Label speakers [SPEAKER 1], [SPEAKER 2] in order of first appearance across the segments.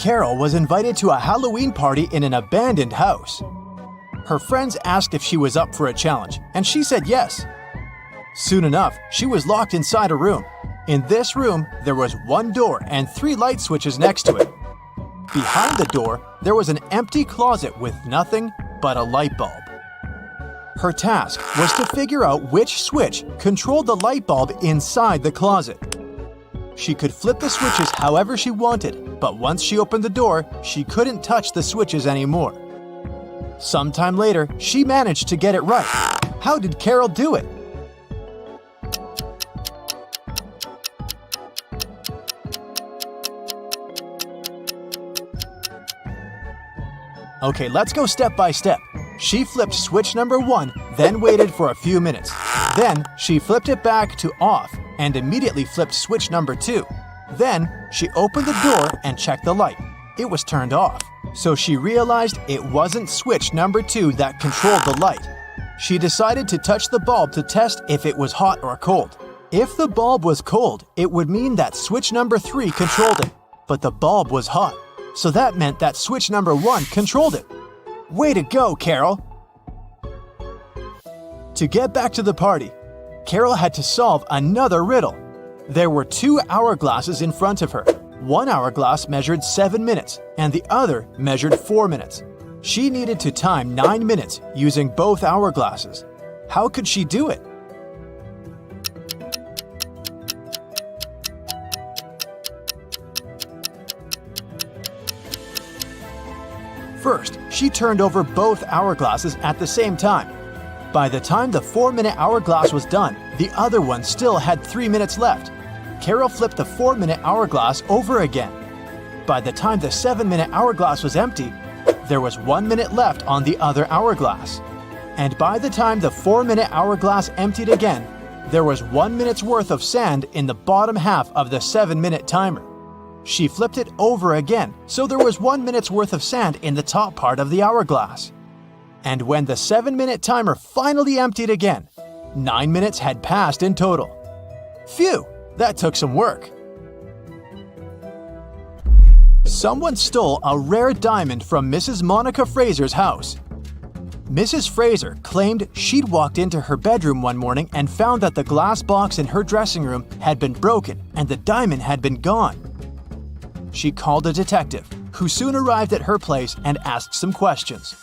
[SPEAKER 1] Carol was invited to a Halloween party in an abandoned house. Her friends asked if she was up for a challenge, and she said yes. Soon enough, she was locked inside a room. In this room, there was one door and 3 light switches next to it. Behind the door, there was an empty closet with nothing but a light bulb. Her task was to figure out which switch controlled the light bulb inside the closet. She could flip the switches however she wanted, but once she opened the door, she couldn't touch the switches anymore. Sometime later, she managed to get it right. How did Carol do it? Okay, let's go step by step. She flipped switch number 1, then waited for a few minutes. Then, she flipped it back to off and immediately flipped switch number 2. Then, she opened the door and checked the light. It was turned off. So she realized it wasn't switch number 2 that controlled the light. She decided to touch the bulb to test if it was hot or cold. If the bulb was cold, it would mean that switch number 3 controlled it. But the bulb was hot, so that meant that switch number 1 controlled it. Way to go, Carol! To get back to the party, Carol had to solve another riddle. There were 2 hourglasses in front of her. One hourglass measured 7 minutes, and the other measured 4 minutes. She needed to time 9 minutes using both hourglasses. How could she do it? First, she turned over both hourglasses at the same time. By the time the 4-minute hourglass was done, the other one still had 3 minutes left. Carol flipped the 4-minute hourglass over again. By the time the 7-minute hourglass was empty, there was 1 minute left on the other hourglass. And by the time the 4-minute hourglass emptied again, there was 1 minute's worth of sand in the bottom half of the 7-minute timer. She flipped it over again, so there was 1 minute's worth of sand in the top part of the hourglass. And when the 7-minute timer finally emptied again, 9 minutes had passed in total. Phew, that took some work. Someone stole a rare diamond from Mrs. Monica Fraser's house. Mrs. Fraser claimed she'd walked into her bedroom one morning and found that the glass box in her dressing room had been broken and the diamond had been gone. She called a detective, who soon arrived at her place and asked some questions.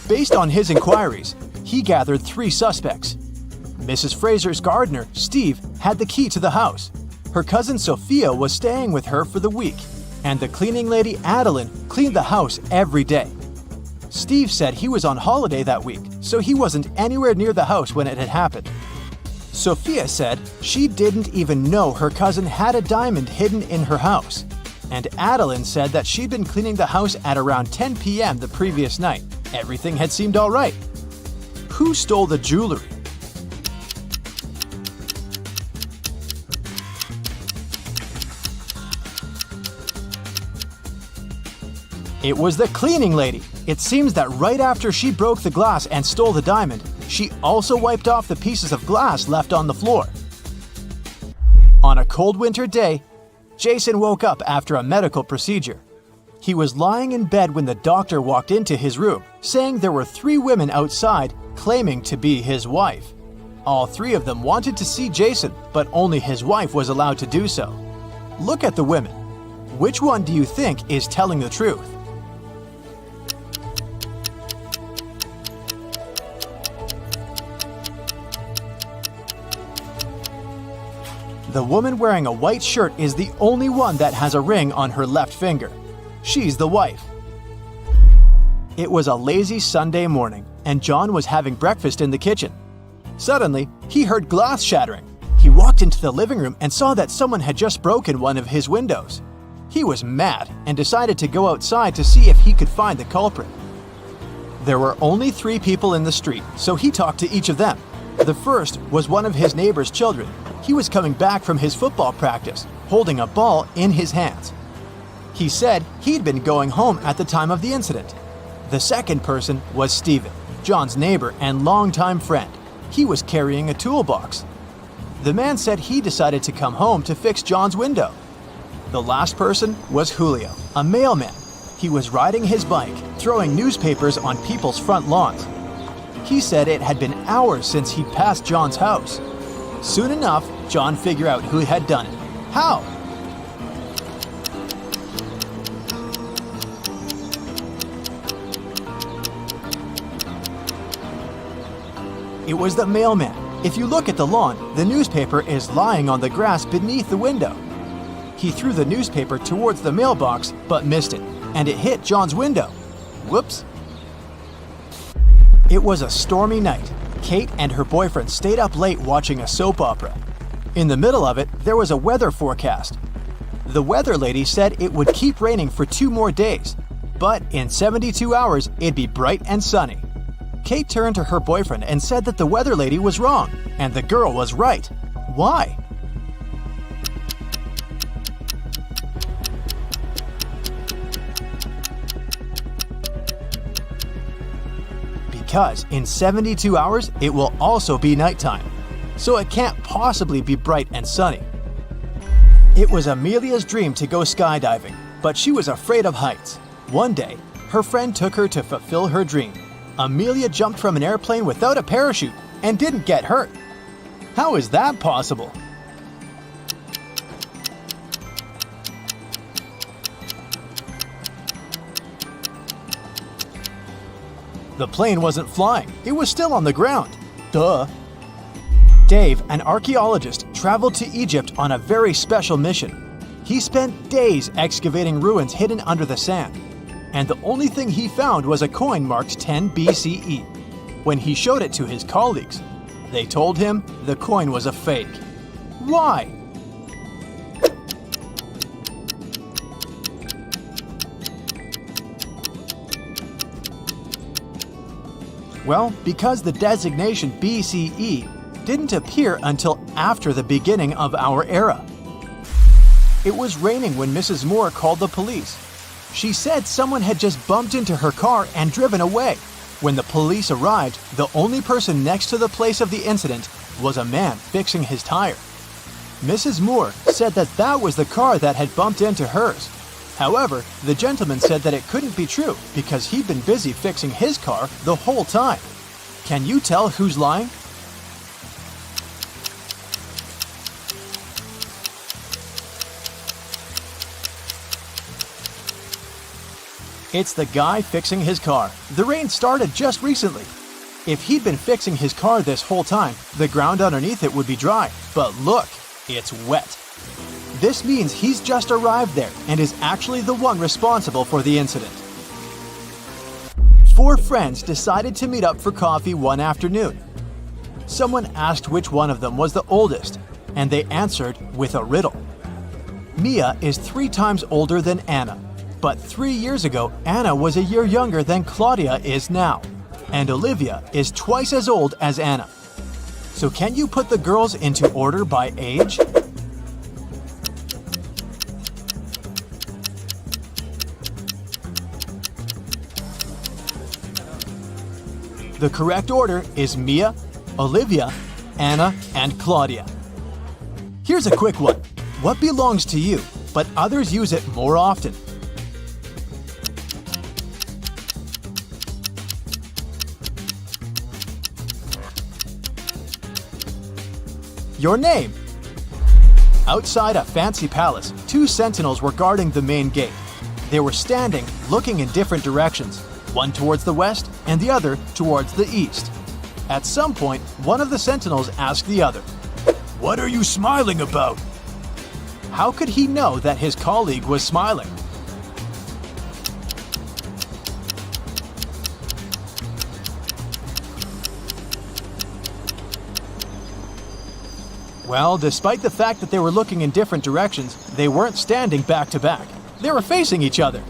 [SPEAKER 1] Based on his inquiries, he gathered 3 suspects. Mrs. Fraser's gardener, Steve, had the key to the house. Her cousin Sophia was staying with her for the week, and the cleaning lady Adeline cleaned the house every day. Steve said he was on holiday that week, so he wasn't anywhere near the house when it had happened. Sophia said she didn't even know her cousin had a diamond hidden in her house. And Adeline said that she'd been cleaning the house at around 10 p.m. the previous night. Everything had seemed all right. Who stole the jewelry? It was the cleaning lady. It seems that right after she broke the glass and stole the diamond, she also wiped off the pieces of glass left on the floor. On a cold winter day, Jason woke up after a medical procedure. He was lying in bed when the doctor walked into his room, saying there were 3 women outside claiming to be his wife. All 3 of them wanted to see Jason, but only his wife was allowed to do so. Look at the women. Which one do you think is telling the truth? The woman wearing a white shirt is the only one that has a ring on her left finger. She's the wife. It was a lazy Sunday morning, and John was having breakfast in the kitchen. Suddenly, he heard glass shattering. He walked into the living room and saw that someone had just broken one of his windows. He was mad and decided to go outside to see if he could find the culprit. There were only 3 people in the street, so he talked to each of them. The first was one of his neighbor's children. He was coming back from his football practice, holding a ball in his hands. He said he'd been going home at the time of the incident. The second person was Stephen, John's neighbor and longtime friend. He was carrying a toolbox. The man said he decided to come home to fix John's window. The last person was Julio, a mailman. He was riding his bike, throwing newspapers on people's front lawns. He said it had been hours since he'd passed John's house. Soon enough, John figured out who had done it. How? It was the mailman. If you look at the lawn, the newspaper is lying on the grass beneath the window. He threw the newspaper towards the mailbox, but missed it, and it hit John's window. Whoops. It was a stormy night. Kate and her boyfriend stayed up late watching a soap opera. In the middle of it, there was a weather forecast. The weather lady said it would keep raining for 2 more days, but in 72 hours, it'd be bright and sunny. Kate turned to her boyfriend and said that the weather lady was wrong, and the girl was right. Why? Because in 72 hours, it will also be nighttime, so it can't possibly be bright and sunny. It was Amelia's dream to go skydiving, but she was afraid of heights. One day, her friend took her to fulfill her dream. Amelia jumped from an airplane without a parachute and didn't get hurt. How is that possible? The plane wasn't flying, it was still on the ground. Duh. Dave, an archaeologist, traveled to Egypt on a very special mission. He spent days excavating ruins hidden under the sand, and the only thing he found was a coin marked 10 BCE. When he showed it to his colleagues, they told him the coin was a fake. Why? Well, because the designation BCE didn't appear until after the beginning of our era. It was raining when Mrs. Moore called the police. She said someone had just bumped into her car and driven away. When the police arrived, the only person next to the place of the incident was a man fixing his tire. Mrs. Moore said that that was the car that had bumped into hers. However, the gentleman said that it couldn't be true because he'd been busy fixing his car the whole time. Can you tell who's lying? It's the guy fixing his car. The rain started just recently. If he'd been fixing his car this whole time, the ground underneath it would be dry. But look, it's wet. This means he's just arrived there and is actually the one responsible for the incident. 4 friends decided to meet up for coffee one afternoon. Someone asked which one of them was the oldest, and they answered with a riddle. Mia is 3 times older than Anna, but 3 years ago, Anna was a year younger than Claudia is now, and Olivia is twice as old as Anna. So can you put the girls into order by age? The correct order is Mia, Olivia, Anna, and Claudia. Here's a quick one. What belongs to you, but others use it more often? Your name. Outside a fancy palace, 2 sentinels were guarding the main gate. They were standing, looking in different directions, one towards the west and the other towards the east. At some point, one of the sentinels asked the other, "What are you smiling about?" How could he know that his colleague was smiling? Well, despite the fact that they were looking in different directions, they weren't standing back to back. They were facing each other.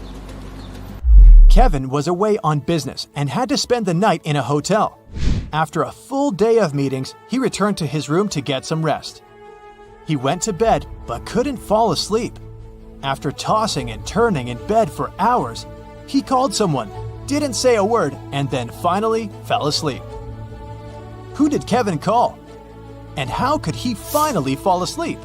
[SPEAKER 1] Kevin was away on business and had to spend the night in a hotel. After a full day of meetings, he returned to his room to get some rest. He went to bed but couldn't fall asleep. After tossing and turning in bed for hours, he called someone, didn't say a word, and then finally fell asleep. Who did Kevin call? And how could he finally fall asleep?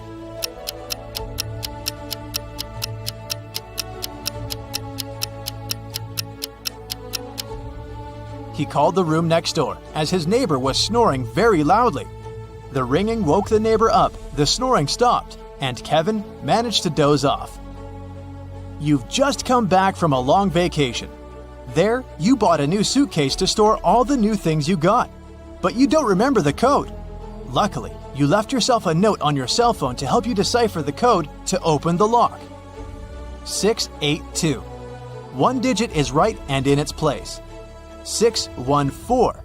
[SPEAKER 1] He called the room next door, as his neighbor was snoring very loudly. The ringing woke the neighbor up, the snoring stopped, and Kevin managed to doze off. You've just come back from a long vacation. There, you bought a new suitcase to store all the new things you got. But you don't remember the code. Luckily, you left yourself a note on your cell phone to help you decipher the code to open the lock. 682. One digit is right and in its place. 614.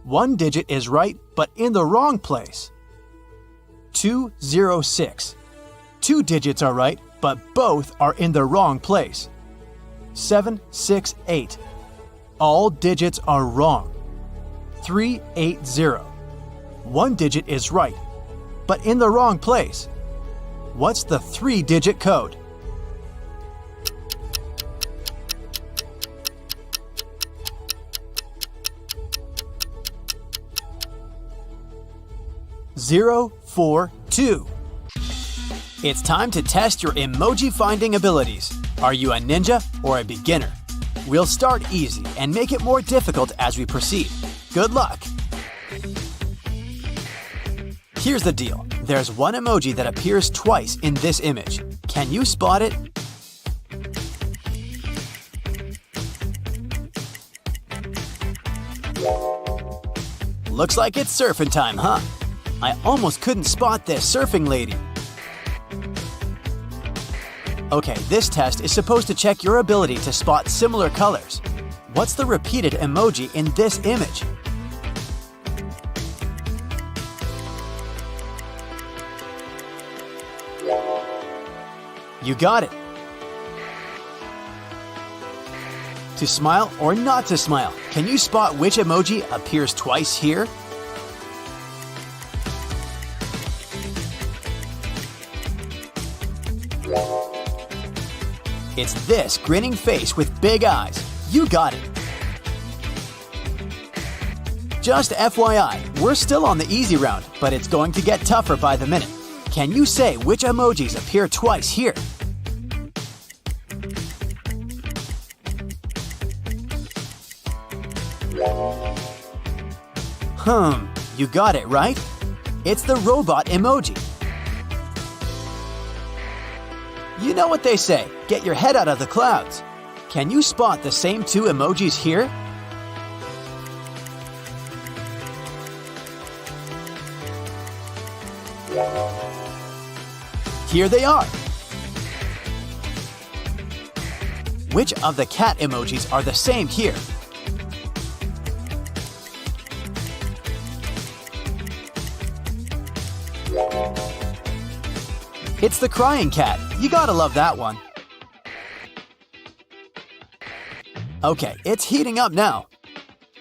[SPEAKER 1] One digit is right but in the wrong place. 206. Two digits are right but both are in the wrong place. 768. All digits are wrong. 380. One digit is right, but in the wrong place. What's the three-digit code? Zero, 4, 2. It's time to test your emoji finding abilities. Are you a ninja or a beginner? We'll start easy and make it more difficult as we proceed. Good luck! Here's the deal. There's one emoji that appears twice in this image. Can you spot it? Looks like it's surfing time, huh? I almost couldn't spot this surfing lady. Okay, this test is supposed to check your ability to spot similar colors. What's the repeated emoji in this image? You got it. To smile or not to smile, can you spot which emoji appears twice here? It's this grinning face with big eyes. You got it. Just FYI, we're still on the easy round, but it's going to get tougher by the minute. Can you say which emojis appear twice here? You got it, right? It's the robot emoji. You know what they say, get your head out of the clouds. Can you spot the same two emojis here? Here they are. Which of the cat emojis are the same here? It's the crying cat. You gotta love that one. Okay, it's heating up now.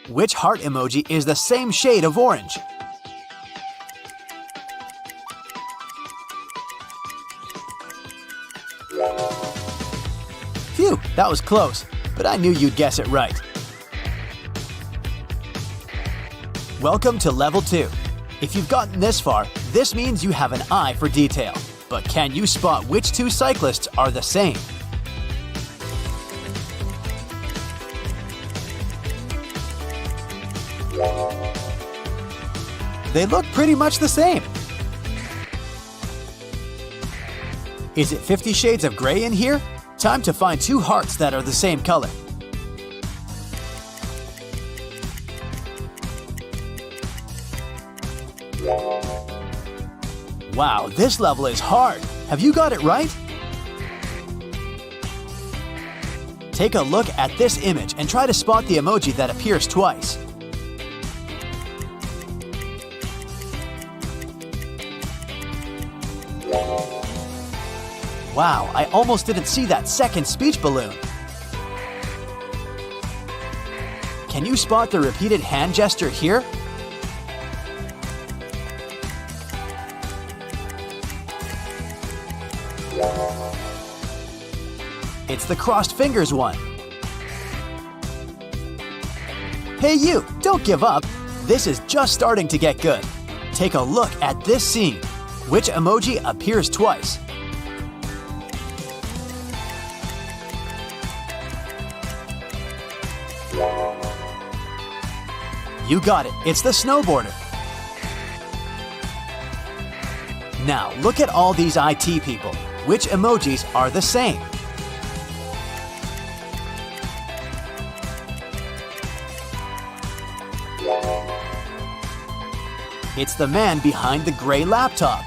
[SPEAKER 1] Which heart emoji is the same shade of orange? Phew, that was close, but I knew you'd guess it right. Welcome to Level 2. If you've gotten this far, this means you have an eye for detail. But can you spot which two cyclists are the same? They look pretty much the same. Is it 50 Shades of Grey in here? Time to find two hearts that are the same color. Wow, this level is hard. Have you got it right? Take a look at this image and try to spot the emoji that appears twice. Wow, I almost didn't see that second speech balloon. Can you spot the repeated hand gesture here? It's the crossed fingers one. Hey you, don't give up. This is just starting to get good. Take a look at this scene. Which emoji appears twice? You got it, it's the snowboarder. Now, look at all these IT people. Which emojis are the same? It's the man behind the gray laptop.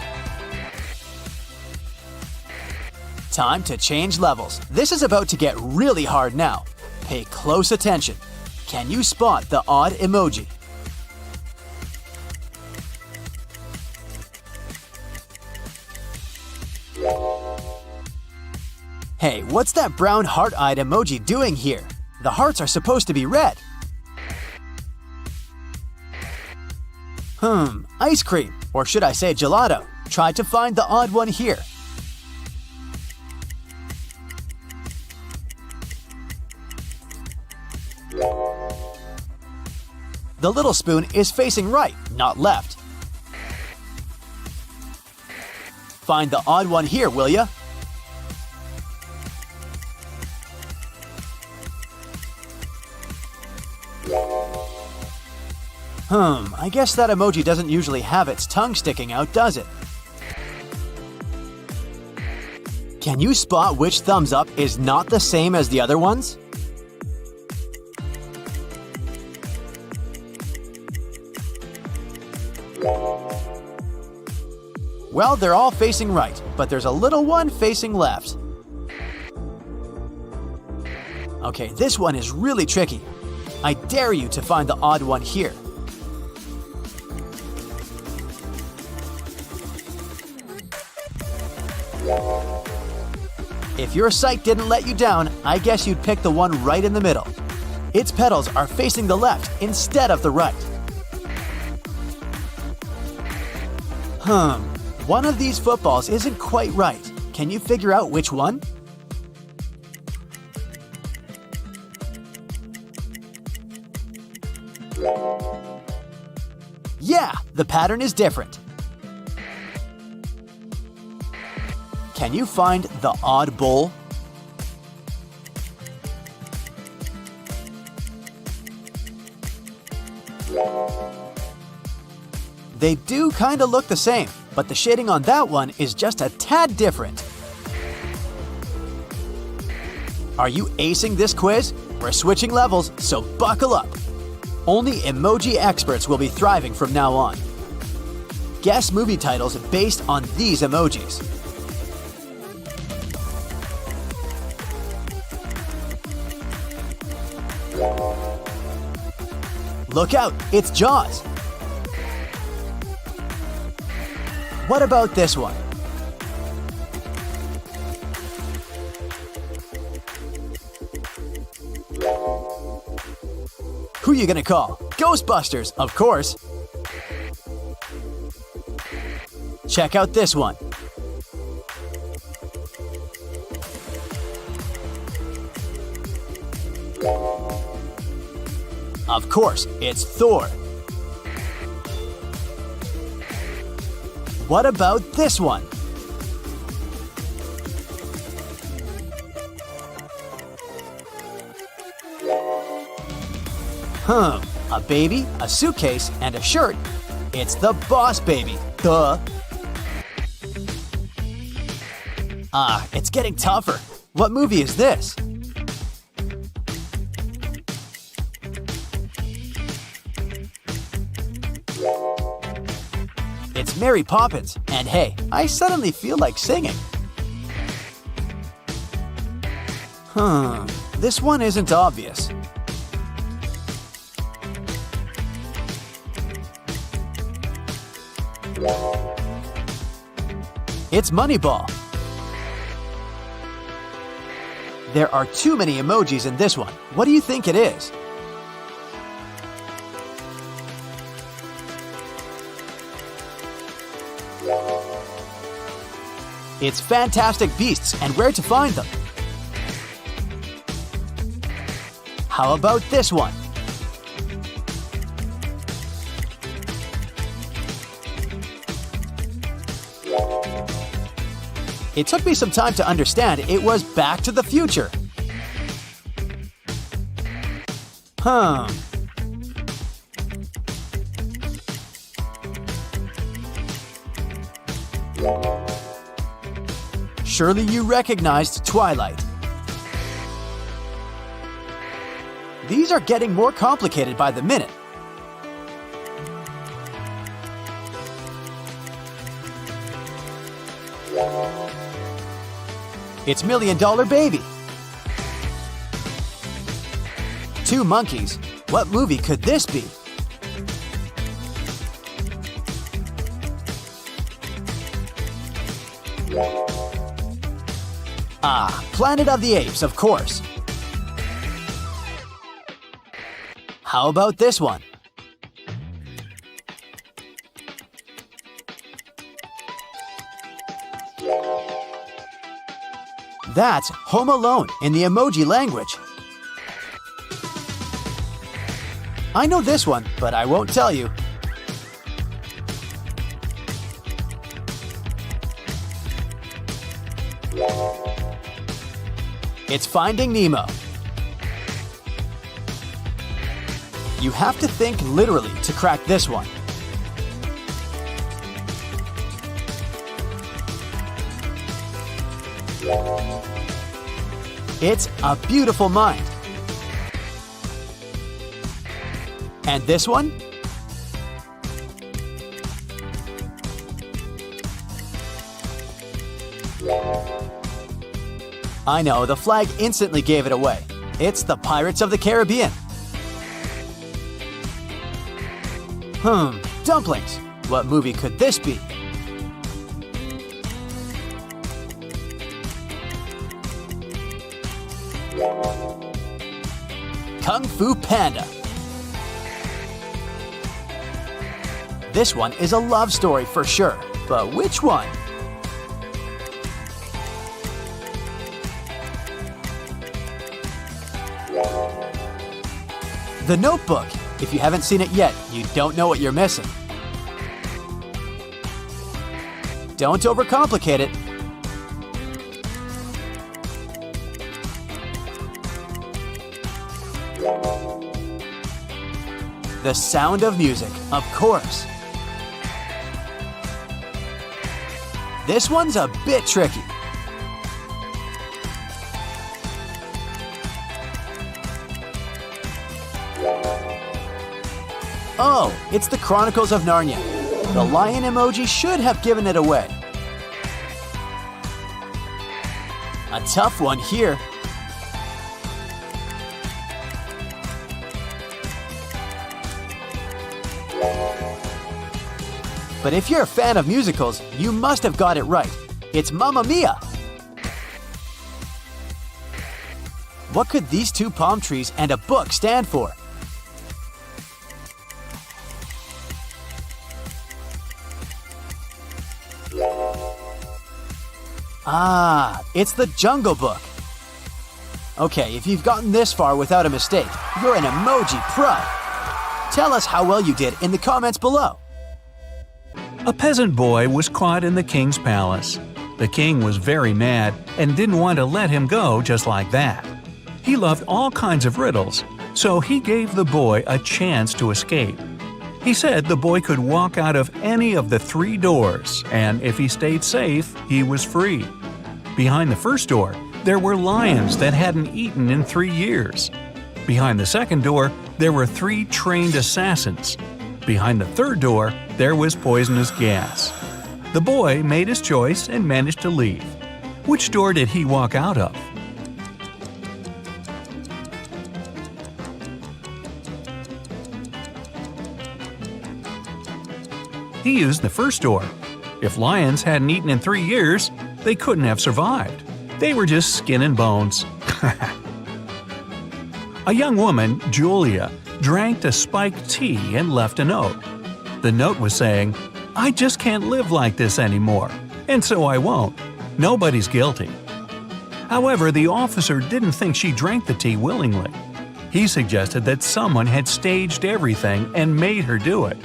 [SPEAKER 1] Time to change levels. This is about to get really hard now. Pay close attention. Can you spot the odd emoji? Hey, what's that brown heart-eyed emoji doing here? The hearts are supposed to be red. Ice cream, or should I say gelato. Try to find the odd one here. The little spoon is facing right, not left. Find the odd one here, will ya? I guess that emoji doesn't usually have its tongue sticking out, does it? Can you spot which thumbs up is not the same as the other ones? Well, they're all facing right, but there's a little one facing left. Okay, this one is really tricky. I dare you to find the odd one here. If your sight didn't let you down, I guess you'd pick the one right in the middle. Its petals are facing the left instead of the right. One of these footballs isn't quite right. Can you figure out which one? Yeah, the pattern is different. Can you find the odd bowl? They do kind of look the same, but the shading on that one is just a tad different. Are you acing this quiz? We're switching levels, so buckle up. Only emoji experts will be thriving from now on. Guess movie titles based on these emojis. Look out, it's Jaws. What about this one? Who you gonna call? Ghostbusters, of course. Check out this one. Of course, it's Thor. What about this one? A baby, a suitcase, and a shirt. It's the Boss Baby. Duh. It's getting tougher. What movie is this? It's Mary Poppins, and hey, I suddenly feel like singing. This one isn't obvious. It's Moneyball. There are too many emojis in this one. What do you think it is? It's Fantastic Beasts and Where to Find Them. How about this one? It took me some time to understand it was Back to the Future. Surely you recognized Twilight. These are getting more complicated by the minute. It's Million Dollar Baby. Two monkeys. What movie could this be? Ah, Planet of the Apes, of course. How about this one? That's Home Alone in the emoji language. I know this one, but I won't tell you. It's Finding Nemo. You have to think literally to crack this one. It's A Beautiful Mind. And this one? I know, the flag instantly gave it away. It's the Pirates of the Caribbean. Dumplings. What movie could this be? Kung Fu Panda. This one is a love story for sure, but which one? The Notebook. If you haven't seen it yet, you don't know what you're missing. Don't overcomplicate it. The Sound of Music, of course. This one's a bit tricky. Oh, it's the Chronicles of Narnia. The lion emoji should have given it away. A tough one here. But if you're a fan of musicals, you must have got it right. It's Mamma Mia! What could these two palm trees and a book stand for? Ah, it's the Jungle Book. Okay, if you've gotten this far without a mistake, you're an emoji pro. Tell us how well you did in the comments below.
[SPEAKER 2] A peasant boy was caught in the king's palace. The king was very mad and didn't want to let him go just like that. He loved all kinds of riddles, so he gave the boy a chance to escape. He said the boy could walk out of any of the 3 doors, and if he stayed safe, he was free. Behind the first door, there were lions that hadn't eaten in 3 years. Behind the second door, there were 3 trained assassins. Behind the third door, there was poisonous gas. The boy made his choice and managed to leave. Which door did he walk out of? He used the first door. If lions hadn't eaten in 3 years, they couldn't have survived. They were just skin and bones. A young woman, Julia, drank a spiked tea and left a note. The note was saying, "I just can't live like this anymore, and so I won't. Nobody's guilty." However, the officer didn't think she drank the tea willingly. He suggested that someone had staged everything and made her do it.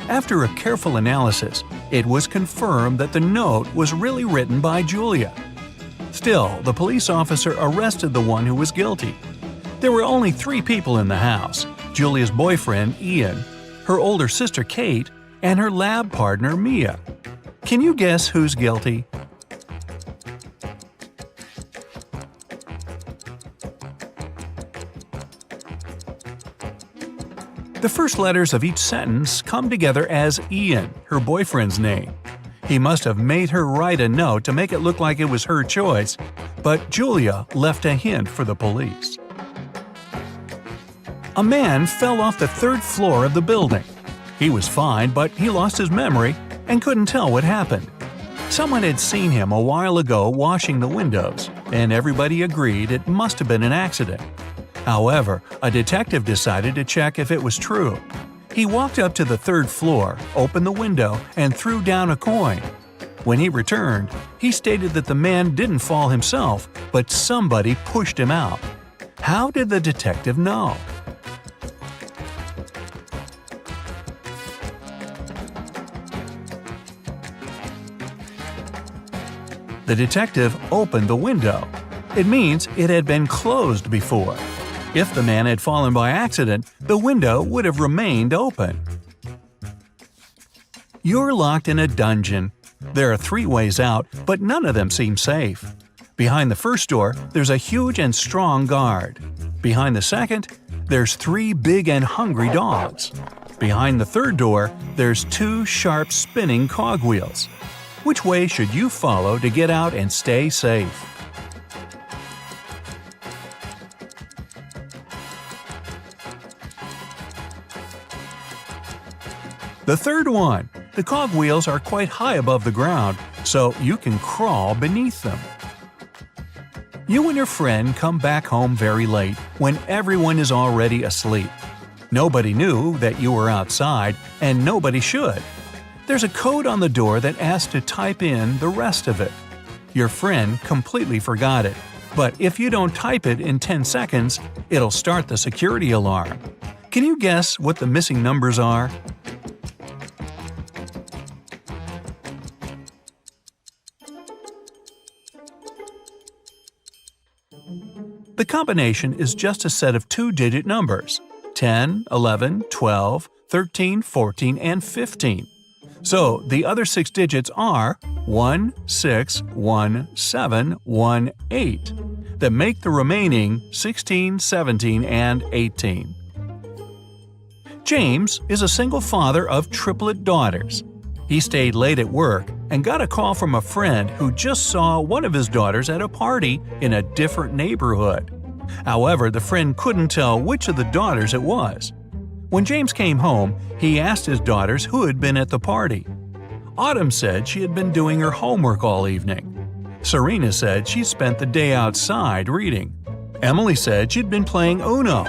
[SPEAKER 2] After a careful analysis, it was confirmed that the note was really written by Julia. Still, the police officer arrested the one who was guilty. There were only 3 people in the house: Julia's boyfriend, Ian, her older sister, Kate, and her lab partner, Mia. Can you guess who's guilty? The first letters of each sentence come together as Ian, her boyfriend's name. He must have made her write a note to make it look like it was her choice, but Julia left a hint for the police. A man fell off the third floor of the building. He was fine, but he lost his memory and couldn't tell what happened. Someone had seen him a while ago washing the windows, and everybody agreed it must have been an accident. However, a detective decided to check if it was true. He walked up to the third floor, opened the window, and threw down a coin. When he returned, he stated that the man didn't fall himself, but somebody pushed him out. How did the detective know? The detective opened the window. It means it had been closed before. If the man had fallen by accident, the window would have remained open. You're locked in a dungeon. There are 3 ways out, but none of them seem safe. Behind the first door, there's a huge and strong guard. Behind the second, there's 3 big and hungry dogs. Behind the third door, there's 2 sharp spinning cogwheels. Which way should you follow to get out and stay safe? The third one. The cogwheels are quite high above the ground, so you can crawl beneath them. You and your friend come back home very late, when everyone is already asleep. Nobody knew that you were outside, and nobody should. There's a code on the door that asks to type in the rest of it. Your friend completely forgot it, but if you don't type it in 10 seconds, it'll start the security alarm. Can you guess what the missing numbers are? The combination is just a set of 2-digit numbers: 10, 11, 12, 13, 14, and 15. So the other 6 digits are 1, 6, 1, 7, 1, 8 that make the remaining 16, 17, and 18. James is a single father of triplet daughters. He stayed late at work and got a call from a friend who just saw one of his daughters at a party in a different neighborhood. However, the friend couldn't tell which of the daughters it was. When James came home, he asked his daughters who had been at the party. Autumn said she had been doing her homework all evening. Serena said she spent the day outside reading. Emily said she'd been playing Uno.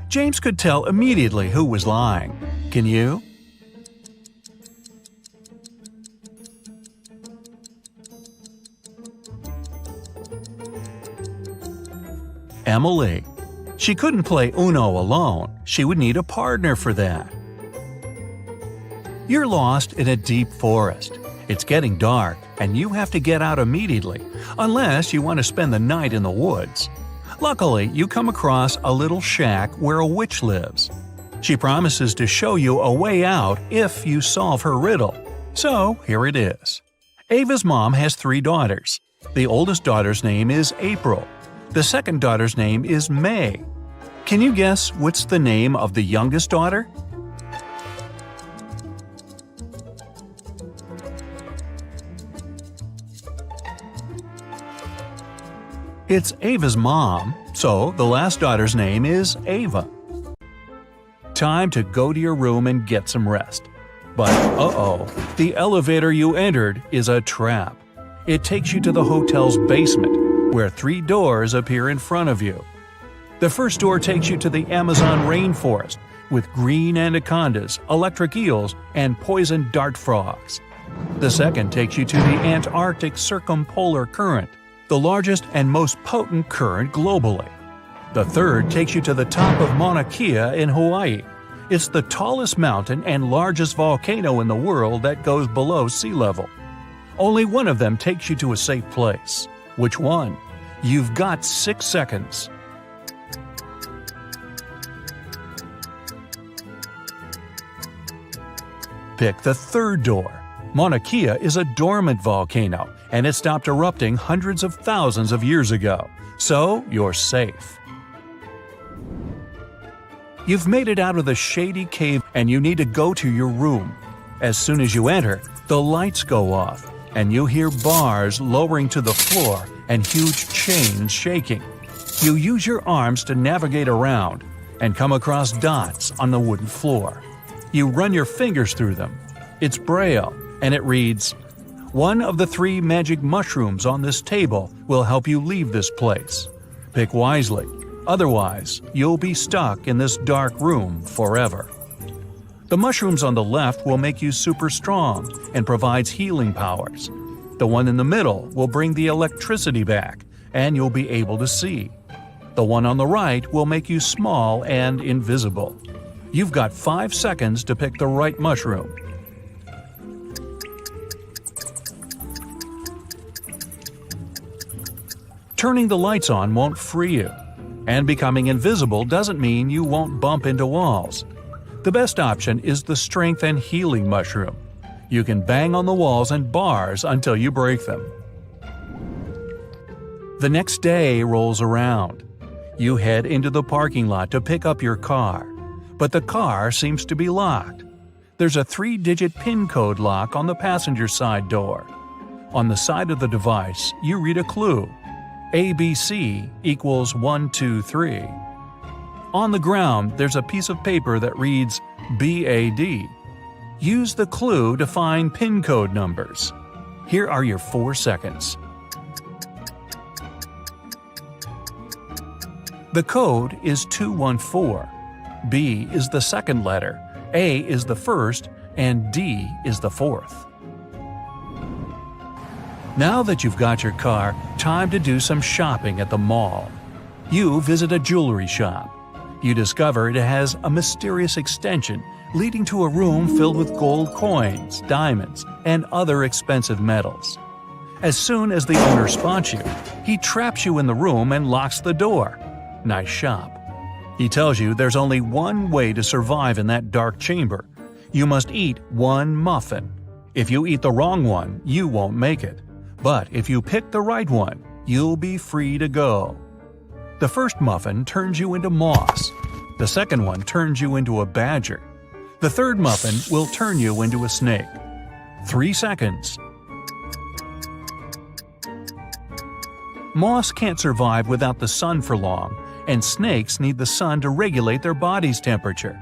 [SPEAKER 2] James could tell immediately who was lying. Can you? Emily. She couldn't play Uno alone. She would need a partner for that. You're lost in a deep forest. It's getting dark, and you have to get out immediately, unless you want to spend the night in the woods. Luckily, you come across a little shack where a witch lives. She promises to show you a way out if you solve her riddle. So, here it is. Ava's mom has 3 daughters. The oldest daughter's name is April. The second daughter's name is May. Can you guess what's the name of the youngest daughter? It's Ava's mom, so the last daughter's name is Ava. Time to go to your room and get some rest. But uh-oh, the elevator you entered is a trap. It takes you to the hotel's basement, where 3 doors appear in front of you. The first door takes you to the Amazon rainforest, with green anacondas, electric eels, and poison dart frogs. The second takes you to the Antarctic circumpolar current, the largest and most potent current globally. The third takes you to the top of Mauna Kea in Hawaii. It's the tallest mountain and largest volcano in the world that goes below sea level. Only one of them takes you to a safe place. Which one? You've got 6 seconds. Pick the third door. Mauna Kea is a dormant volcano, and it stopped erupting hundreds of thousands of years ago, so you're safe. You've made it out of the shady cave and you need to go to your room. As soon as you enter, the lights go off, and you hear bars lowering to the floor and huge chains shaking. You use your arms to navigate around and come across dots on the wooden floor. You run your fingers through them. It's Braille, and it reads, "One of the 3 magic mushrooms on this table will help you leave this place. Pick wisely, otherwise you'll be stuck in this dark room forever." The mushrooms on the left will make you super strong and provides healing powers. The one in the middle will bring the electricity back, and you'll be able to see. The one on the right will make you small and invisible. You've got 5 seconds to pick the right mushroom. Turning the lights on won't free you, and becoming invisible doesn't mean you won't bump into walls. The best option is the strength and healing mushroom. You can bang on the walls and bars until you break them. The next day rolls around. You head into the parking lot to pick up your car, but the car seems to be locked. There's a 3-digit PIN code lock on the passenger side door. On the side of the device, you read a clue. ABC equals 123. On the ground, there's a piece of paper that reads BAD. Use the clue to find PIN code numbers. Here are your 4 seconds. The code is 214. B is the second letter, A is the first, and D is the fourth. Now that you've got your car, time to do some shopping at the mall. You visit a jewelry shop. You discover it has a mysterious extension leading to a room filled with gold coins, diamonds, and other expensive metals. As soon as the owner spots you, he traps you in the room and locks the door. Nice shop. He tells you there's only one way to survive in that dark chamber. You must eat 1 muffin. If you eat the wrong one, you won't make it. But if you pick the right one, you'll be free to go. The first muffin turns you into moss. The second one turns you into a badger. The third muffin will turn you into a snake. 3 seconds. Moss can't survive without the sun for long, and snakes need the sun to regulate their body's temperature.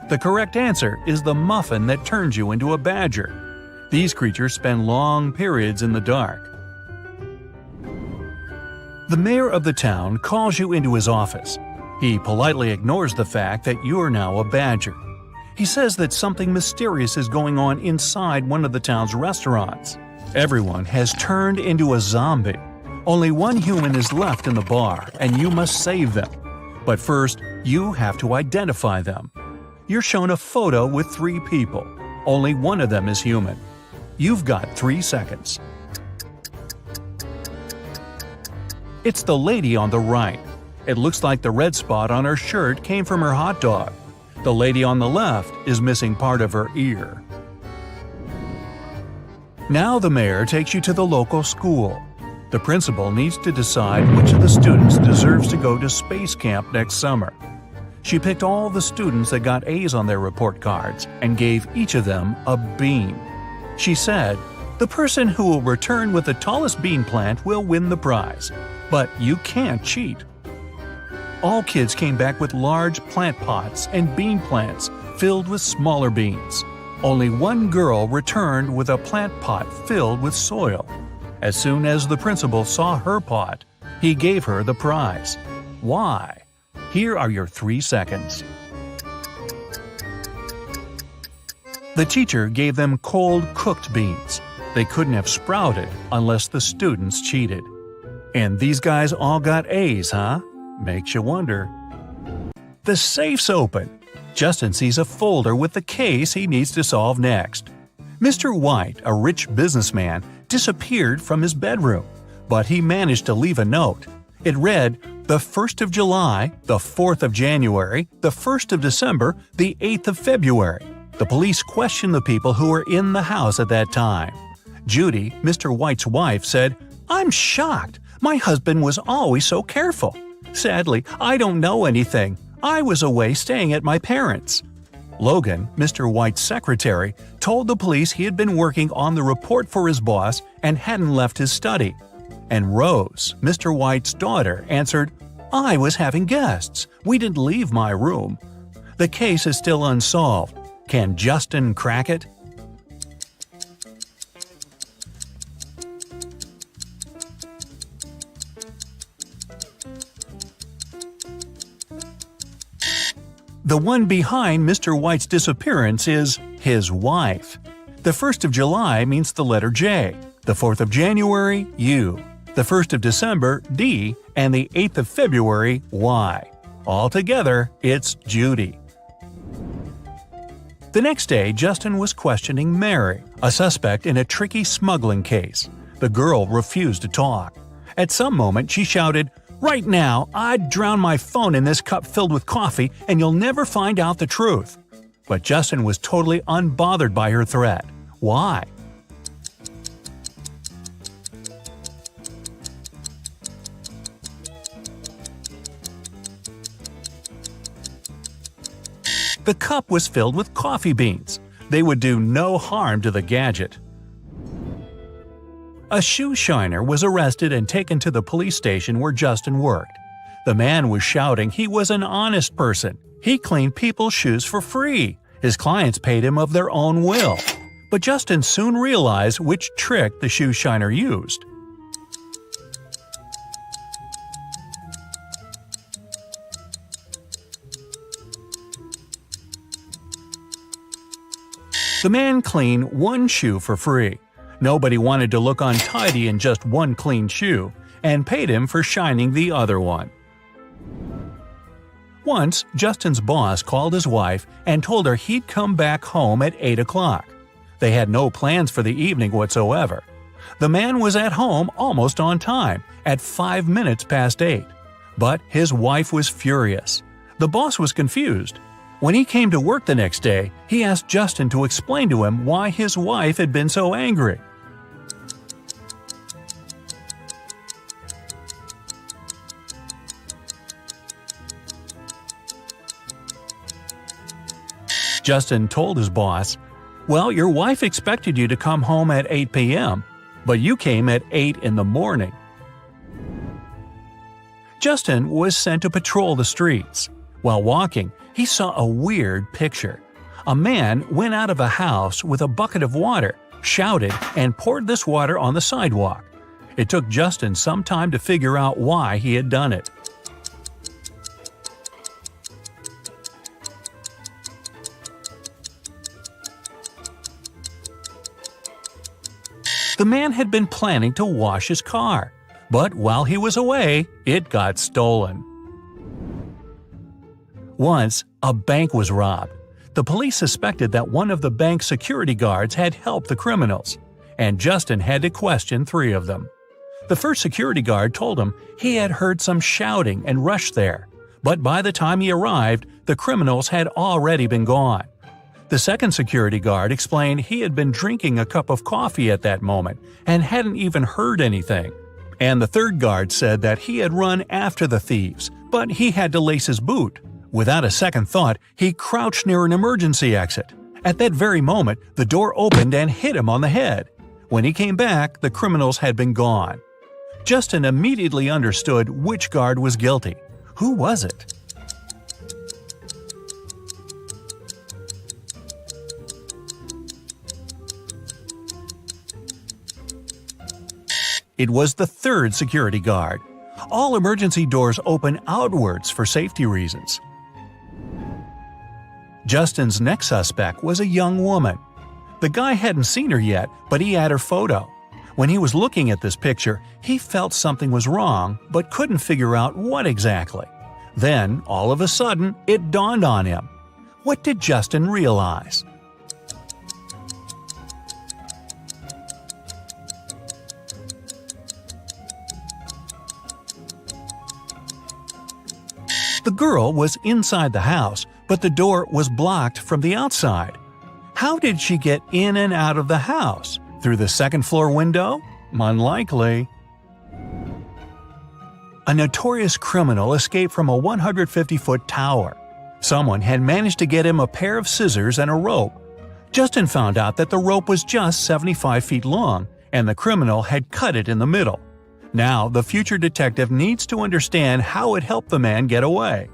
[SPEAKER 2] The correct answer is the muffin that turns you into a badger. These creatures spend long periods in the dark. The mayor of the town calls you into his office. He politely ignores the fact that you're now a badger. He says that something mysterious is going on inside one of the town's restaurants. Everyone has turned into a zombie. Only one human is left in the bar, and you must save them. But first, you have to identify them. You're shown a photo with 3 people. Only one of them is human. You've got 3 seconds. It's the lady on the right. It looks like the red spot on her shirt came from her hot dog. The lady on the left is missing part of her ear. Now the mayor takes you to the local school. The principal needs to decide which of the students deserves to go to space camp next summer. She picked all the students that got A's on their report cards and gave each of them a bean. She said, "The person who will return with the tallest bean plant will win the prize, but you can't cheat." All kids came back with large plant pots and bean plants filled with smaller beans. Only one girl returned with a plant pot filled with soil. As soon as the principal saw her pot, he gave her the prize. Why? Here are your 3 seconds. The teacher gave them cold cooked beans. They couldn't have sprouted unless the students cheated. And these guys all got A's, huh? Makes you wonder. The safe's open. Justin sees a folder with the case he needs to solve next. Mr. White, a rich businessman, disappeared from his bedroom, but he managed to leave a note. It read, the 1st of July, the 4th of January, the 1st of December, the 8th of February. The police questioned the people who were in the house at that time. Judy, Mr. White's wife, said, "I'm shocked. My husband was always so careful. Sadly, I don't know anything. I was away staying at my parents'." Logan, Mr. White's secretary, told the police he had been working on the report for his boss and hadn't left his study. And Rose, Mr. White's daughter, answered, "I was having guests. We didn't leave my room." The case is still unsolved. Can Justin crack it? The one behind Mr. White's disappearance is his wife. The 1st of July means the letter J, the 4th of January, U, the 1st of December, D, and the 8th of February, Y. Altogether, it's Judy. The next day, Justin was questioning Mary, a suspect in a tricky smuggling case. The girl refused to talk. At some moment, she shouted, "Right now, I'd drown my phone in this cup filled with coffee and you'll never find out the truth." But Justin was totally unbothered by her threat. Why? The cup was filled with coffee beans. They would do no harm to the gadget. A shoe shiner was arrested and taken to the police station where Justin worked. The man was shouting he was an honest person. He cleaned people's shoes for free. His clients paid him of their own will. But Justin soon realized which trick the shoe shiner used. The man cleaned one shoe for free. Nobody wanted to look untidy in just one clean shoe, and paid him for shining the other one. Once, Justin's boss called his wife and told her he'd come back home at 8 o'clock. They had no plans for the evening whatsoever. The man was at home almost on time, at 5 minutes past 8. But his wife was furious. The boss was confused. When he came to work the next day, he asked Justin to explain to him why his wife had been so angry. Justin told his boss, "Well, your wife expected you to come home at 8 p.m., but you came at 8 in the morning." Justin was sent to patrol the streets. While walking, he saw a weird picture. A man went out of a house with a bucket of water, shouted, and poured this water on the sidewalk. It took Justin some time to figure out why he had done it. The man had been planning to wash his car, but while he was away, it got stolen. Once, a bank was robbed. The police suspected that one of the bank's security guards had helped the criminals, and Justin had to question 3 of them. The first security guard told him he had heard some shouting and rushed there, but by the time he arrived, the criminals had already been gone. The second security guard explained he had been drinking a cup of coffee at that moment and hadn't even heard anything. And the third guard said that he had run after the thieves, but he had to lace his boot. Without a second thought, he crouched near an emergency exit. At that very moment, the door opened and hit him on the head. When he came back, the criminals had been gone. Justin immediately understood which guard was guilty. Who was it? It was the third security guard. All emergency doors open outwards for safety reasons. Justin's next suspect was a young woman. The guy hadn't seen her yet, but he had her photo. When he was looking at this picture, he felt something was wrong, but couldn't figure out what exactly. Then, all of a sudden, it dawned on him. What did Justin realize? The girl was inside the house, but the door was blocked from the outside. How did she get in and out of the house? Through the second-floor window? Unlikely. A notorious criminal escaped from a 150-foot tower. Someone had managed to get him a pair of scissors and a rope. Justin found out that the rope was just 75 feet long, and the criminal had cut it in the middle. Now, the future detective needs to understand how it helped the man get away.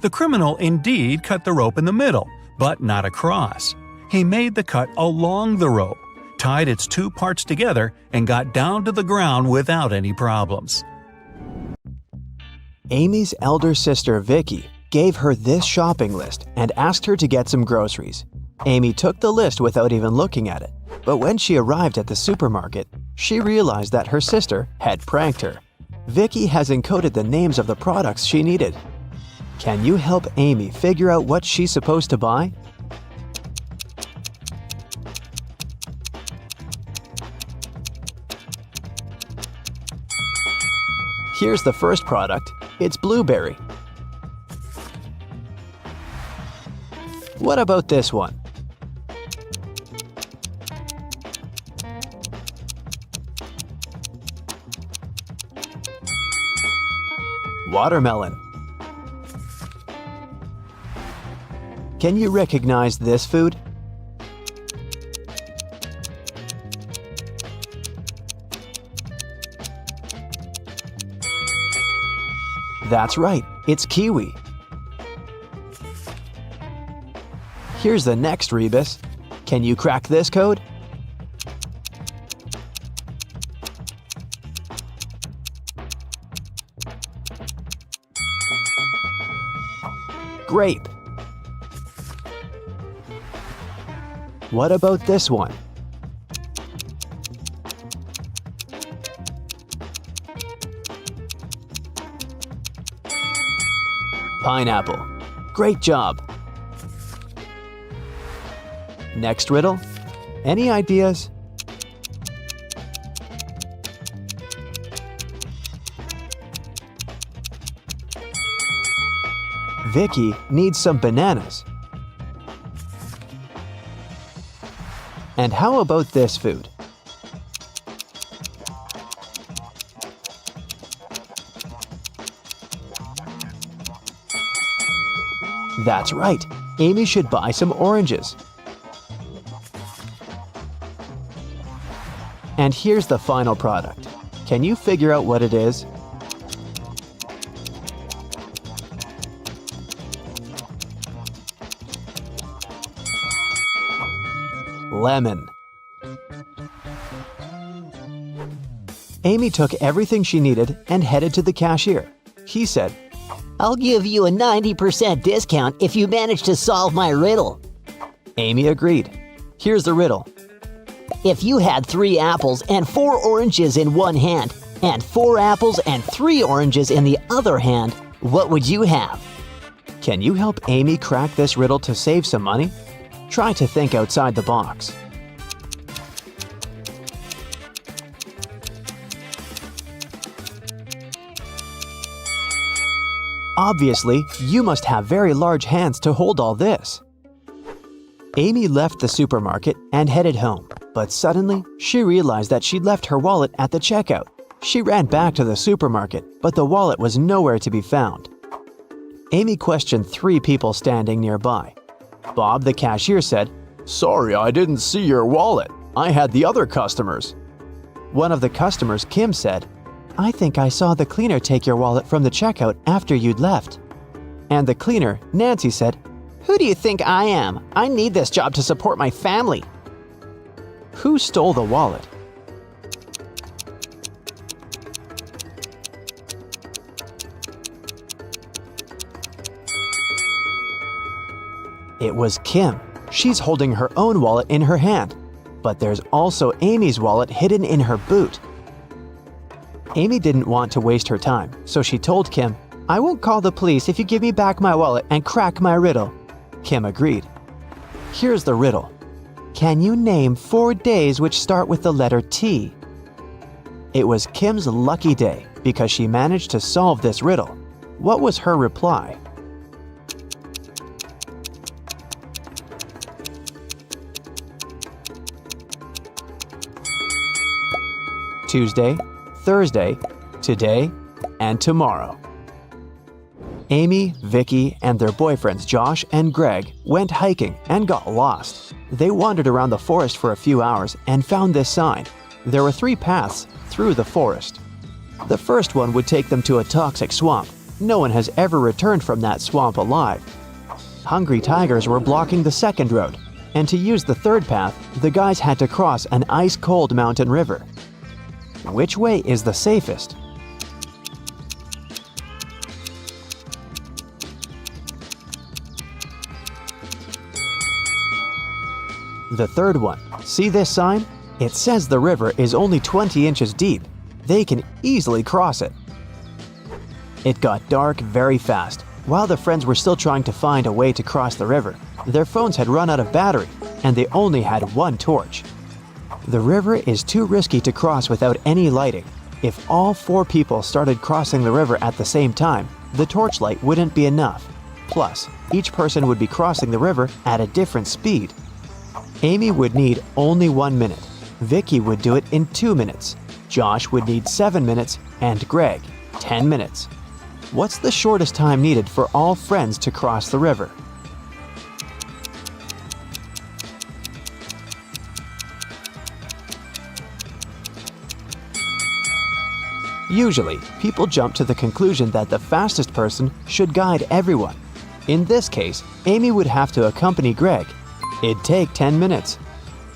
[SPEAKER 2] The criminal indeed cut the rope in the middle, but not across. He made the cut along the rope, tied its two parts together, and got down to the ground without any problems.
[SPEAKER 1] Amy's elder sister Vicky gave her this shopping list and asked her to get some groceries. Amy took the list without even looking at it, but when she arrived at the supermarket, she realized that her sister had pranked her. Vicky has encoded the names of the products she needed. Can you help Amy figure out what she's supposed to buy? Here's the first product. It's blueberry. What about this one? Watermelon. Can you recognize this food? That's right, it's kiwi. Here's the next rebus. Can you crack this code? Grape. What about this one? Pineapple. Great job. Next riddle. Any ideas? Vicky needs some bananas. And how about this food? That's right, Amy should buy some oranges. And here's the final product. Can you figure out what it is? Lemon. Amy took everything she needed and headed to the cashier. He said,
[SPEAKER 3] "I'll give you a 90% discount if you manage to solve my riddle."
[SPEAKER 1] Amy agreed. Here's the riddle.
[SPEAKER 3] If you had 3 apples and 4 oranges in one hand, and 4 apples and 3 oranges in the other hand, what would you have?
[SPEAKER 1] Can you help Amy crack this riddle to save some money? Try to think outside the box. Obviously, you must have very large hands to hold all this. Amy left the supermarket and headed home, but suddenly she realized that she'd left her wallet at the checkout. She ran back to the supermarket, but the wallet was nowhere to be found. Amy questioned 3 people standing nearby. Bob, the cashier, said, "Sorry, I didn't see your wallet. I had the other customers." One of the customers, Kim, said, "I think I saw the cleaner take your wallet from the checkout after you'd left." And the cleaner, Nancy, said,
[SPEAKER 3] "Who do you think I am? I need this job to support my family."
[SPEAKER 1] Who stole the wallet? It was Kim. She's holding her own wallet in her hand, but there's also Amy's wallet hidden in her boot. Amy didn't want to waste her time, so she told Kim, "I won't call the police if you give me back my wallet and crack my riddle." Kim agreed. Here's the riddle. Can you name 4 days which start with the letter T? It was Kim's lucky day because she managed to solve this riddle. What was her reply? Tuesday, Thursday, today, and tomorrow. Amy, Vicky, and their boyfriends Josh and Greg went hiking and got lost. They wandered around the forest for a few hours and found this sign. There were 3 paths through the forest. The first one would take them to a toxic swamp. No one has ever returned from that swamp alive. Hungry tigers were blocking the second road, and to use the third path, the guys had to cross an ice-cold mountain river. Which way is the safest? The third one. See this sign? It says the river is only 20 inches deep. They can easily cross it. It got dark very fast. While the friends were still trying to find a way to cross the river, their phones had run out of battery, and they only had one torch. The river is too risky to cross without any lighting. If all 4 people started crossing the river at the same time, the torchlight wouldn't be enough. Plus, each person would be crossing the river at a different speed. Amy would need only 1 minute. Vicky would do it in 2 minutes. Josh would need 7 minutes, and Greg, 10 minutes. What's the shortest time needed for all friends to cross the river? Usually, people jump to the conclusion that the fastest person should guide everyone. In this case, Amy would have to accompany Greg. It'd take 10 minutes.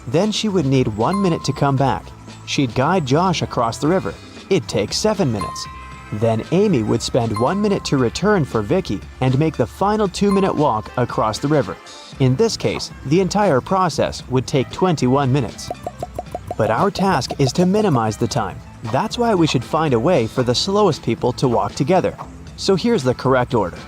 [SPEAKER 1] Then she would need 1 minute to come back. She'd guide Josh across the river. It'd take 7 minutes. Then Amy would spend 1 minute to return for Vicky and make the final 2-minute walk across the river. In this case, the entire process would take 21 minutes. But our task is to minimize the time. That's why we should find a way for the slowest people to walk together. So here's the correct order.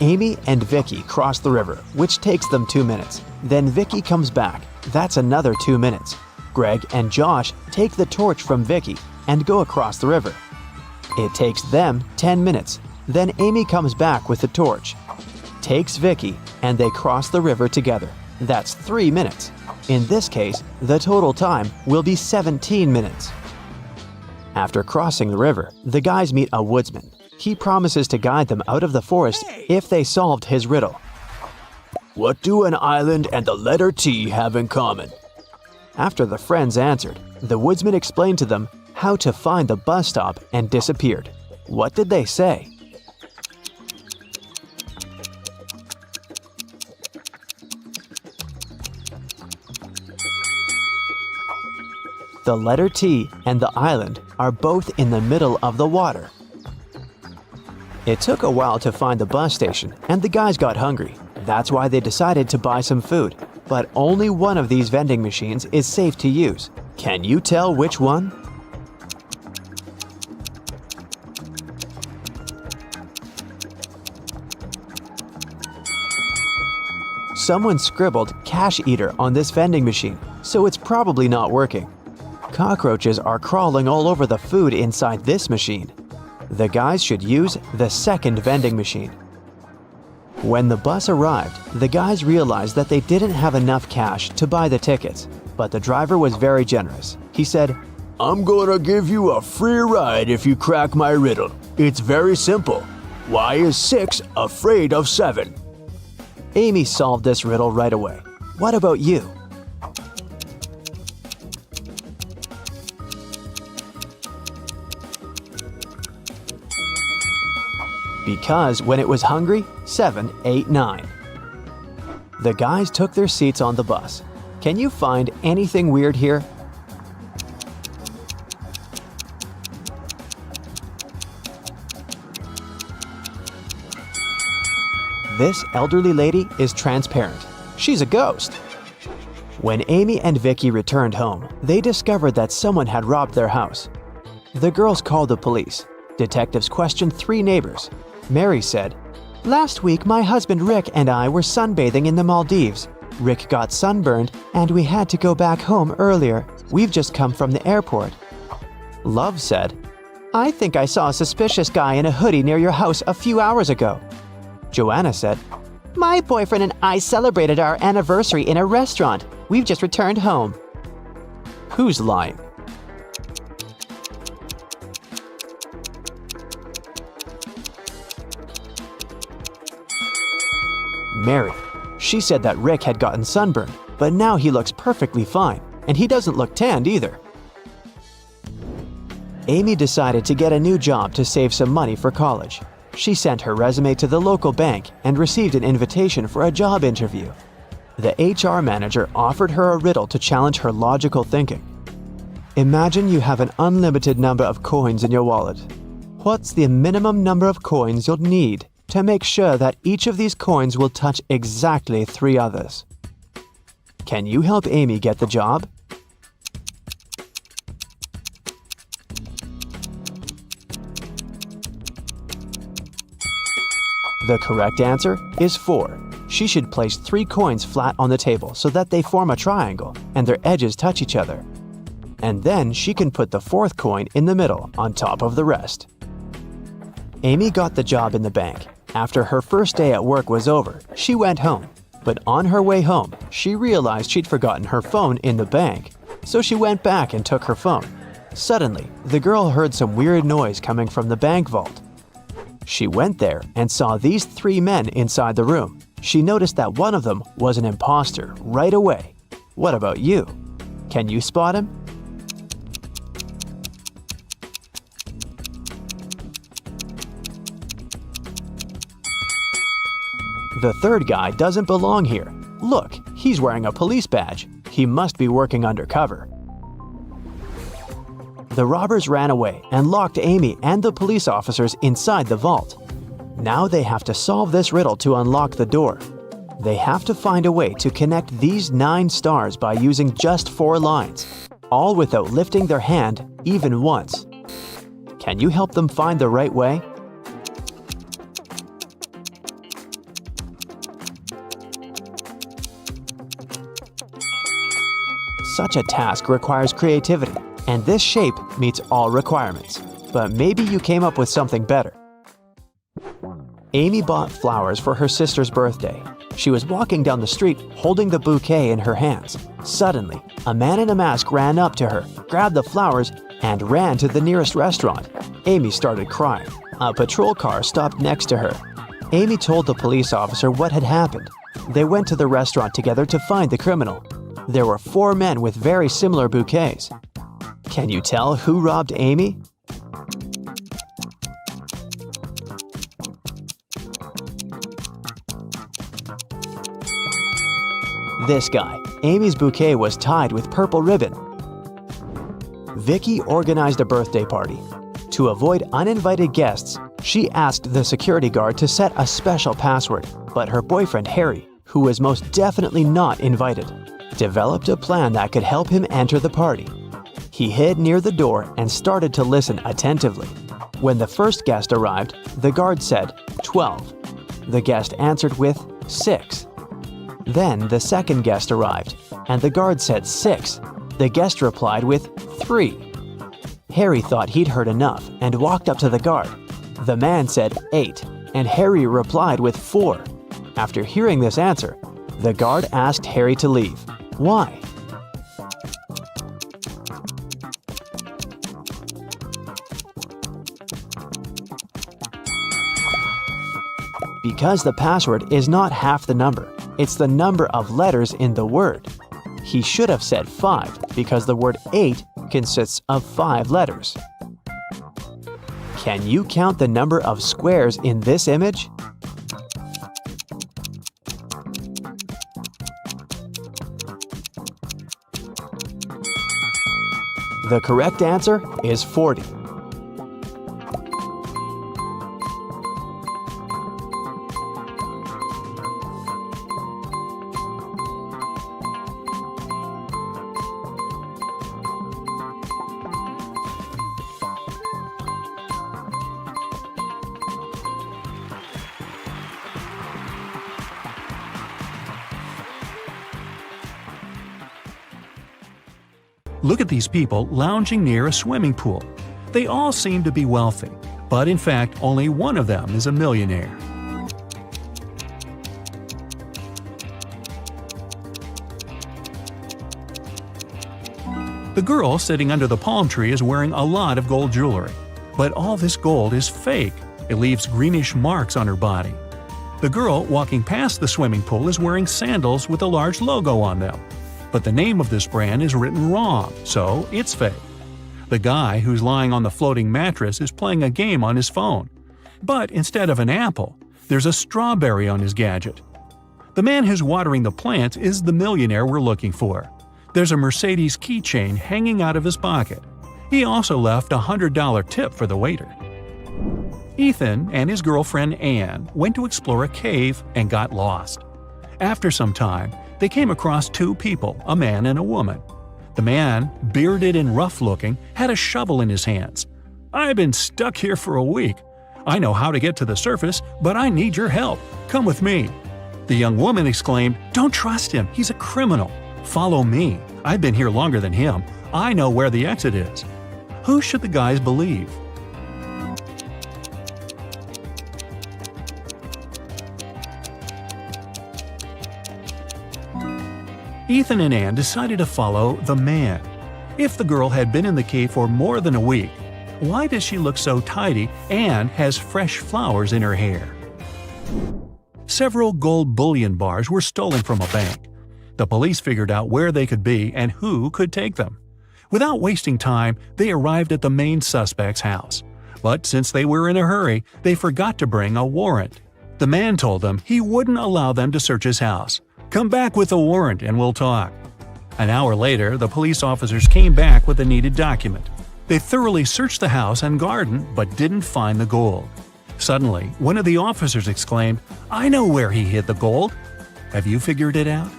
[SPEAKER 1] Amy and Vicky cross the river, which takes them 2 minutes. Then Vicky comes back. That's another 2 minutes. Greg and Josh take the torch from Vicky and go across the river. It takes them 10 minutes. Then Amy comes back with the torch, takes Vicky, and they cross the river together. That's 3 minutes. In this case, the total time will be 17 minutes. After crossing the river, the guys meet a woodsman. He promises to guide them out of the forest if they solved his riddle. What do an island and the letter T have in common? After the friends answered, the woodsman explained to them how to find the bus stop and disappeared. What did they say? The letter T and the island are both in the middle of the water. It took a while to find the bus station, and the guys got hungry. That's why they decided to buy some food. But only one of these vending machines is safe to use. Can you tell which one? Someone scribbled "cash eater" on this vending machine, so it's probably not working. Cockroaches are crawling all over the food inside this machine. The guys should use the second vending machine. When the bus arrived, the guys realized that they didn't have enough cash to buy the tickets, but the driver was very generous. He said, "I'm gonna give you a free ride if you crack my riddle. It's very simple. Why is 6 afraid of 7? Amy solved this riddle right away. What about you? Because when it was hungry, 7 ate 9. The guys took their seats on the bus. Can you find anything weird here? This elderly lady is transparent. She's a ghost. When Amy and Vicky returned home, they discovered that someone had robbed their house. The girls called the police. Detectives questioned 3 neighbors. Mary said, "Last week my husband Rick and I were sunbathing in the Maldives. Rick got sunburned and we had to go back home earlier. We've just come from the airport." Love said, "I think I saw a suspicious guy in a hoodie near your house a few hours ago." Joanna said, "My boyfriend and I celebrated our anniversary in a restaurant. We've just returned home." Who's lying? Mary. She said that Rick had gotten sunburned, but now he looks perfectly fine, and he doesn't look tanned either. Amy decided to get a new job to save some money for college. She sent her resume to the local bank and received an invitation for a job interview. The HR manager offered her a riddle to challenge her logical thinking. Imagine you have an unlimited number of coins in your wallet. What's the minimum number of coins you'll need to make sure that each of these coins will touch exactly 3 others? Can you help Amy get the job? The correct answer is 4. She should place 3 coins flat on the table so that they form a triangle and their edges touch each other. And then she can put the 4th coin in the middle on top of the rest. Amy got the job in the bank. After her first day at work was over, she went home. But on her way home, she realized she'd forgotten her phone in the bank. So she went back and took her phone. Suddenly, the girl heard some weird noise coming from the bank vault. She went there and saw these 3 men inside the room. She noticed that one of them was an imposter right away. What about you? Can you spot him? The 3rd guy doesn't belong here. Look, he's wearing a police badge. He must be working undercover. The robbers ran away and locked Amy and the police officers inside the vault. Now they have to solve this riddle to unlock the door. They have to find a way to connect these 9 stars by using just 4 lines, all without lifting their hand even once. Can you help them find the right way? Such a task requires creativity, and this shape meets all requirements. But maybe you came up with something better. Amy bought flowers for her sister's birthday. She was walking down the street holding the bouquet in her hands. Suddenly, a man in a mask ran up to her, grabbed the flowers, and ran to the nearest restaurant. Amy started crying. A patrol car stopped next to her. Amy told the police officer what had happened. They went to the restaurant together to find the criminal. There were 4 men with very similar bouquets. Can you tell who robbed Amy? This guy. Amy's bouquet was tied with purple ribbon. Vicky organized a birthday party. To avoid uninvited guests, she asked the security guard to set a special password, but her boyfriend Harry, who was most definitely not invited, developed a plan that could help him enter the party. He hid near the door and started to listen attentively. When the first guest arrived, the guard said 12. The guest answered with 6. Then the second guest arrived, and the guard said 6. The guest replied with 3. Harry thought he'd heard enough and walked up to the guard. The man said 8, and Harry replied with 4. After hearing this answer, the guard asked Harry to leave. Why? Because the password is not half the number. It's the number of letters in the word. He should have said 5 because the word 8 consists of 5 letters. Can you count the number of squares in this image? The correct answer is 40.
[SPEAKER 2] Look at these people lounging near a swimming pool. They all seem to be wealthy, but in fact only one of them is a millionaire. The girl sitting under the palm tree is wearing a lot of gold jewelry. But all this gold is fake. It leaves greenish marks on her body. The girl walking past the swimming pool is wearing sandals with a large logo on them. But the name of this brand is written wrong, so it's fake. The guy who's lying on the floating mattress is playing a game on his phone. But instead of an apple, there's a strawberry on his gadget. The man who's watering the plants is the millionaire we're looking for. There's a Mercedes keychain hanging out of his pocket. He also left a $100 tip for the waiter. Ethan and his girlfriend Anne went to explore a cave and got lost. After some time, they came across two people, a man and a woman. The man, bearded and rough-looking, had a shovel in his hands. "I've been stuck here for a week. I know how to get to the surface, but I need your help. Come with me." The young woman exclaimed, "Don't trust him. He's a criminal. Follow me. I've been here longer than him. I know where the exit is." Who should the guys believe? Ethan and Anne decided to follow the man. If the girl had been in the cave for more than a week, why does she look so tidy and has fresh flowers in her hair? Several gold bullion bars were stolen from a bank. The police figured out where they could be and who could take them. Without wasting time, they arrived at the main suspect's house. But since they were in a hurry, they forgot to bring a warrant. The man told them he wouldn't allow them to search his house. "Come back with a warrant and we'll talk." An hour later, the police officers came back with the needed document. They thoroughly searched the house and garden but didn't find the gold. Suddenly, one of the officers exclaimed, "I know where he hid the gold." Have you figured it out?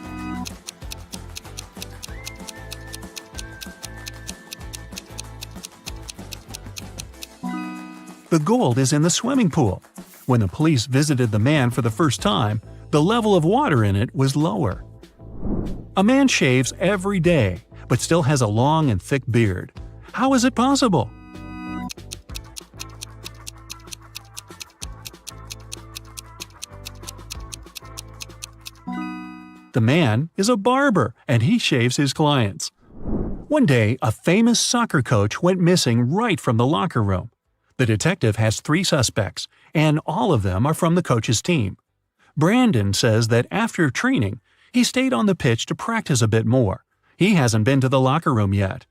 [SPEAKER 2] The gold is in the swimming pool. When the police visited the man for the first time, the level of water in it was lower. A man shaves every day, but still has a long and thick beard. How is it possible? The man is a barber, and he shaves his clients. One day, a famous soccer coach went missing right from the locker room. The detective has 3 suspects, and all of them are from the coach's team. Brandon says that after training, he stayed on the pitch to practice a bit more. He hasn't been to the locker room yet.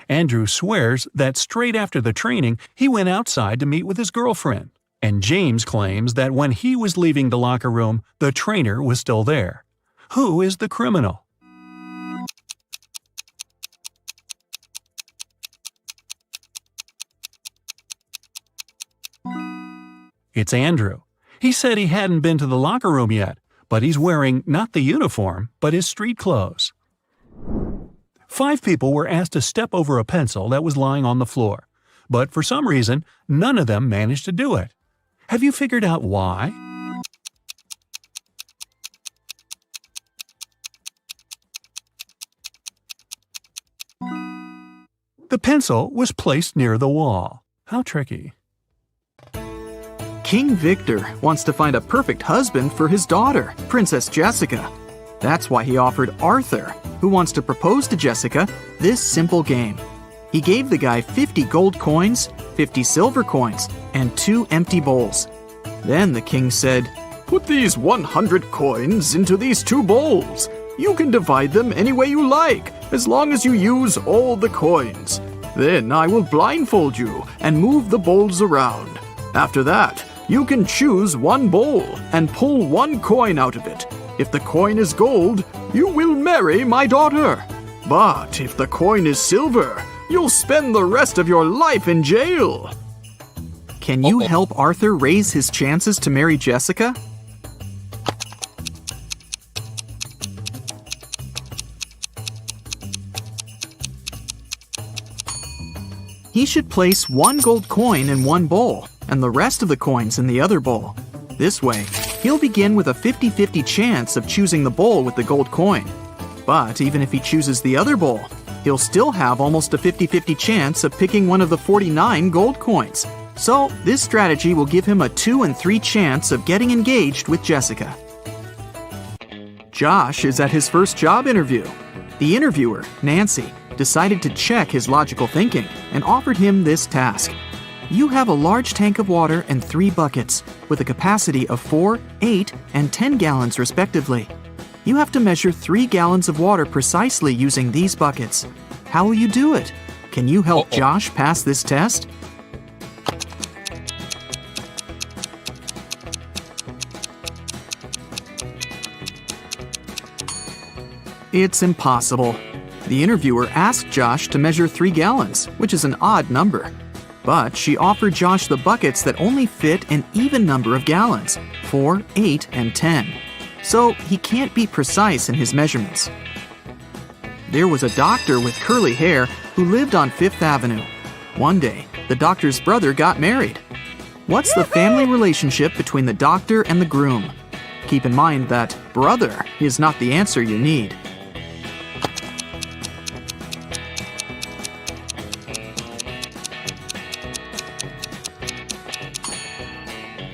[SPEAKER 2] Andrew swears that straight after the training, he went outside to meet with his girlfriend. And James claims that when he was leaving the locker room, the trainer was still there. Who is the criminal? It's Andrew. He said he hadn't been to the locker room yet, but he's wearing not the uniform, but his street clothes. 5 people were asked to step over a pencil that was lying on the floor, but for some reason, none of them managed to do it. Have you figured out why? The pencil was placed near the wall. How tricky.
[SPEAKER 4] King Victor wants to find a perfect husband for his daughter, Princess Jessica. That's why he offered Arthur, who wants to propose to Jessica, this simple game. He gave the guy 50 gold coins, 50 silver coins, and 2 empty bowls. Then the king said, "Put these 100 coins into these 2 bowls. You can divide them any way you like, as long as you use all the coins. Then I will blindfold you and move the bowls around. After that, you can choose 1 bowl and pull 1 coin out of it. If the coin is gold, you will marry my daughter. But if the coin is silver, you'll spend the rest of your life in jail." Can you help Arthur raise his chances to marry Jessica? He should place 1 gold coin in 1 bowl and the rest of the coins in the other bowl. This way, he'll begin with a 50-50 chance of choosing the bowl with the gold coin. But even if he chooses the other bowl, he'll still have almost a 50-50 chance of picking one of the 49 gold coins. So, this strategy will give him a 2 in 3 chance of getting engaged with Jessica. Josh is at his first job interview. The interviewer, Nancy, decided to check his logical thinking and offered him this task. You have a large tank of water and 3 buckets with a capacity of 4, 8, and 10 gallons respectively. You have to measure 3 gallons of water precisely using these buckets. How will you do it? Can you help Josh pass this test? It's impossible. The interviewer asked Josh to measure 3 gallons, which is an odd number. But she offered Josh the buckets that only fit an even number of gallons, 4, 8, and 10. So he can't be precise in his measurements. There was a doctor with curly hair who lived on 5th Avenue. One day, the doctor's brother got married. What's the family relationship between the doctor and the groom? Keep in mind that brother is not the answer you need.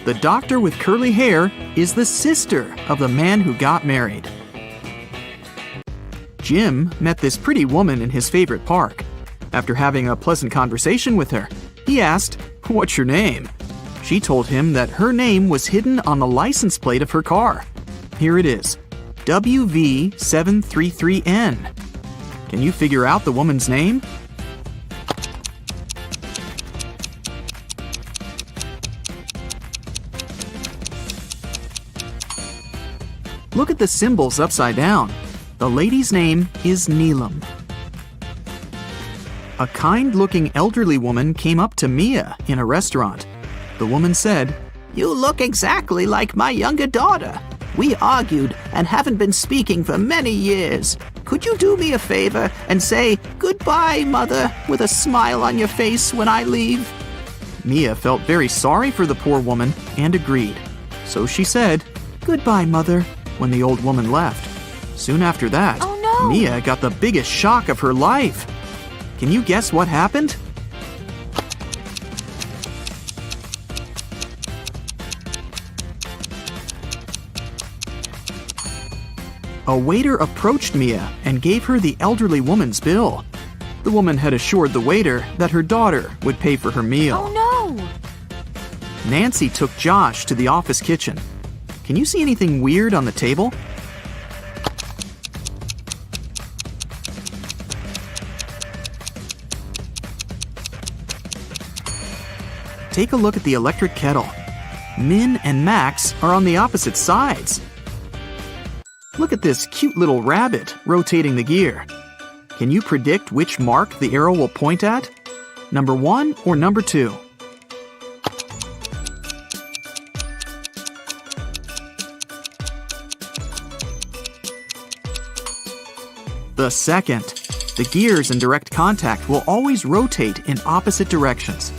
[SPEAKER 4] The doctor with curly hair is the sister of the man who got married. Jim met this pretty woman in his favorite park. After having a pleasant conversation with her, he asked, "What's your name?" She told him that her name was hidden on the license plate of her car. Here it is, WV733N. Can you figure out the woman's name? Look at the symbols upside down. The lady's name is Neelam. A kind-looking elderly woman came up to Mia in a restaurant. The woman said,
[SPEAKER 5] "You look exactly like my younger daughter. We argued and haven't been speaking for many years. Could you do me a favor and say, 'Goodbye, Mother,' with a smile on your face when I leave?"
[SPEAKER 4] Mia felt very sorry for the poor woman and agreed. So she said, "Goodbye, Mother," when the old woman left. Soon after that,
[SPEAKER 6] Oh, no.
[SPEAKER 4] Mia got the biggest shock of her life. Can you guess what happened? A waiter approached Mia and gave her the elderly woman's bill. The woman had assured the waiter that her daughter would pay for her meal.
[SPEAKER 6] Oh no!
[SPEAKER 4] Nancy took Josh to the office kitchen. Can you see anything weird on the table? Take a look at the electric kettle. Min and Max are on the opposite sides. Look at this cute little rabbit rotating the gear. Can you predict which mark the arrow will point at? Number 1 or number 2? The second. The gears in direct contact will always rotate in opposite directions.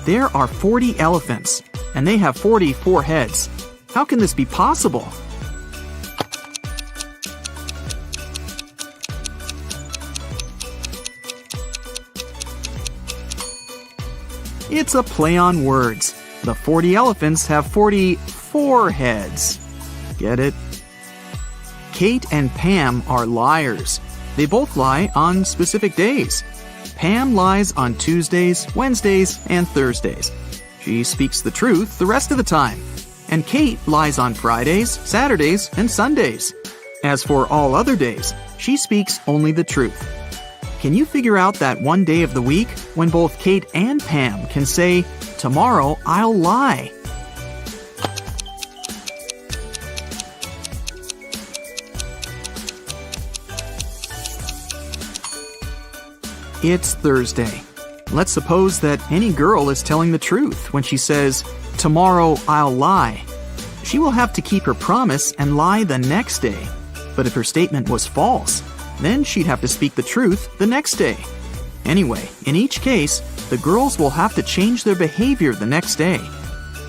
[SPEAKER 4] There are 40 elephants, and they have 44 heads. How can this be possible? It's a play on words. The 40 elephants have 44 heads. Get it? Kate and Pam are liars. They both lie on specific days. Pam lies on Tuesdays, Wednesdays, and Thursdays. She speaks the truth the rest of the time. And Kate lies on Fridays, Saturdays, and Sundays. As for all other days, she speaks only the truth. Can you figure out that one day of the week when both Kate and Pam can say, "Tomorrow I'll lie"? It's Thursday. Let's suppose that any girl is telling the truth when she says, "Tomorrow I'll lie." She will have to keep her promise and lie the next day. But if her statement was false, then she'd have to speak the truth the next day. Anyway, in each case, the girls will have to change their behavior the next day.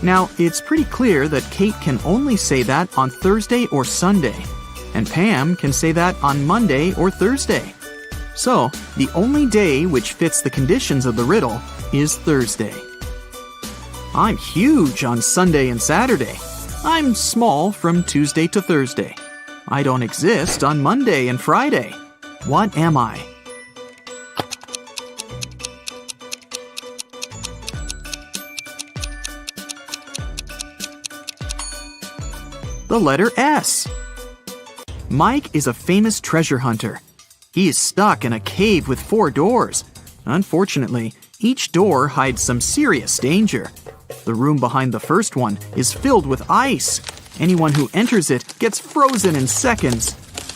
[SPEAKER 4] Now, it's pretty clear that Kate can only say that on Thursday or Sunday, and Pam can say that on Monday or Thursday. So, the only day which fits the conditions of the riddle is Thursday. I'm huge on Sunday and Saturday. I'm small from Tuesday to Thursday. I don't exist on Monday and Friday. What am I? The letter S. Mike is a famous treasure hunter. He is stuck in a cave with 4 doors. Unfortunately, each door hides some serious danger. The room behind the first one is filled with ice. Anyone who enters it gets frozen in seconds.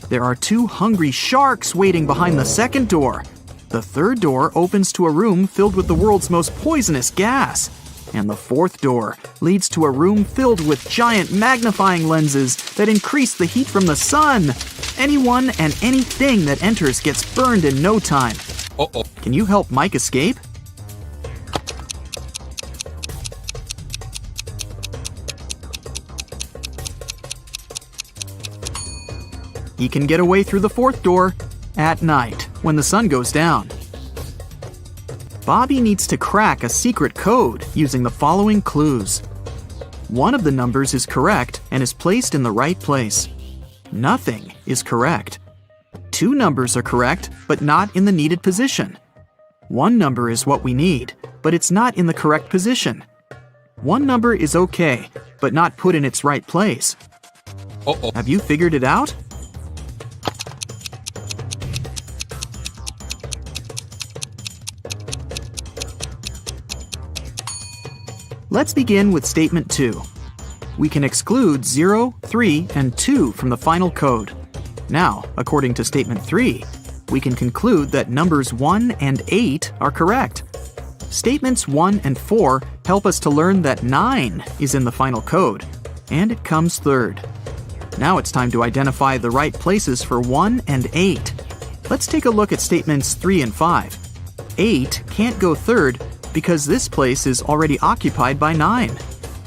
[SPEAKER 4] There are 2 hungry sharks waiting behind the second door. The third door opens to a room filled with the world's most poisonous gas. And the fourth door leads to a room filled with giant magnifying lenses that increase the heat from the sun. Anyone and anything that enters gets burned in no time. Can you help Mike escape? He can get away through the fourth door at night when the sun goes down. Bobby needs to crack a secret code using the following clues. One of the numbers is correct and is placed in the right place. Nothing is correct. 2 numbers are correct, but not in the needed position. 1 number is what we need, but it's not in the correct position. 1 number is okay, but not put in its right place. Have you figured it out? Let's begin with statement 2. We can exclude 0, 3, and 2 from the final code. Now, according to statement 3, we can conclude that numbers 1 and 8 are correct. Statements 1 and 4 help us to learn that 9 is in the final code, and it comes third. Now it's time to identify the right places for 1 and 8. Let's take a look at statements 3 and 5. 8 can't go third because this place is already occupied by 9,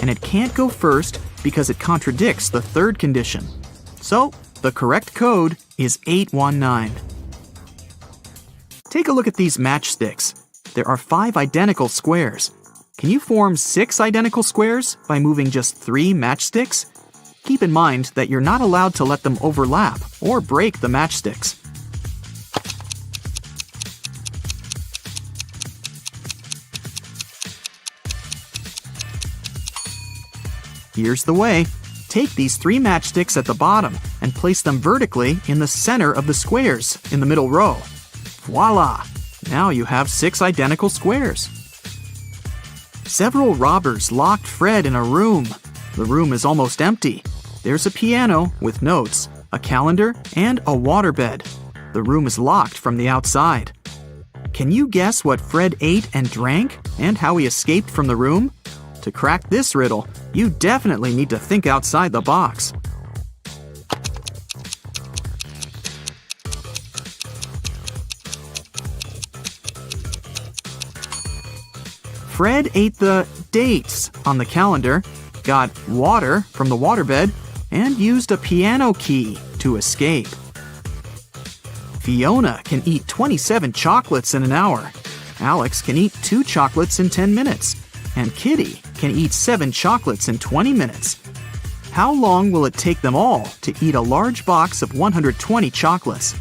[SPEAKER 4] and it can't go first because it contradicts the third condition. So, the correct code is 819. Take a look at these matchsticks. There are 5 identical squares. Can you form 6 identical squares by moving just 3 matchsticks? Keep in mind that you're not allowed to let them overlap or break the matchsticks. Here's the way. Take these 3 matchsticks at the bottom and place them vertically in the center of the squares in the middle row. Voila! Now you have 6 identical squares. Several robbers locked Fred in a room. The room is almost empty. There's a piano with notes, a calendar, and a waterbed. The room is locked from the outside. Can you guess what Fred ate and drank and how he escaped from the room? To crack this riddle, you definitely need to think outside the box. Fred ate the dates on the calendar, got water from the waterbed, and used a piano key to escape. Fiona can eat 27 chocolates in an hour. Alex can eat 2 chocolates in 10 minutes. And Kitty can eat 7 chocolates in 20 minutes. How long will it take them all to eat a large box of 120 chocolates?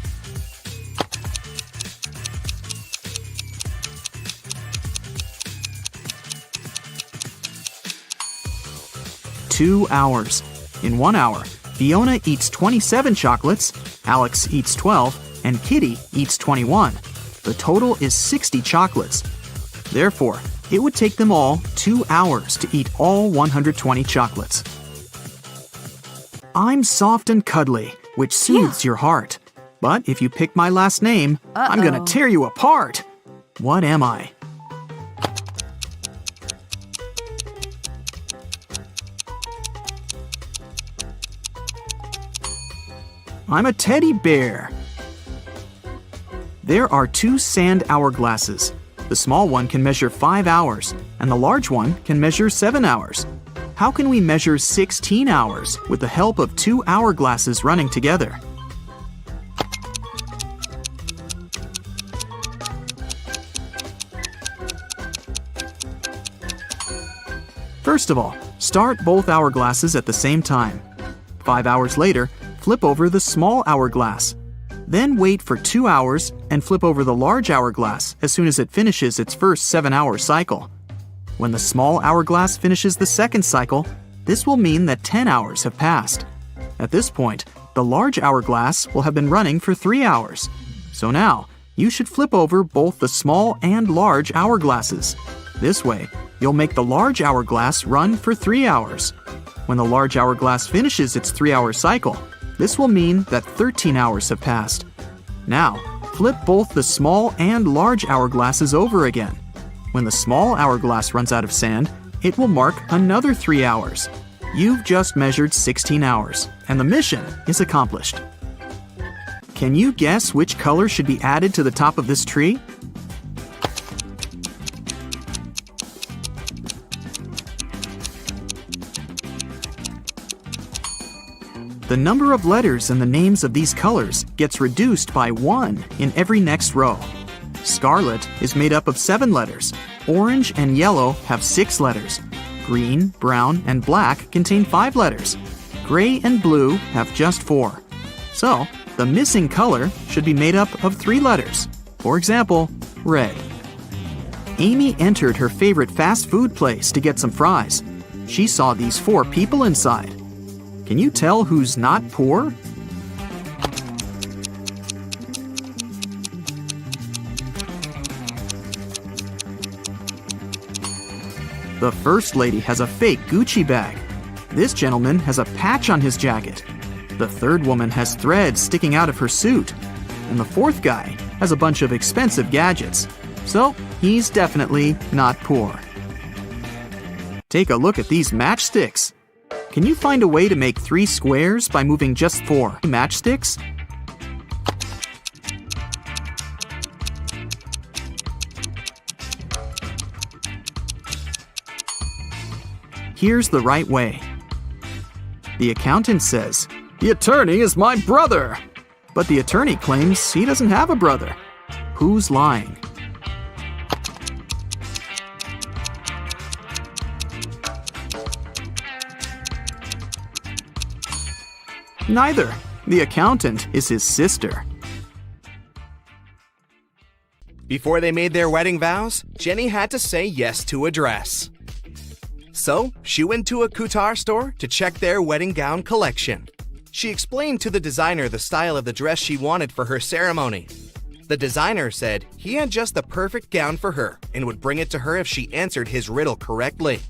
[SPEAKER 4] Two hours. In 1 hour, Fiona eats 27 chocolates, Alex eats 12, and Kitty eats 21. The total is 60 chocolates. Therefore, it would take them all 2 hours to eat all 120 chocolates. I'm soft and cuddly, which soothes your heart. But if you pick my last name, I'm gonna tear you apart. What am I? I'm a teddy bear. There are 2 sand hourglasses. The small one can measure 5 hours, and the large one can measure 7 hours. How can we measure 16 hours with the help of 2 hourglasses running together? First of all, start both hourglasses at the same time. 5 hours later, flip over the small hourglass. Then wait for 2 hours and flip over the large hourglass as soon as it finishes its first 7-hour cycle. When the small hourglass finishes the second cycle, this will mean that 10 hours have passed. At this point, the large hourglass will have been running for 3 hours. So now, you should flip over both the small and large hourglasses. This way, you'll make the large hourglass run for 3 hours. When the large hourglass finishes its 3-hour cycle, this will mean that 13 hours have passed. Now, flip both the small and large hourglasses over again. When the small hourglass runs out of sand, it will mark another 3 hours. You've just measured 16 hours, and the mission is accomplished. Can you guess which color should be added to the top of this tree? The number of letters in the names of these colors gets reduced by 1 in every next row. Scarlet is made up of 7 letters. Orange and yellow have 6 letters. Green, brown, and black contain 5 letters. Gray and blue have just 4. So, the missing color should be made up of 3 letters. For example, red. Amy entered her favorite fast food place to get some fries. She saw these 4 people inside. Can you tell who's not poor? The first lady has a fake Gucci bag. This gentleman has a patch on his jacket. The third woman has threads sticking out of her suit. And the fourth guy has a bunch of expensive gadgets. So, he's definitely not poor. Take a look at these matchsticks. Can you find a way to make 3 squares by moving just 4 matchsticks? Here's the right way. The accountant says, "The attorney is my brother." But the attorney claims he doesn't have a brother. Who's lying? Neither. The accountant is his sister.
[SPEAKER 6] Before they made their wedding vows, Jenny had to say yes to a dress. So, she went to a couture store to check their wedding gown collection. She explained to the designer the style of the dress she wanted for her ceremony. The designer said he had just the perfect gown for her and would bring it to her if she answered his riddle correctly.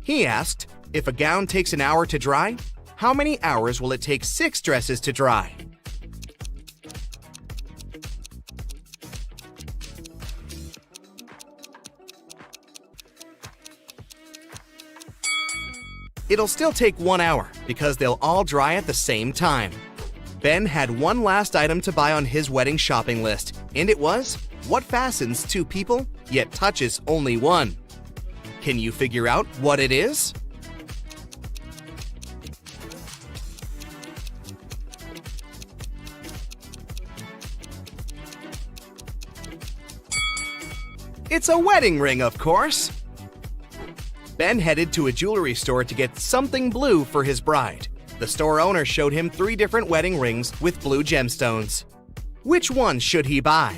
[SPEAKER 6] He asked, if a gown takes an hour to dry, how many hours will it take 6 dresses to dry? It'll still take 1 hour because they'll all dry at the same time. Ben had one last item to buy on his wedding shopping list, and it was what fastens 2 people yet touches only 1. Can you figure out what it is? It's a wedding ring, of course. Ben headed to a jewelry store to get something blue for his bride. The store owner showed him 3 different wedding rings with blue gemstones. Which one should he buy?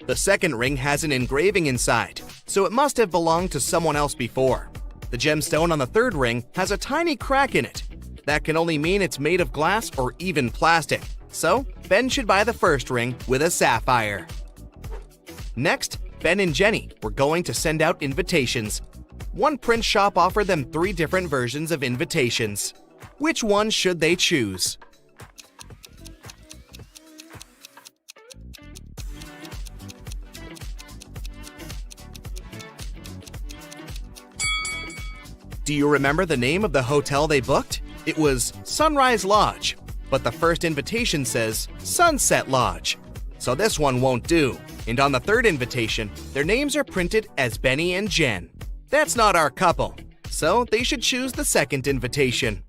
[SPEAKER 6] The second ring has an engraving inside, so it must have belonged to someone else before. The gemstone on the third ring has a tiny crack in it. That can only mean it's made of glass or even plastic. So, Ben should buy the first ring with a sapphire. Next, Ben and Jenny were going to send out invitations. One print shop offered them 3 different versions of invitations. Which one should they choose? Do you remember the name of the hotel they booked? It was Sunrise Lodge, but the first invitation says Sunset Lodge. So this one won't do. And on the third invitation, their names are printed as Benny and Jen. That's not our couple, so they should choose the second invitation.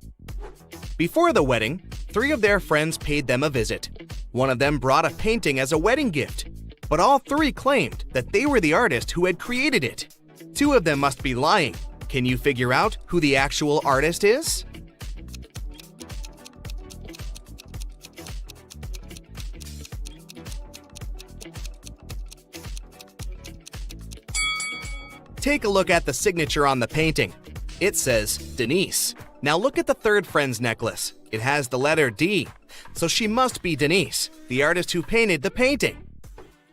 [SPEAKER 6] Before the wedding, 3 of their friends paid them a visit. One of them brought a painting as a wedding gift, but all 3 claimed that they were the artist who had created it. 2 of them must be lying. Can you figure out who the actual artist is? Take a look at the signature on the painting. It says Denise. Now look at the 3rd friend's necklace. It has the letter D, so she must be Denise, the artist who painted the painting.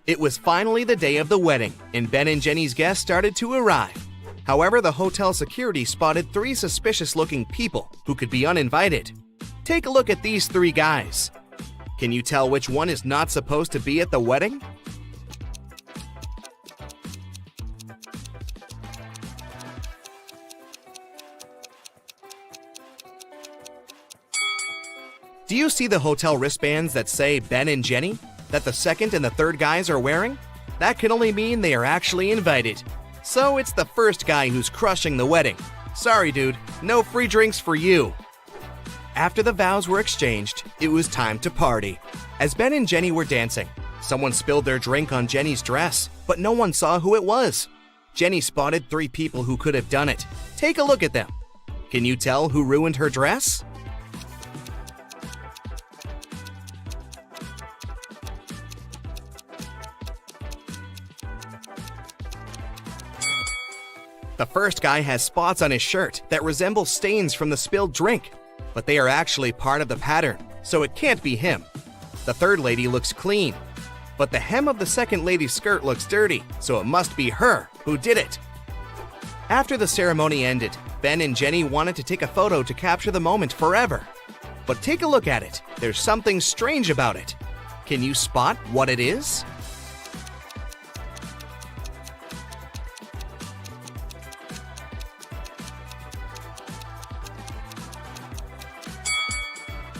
[SPEAKER 6] It was finally the day of the wedding, and Ben and Jenny's guests started to arrive. However, the hotel security spotted 3 suspicious-looking people who could be uninvited. Take a look at these 3 guys. Can you tell which one is not supposed to be at the wedding? Do you see the hotel wristbands that say Ben and Jenny that the 2nd and the 3rd guys are wearing? That can only mean they are actually invited. So it's the 1st guy who's crushing the wedding. Sorry, dude, no free drinks for you. After the vows were exchanged, it was time to party. As Ben and Jenny were dancing, someone spilled their drink on Jenny's dress, but no one saw who it was. Jenny spotted 3 people who could have done it. Take a look at them. Can you tell who ruined her dress? The 1st guy has spots on his shirt that resemble stains from the spilled drink, but they are actually part of the pattern, so it can't be him. The 3rd lady looks clean, but the hem of the 2nd lady's skirt looks dirty, so it must be her who did it. After the ceremony ended, Ben and Jenny wanted to take a photo to capture the moment forever. But take a look at it. There's something strange about it. Can you spot what it is?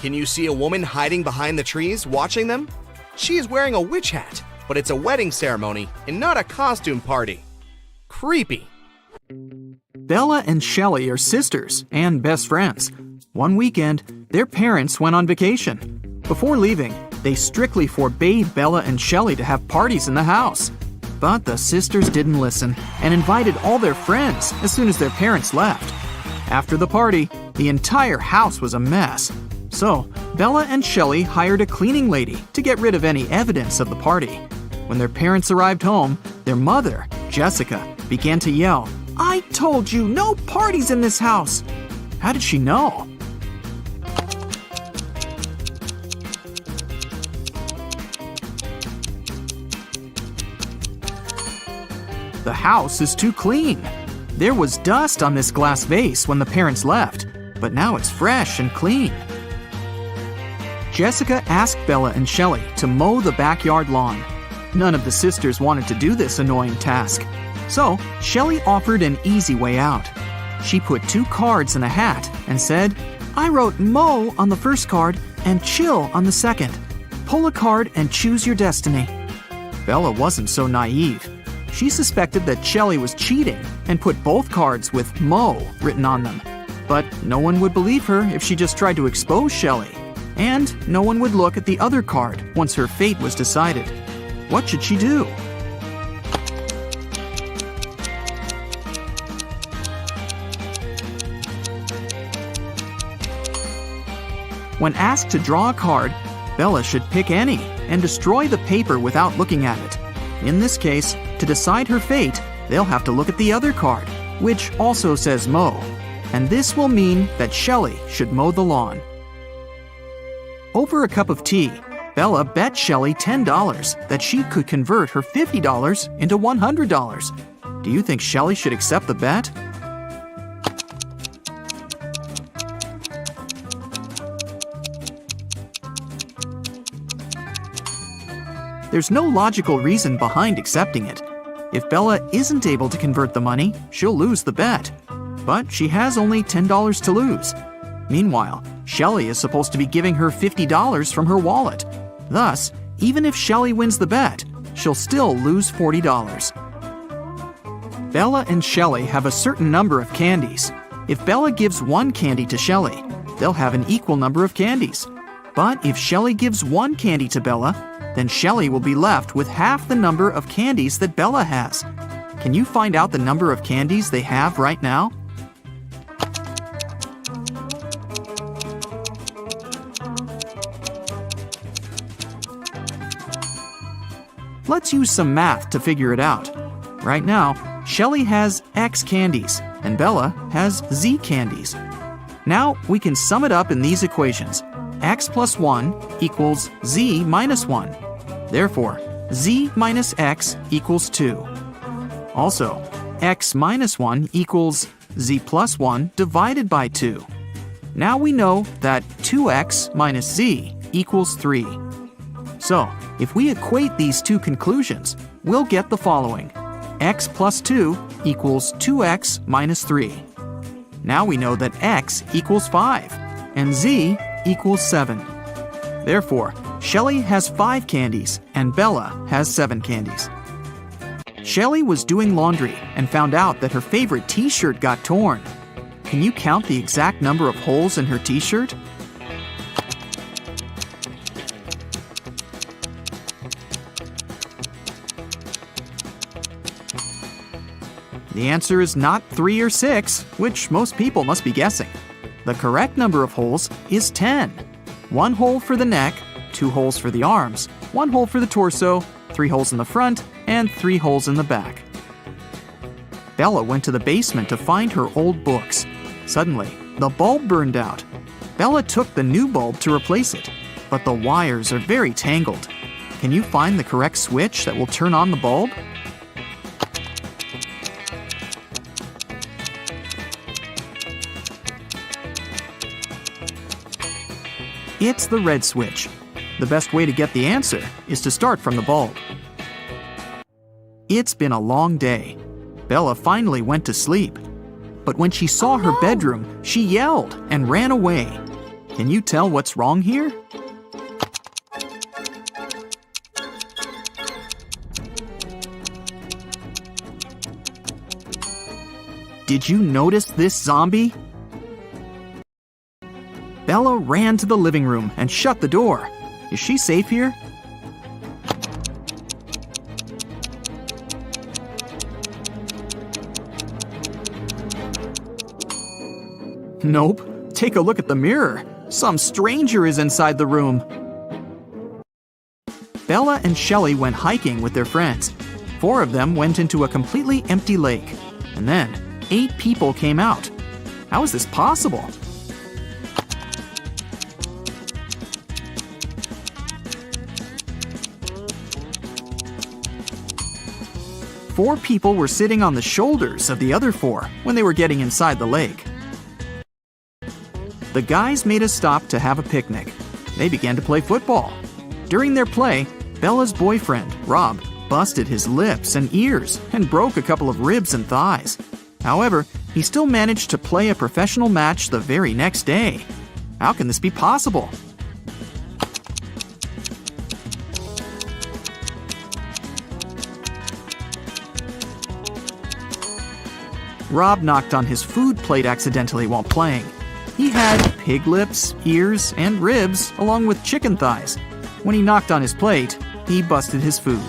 [SPEAKER 6] Can you see a woman hiding behind the trees watching them? She is wearing a witch hat, but it's a wedding ceremony and not a costume party. Creepy.
[SPEAKER 4] Bella and Shelley are sisters and best friends. One weekend, their parents went on vacation. Before leaving, they strictly forbade Bella and Shelley to have parties in the house. But the sisters didn't listen and invited all their friends as soon as their parents left. After the party, the entire house was a mess. So, Bella and Shelley hired a cleaning lady to get rid of any evidence of the party. When their parents arrived home, their mother, Jessica, began to yell, "I told you, no parties in this house!" How did she know? The house is too clean. There was dust on this glass vase when the parents left, but now it's fresh and clean. Jessica asked Bella and Shelley to mow the backyard lawn. None of the sisters wanted to do this annoying task. So, Shelley offered an easy way out. She put 2 cards in a hat and said, "I wrote mow on the first card and chill on the second. Pull a card and choose your destiny." Bella wasn't so naive. She suspected that Shelley was cheating and put both cards with mow written on them. But no one would believe her if she just tried to expose Shelley. And no one would look at the other card once her fate was decided. What should she do? When asked to draw a card, Bella should pick any and destroy the paper without looking at it. In this case, to decide her fate, they'll have to look at the other card, which also says mow. And this will mean that Shelley should mow the lawn. Over a cup of tea, Bella bet Shelley $10 that she could convert her $50 into $100. Do you think Shelley should accept the bet? There's no logical reason behind accepting it. If Bella isn't able to convert the money, she'll lose the bet. But she has only $10 to lose. Meanwhile, Shelley is supposed to be giving her $50 from her wallet. Thus, even if Shelley wins the bet, she'll still lose $40. Bella and Shelley have a certain number of candies. If Bella gives 1 candy to Shelley, they'll have an equal number of candies. But if Shelley gives one candy to Bella, then Shelley will be left with half the number of candies that Bella has. Can you find out the number of candies they have right now? Let's use some math to figure it out. Right now, Shelley has X candies and Bella has Z candies. Now we can sum it up in these equations. X plus 1 equals Z minus 1. Therefore, Z minus X equals 2. Also, X minus 1 equals Z plus 1 divided by 2. Now we know that 2X minus Z equals 3. So, if we equate these two conclusions, we'll get the following. X plus 2 equals 2X minus 3. Now we know that X equals 5 and Z equals 7. Therefore, Shelley has 5 candies and Bella has 7 candies. Shelley was doing laundry and found out that her favorite t-shirt got torn. Can you count the exact number of holes in her t-shirt? The answer is not 3 or 6, which most people must be guessing. The correct number of holes is 10. 1 hole for the neck, 2 holes for the arms, 1 hole for the torso, 3 holes in the front, and 3 holes in the back. Bella went to the basement to find her old books. Suddenly, the bulb burned out. Bella took the new bulb to replace it, but the wires are very tangled. Can you find the correct switch that will turn on the bulb? It's the red switch. The best way to get the answer is to start from the bulb. It's been a long day. Bella finally went to sleep. But when she saw her bedroom, she yelled and ran away. Can you tell what's wrong here? Did you notice this zombie? Bella ran to the living room and shut the door. Is she safe here? Nope. Take a look at the mirror. Some stranger is inside the room. Bella and Shelley went hiking with their friends. 4 of them went into a completely empty lake. And then 8 people came out. How is this possible? Four people were sitting on the shoulders of the other 4 when they were getting inside the lake. The guys made a stop to have a picnic. They began to play football. During their play, Bella's boyfriend, Rob, busted his lips and ears and broke a couple of ribs and thighs. However, he still managed to play a professional match the very next day. How can this be possible? Rob knocked on his food plate accidentally while playing. He had pig lips, ears, and ribs, along with chicken thighs. When he knocked on his plate, he busted his food.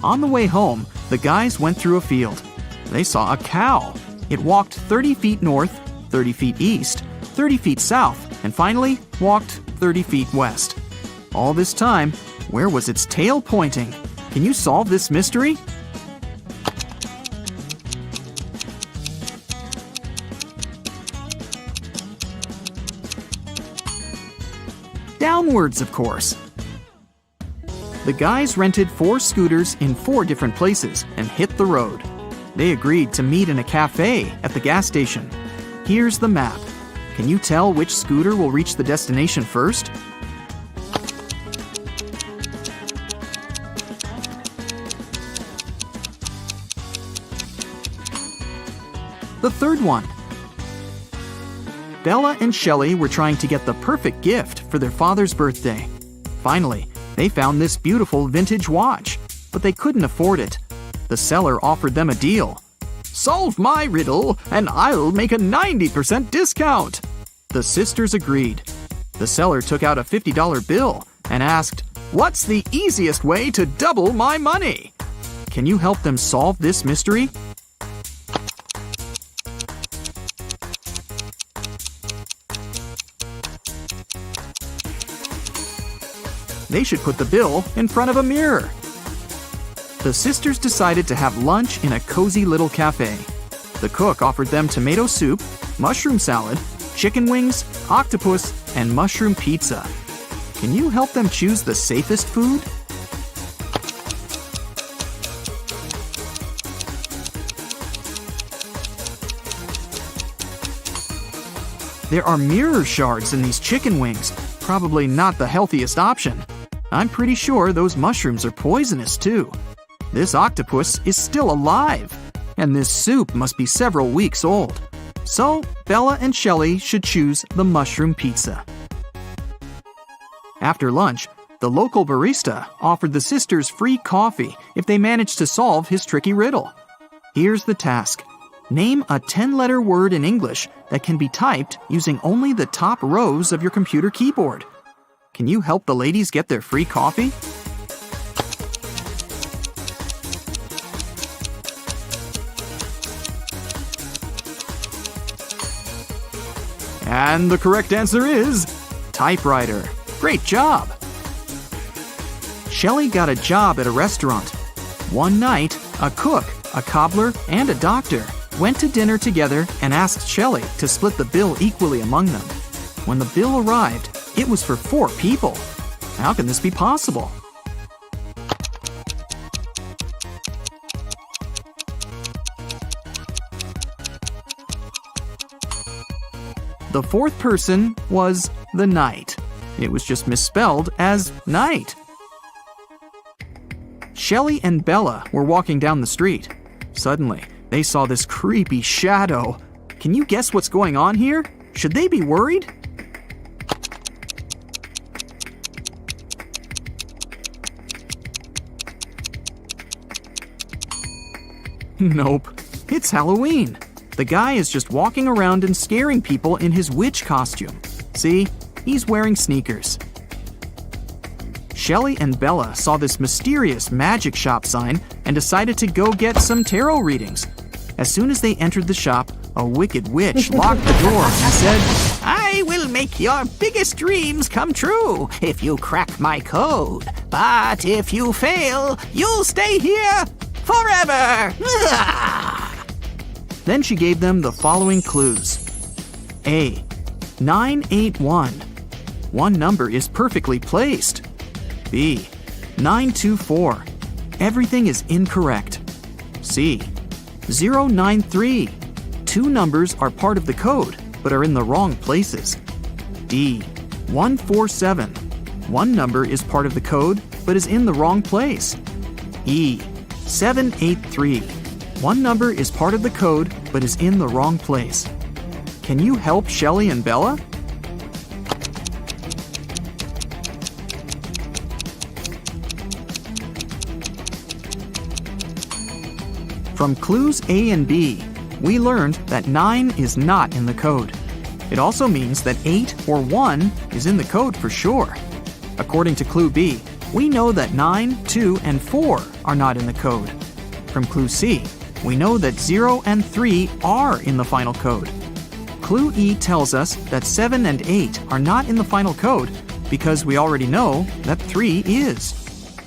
[SPEAKER 4] On the way home, the guys went through a field. They saw a cow. It walked 30 feet north, 30 feet east, 30 feet south, and finally walked 30 feet west. All this time, where was its tail pointing? Can you solve this mystery? Downwards, of course. The guys rented 4 scooters in 4 different places and hit the road. They agreed to meet in a cafe at the gas station. Here's the map. Can you tell which scooter will reach the destination first? The third one. Bella and Shelley were trying to get the perfect gift for their father's birthday. Finally, they found this beautiful vintage watch, but they couldn't afford it. The seller offered them a deal. "Solve my riddle, and I'll make a 90% discount." The sisters agreed. The seller took out a $50 bill and asked, "What's the easiest way to double my money?" Can you help them solve this mystery? They should put the bill in front of a mirror. The sisters decided to have lunch in a cozy little cafe. The cook offered them tomato soup, mushroom salad, chicken wings, octopus, and mushroom pizza. Can you help them choose the safest food? There are mirror shards in these chicken wings. Probably not the healthiest option. I'm pretty sure those mushrooms are poisonous too. This octopus is still alive, and this soup must be several weeks old. So, Bella and Shelley should choose the mushroom pizza. After lunch, the local barista offered the sisters free coffee if they managed to solve his tricky riddle. Here's the task. Name a 10-letter word in English that can be typed using only the top rows of your computer keyboard. Can you help the ladies get their free coffee? And the correct answer is typewriter. Great job! Shelley got a job at a restaurant. One night, a cook, a cobbler, and a doctor went to dinner together and asked Shelley to split the bill equally among them. When the bill arrived, it was for 4 people. How can this be possible? The 4th person was the knight. It was just misspelled as night. Shelley and Bella were walking down the street. Suddenly, they saw this creepy shadow. Can you guess what's going on here? Should they be worried? Nope, it's Halloween. The guy is just walking around and scaring people in his witch costume. See, he's wearing sneakers. Shelley and Bella saw this mysterious magic shop sign and decided to go get some tarot readings. As soon as they entered the shop, a wicked witch locked the door and said,
[SPEAKER 5] I will make your biggest dreams come true if you crack my code. But if you fail, you'll stay here forever.
[SPEAKER 4] Then she gave them the following clues. A. 981. One number is perfectly placed. B. 924. Everything is incorrect. C. 093. 2 numbers are part of the code, but are in the wrong places. D. 147. One number is part of the code, but is in the wrong place. E. 783. One number is part of the code, but is in the wrong place. Can you help Shelley and Bella? From clues A and B, we learned that 9 is not in the code. It also means that 8 or 1 is in the code for sure. According to clue B, we know that 9, 2, and 4 are not in the code. From clue C, we know that 0 and 3 are in the final code. Clue E tells us that 7 and 8 are not in the final code because we already know that 3 is.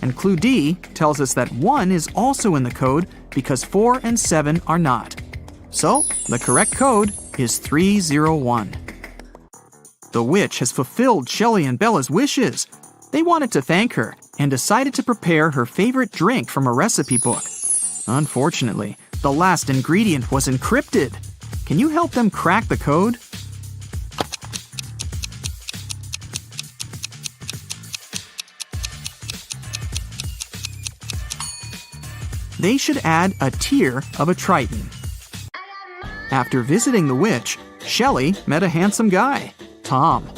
[SPEAKER 4] And clue D tells us that 1 is also in the code because 4 and 7 are not. So, the correct code is 301. The witch has fulfilled Shelley and Bella's wishes. They wanted to thank her and decided to prepare her favorite drink from a recipe book. Unfortunately, the last ingredient was encrypted. Can you help them crack the code? They should add a tear of a Triton. After visiting the witch, Shelley met a handsome guy, Tom.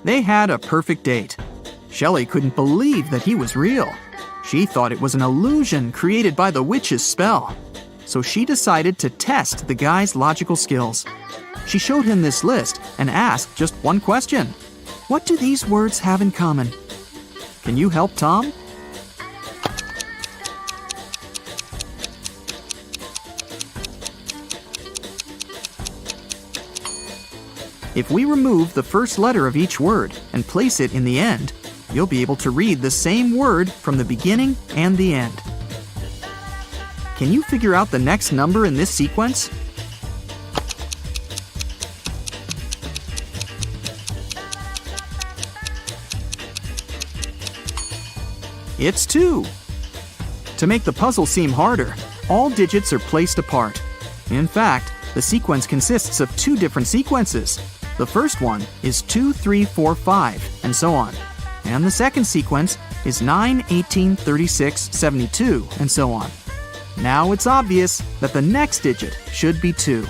[SPEAKER 4] They had a perfect date. Shelley couldn't believe that he was real. She thought it was an illusion created by the witch's spell. So she decided to test the guy's logical skills. She showed him this list and asked just one question. What do these words have in common? Can you help Tom? If we remove the first letter of each word and place it in the end, you'll be able to read the same word from the beginning and the end. Can you figure out the next number in this sequence? It's 2. To make the puzzle seem harder, all digits are placed apart. In fact, the sequence consists of 2 different sequences. The first one is 2, 3, 4, 5, and so on. And the second sequence is 9, 18, 36, 72, and so on. Now it's obvious that the next digit should be 2.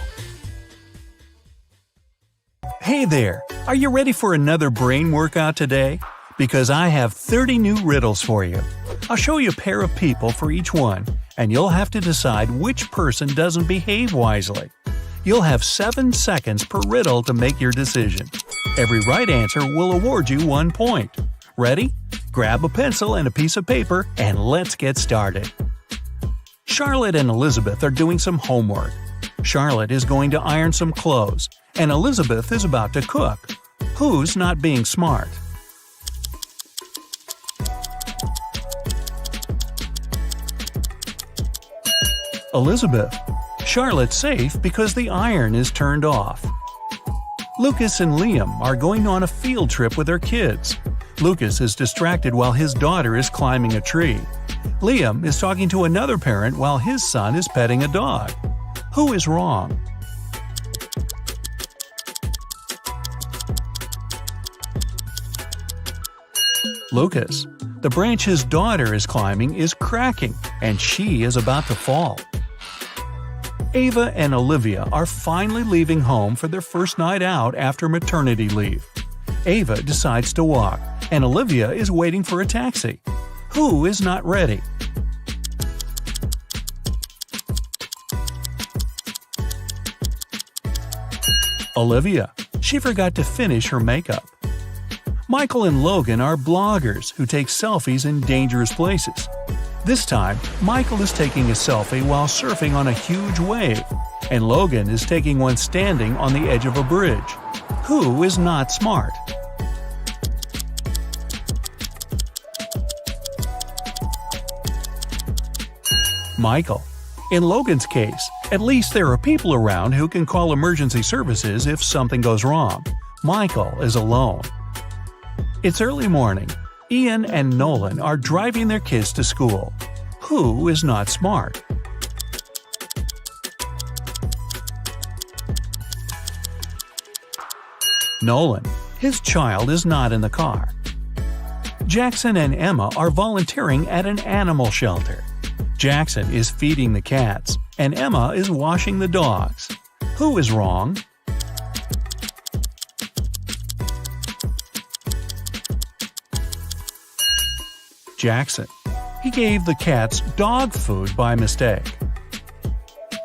[SPEAKER 2] Hey there! Are you ready for another brain workout today? Because I have 30 new riddles for you. I'll show you a pair of people for each one, and you'll have to decide which person doesn't behave wisely. You'll have 7 seconds per riddle to make your decision. Every right answer will award you 1 point. Ready? Grab a pencil and a piece of paper, and let's get started. Charlotte and Elizabeth are doing some homework. Charlotte is going to iron some clothes, and Elizabeth is about to cook. Who's not being smart? Elizabeth. Charlotte's safe because the iron is turned off. Lucas and Liam are going on a field trip with their kids. Lucas is distracted while his daughter is climbing a tree. Liam is talking to another parent while his son is petting a dog. Who is wrong? Lucas. The branch his daughter is climbing is cracking, and she is about to fall. Ava and Olivia are finally leaving home for their first night out after maternity leave. Ava decides to walk, and Olivia is waiting for a taxi. Who is not ready? Olivia. She forgot to finish her makeup. Michael and Logan are bloggers who take selfies in dangerous places. This time, Michael is taking a selfie while surfing on a huge wave, and Logan is taking one standing on the edge of a bridge. Who is not smart? Michael. In Logan's case, at least there are people around who can call emergency services if something goes wrong. Michael is alone. It's early morning. Ian and Nolan are driving their kids to school. Who is not smart? Nolan. His child is not in the car. Jackson and Emma are volunteering at an animal shelter. Jackson is feeding the cats, and Emma is washing the dogs. Who is wrong? Jackson. He gave the cats dog food by mistake.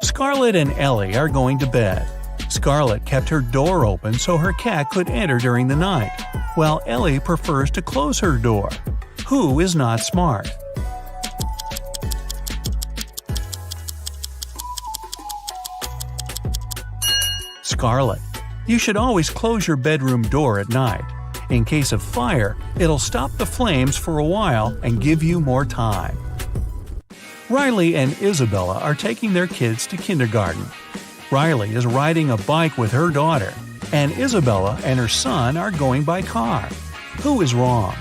[SPEAKER 2] Scarlett and Ellie are going to bed. Scarlett kept her door open so her cat could enter during the night, while Ellie prefers to close her door. Who is not smart? Scarlett. You should always close your bedroom door at night. In case of fire, it'll stop the flames for a while and give you more time. Riley and Isabella are taking their kids to kindergarten. Riley is riding a bike with her daughter, and Isabella and her son are going by car. Who is wrong?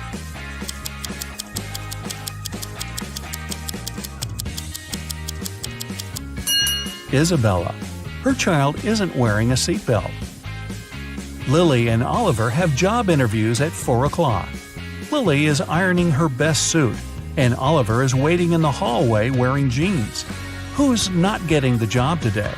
[SPEAKER 2] Isabella. Her child isn't wearing a seatbelt. Lily and Oliver have job interviews at 4 o'clock. Lily is ironing her best suit, and Oliver is waiting in the hallway wearing jeans. Who's not getting the job today?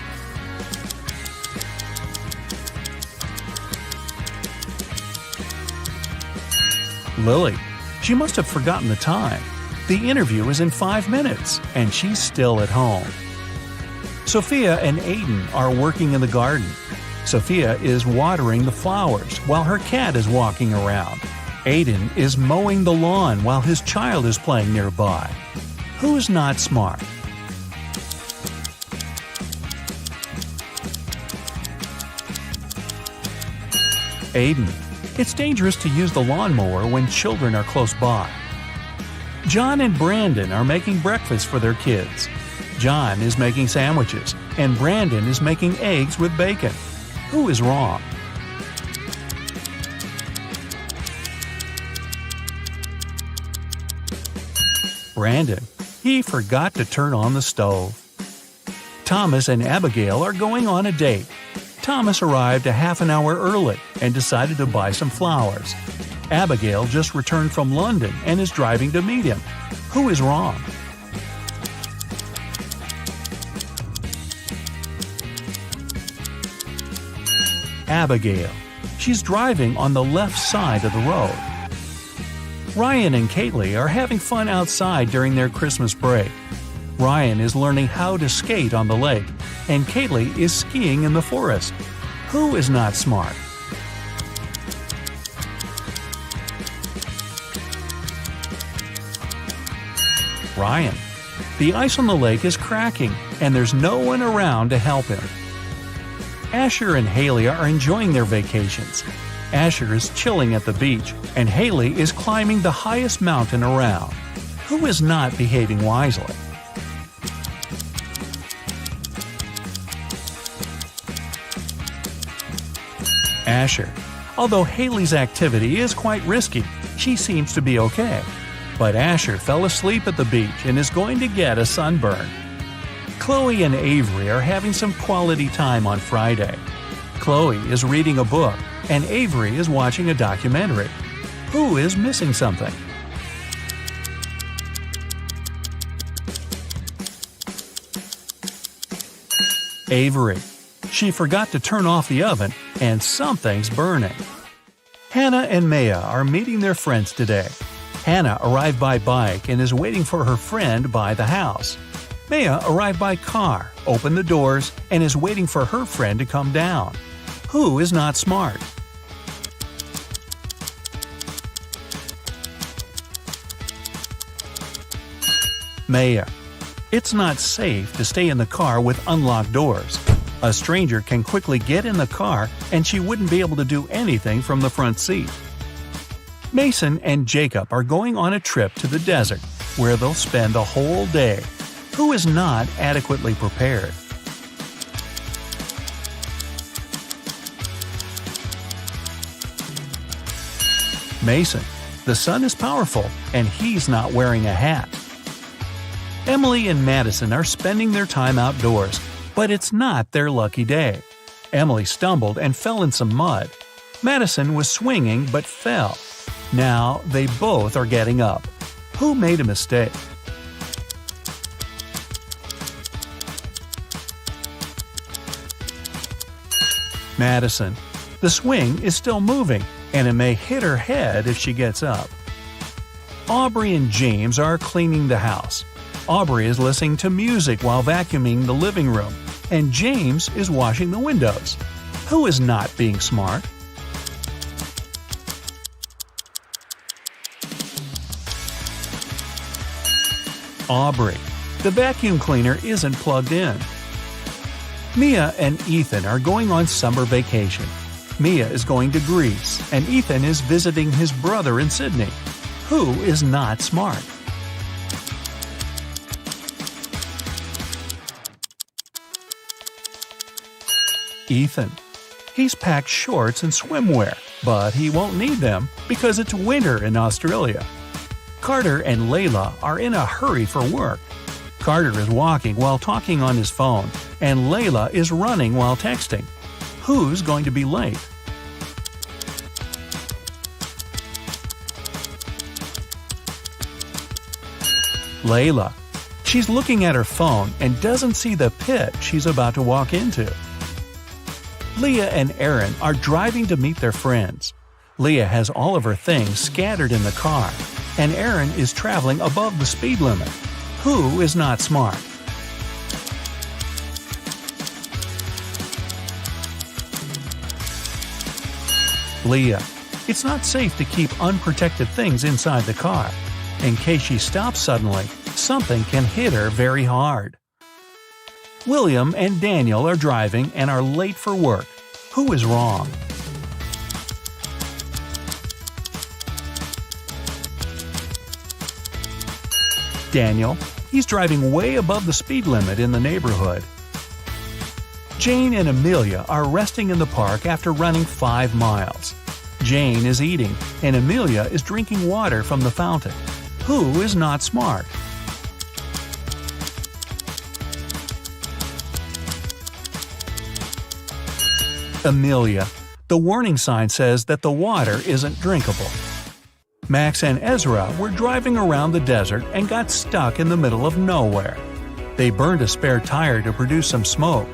[SPEAKER 2] Lily. She must have forgotten the time. The interview is in 5 minutes, and she's still at home. Sophia and Aiden are working in the garden. Sophia is watering the flowers while her cat is walking around. Aiden is mowing the lawn while his child is playing nearby. Who's not smart? Aiden. It's dangerous to use the lawnmower when children are close by. John and Brandon are making breakfast for their kids. John is making sandwiches, and Brandon is making eggs with bacon. Who is wrong? Brandon. He forgot to turn on the stove. Thomas and Abigail are going on a date. Thomas arrived a half an hour early and decided to buy some flowers. Abigail just returned from London and is driving to meet him. Who is wrong? Abigail. She's driving on the left side of the road. Ryan and Kaylee are having fun outside during their Christmas break. Ryan is learning how to skate on the lake, and Kaylee is skiing in the forest. Who is not smart? Ryan. The ice on the lake is cracking, and there's no one around to help him. Asher and Haley are enjoying their vacations. Asher is chilling at the beach, and Haley is climbing the highest mountain around. Who is not behaving wisely? Asher. Although Haley's activity is quite risky, she seems to be okay. But Asher fell asleep at the beach and is going to get a sunburn. Chloe and Avery are having some quality time on Friday. Chloe is reading a book, and Avery is watching a documentary. Who is missing something? Avery. She forgot to turn off the oven, and something's burning. Hannah and Maya are meeting their friends today. Hannah arrived by bike and is waiting for her friend by the house. Maya arrived by car, opened the doors, and is waiting for her friend to come down. Who is not smart? Maya. It's not safe to stay in the car with unlocked doors. A stranger can quickly get in the car and she wouldn't be able to do anything from the front seat. Mason and Jacob are going on a trip to the desert, where they'll spend the whole day. Who is not adequately prepared? Mason. The sun is powerful, and he's not wearing a hat. Emily and Madison are spending their time outdoors, but it's not their lucky day. Emily stumbled and fell in some mud. Madison was swinging but fell. Now they both are getting up. Who made a mistake? Madison. The swing is still moving, and it may hit her head if she gets up. Aubrey and James are cleaning the house. Aubrey is listening to music while vacuuming the living room, and James is washing the windows. Who is not being smart? Aubrey. The vacuum cleaner isn't plugged in. Mia and Ethan are going on summer vacation. Mia is going to Greece, and Ethan is visiting his brother in Sydney. Who is not smart? Ethan. He's packed shorts and swimwear, but he won't need them because it's winter in Australia. Carter and Layla are in a hurry for work. Carter is walking while talking on his phone, and Layla is running while texting. Who's going to be late? Layla. She's looking at her phone and doesn't see the pit she's about to walk into. Leah and Aaron are driving to meet their friends. Leah has all of her things scattered in the car, and Aaron is traveling above the speed limit. Who is not smart? Leah. It's not safe to keep unprotected things inside the car. In case she stops suddenly, something can hit her very hard. William and Daniel are driving and are late for work. Who is wrong? Daniel. He's driving way above the speed limit in the neighborhood. Jane and Amelia are resting in the park after running 5 miles. Jane is eating, and Amelia is drinking water from the fountain. Who is not smart? Amelia. The warning sign says that the water isn't drinkable. Max and Ezra were driving around the desert and got stuck in the middle of nowhere. They burned a spare tire to produce some smoke.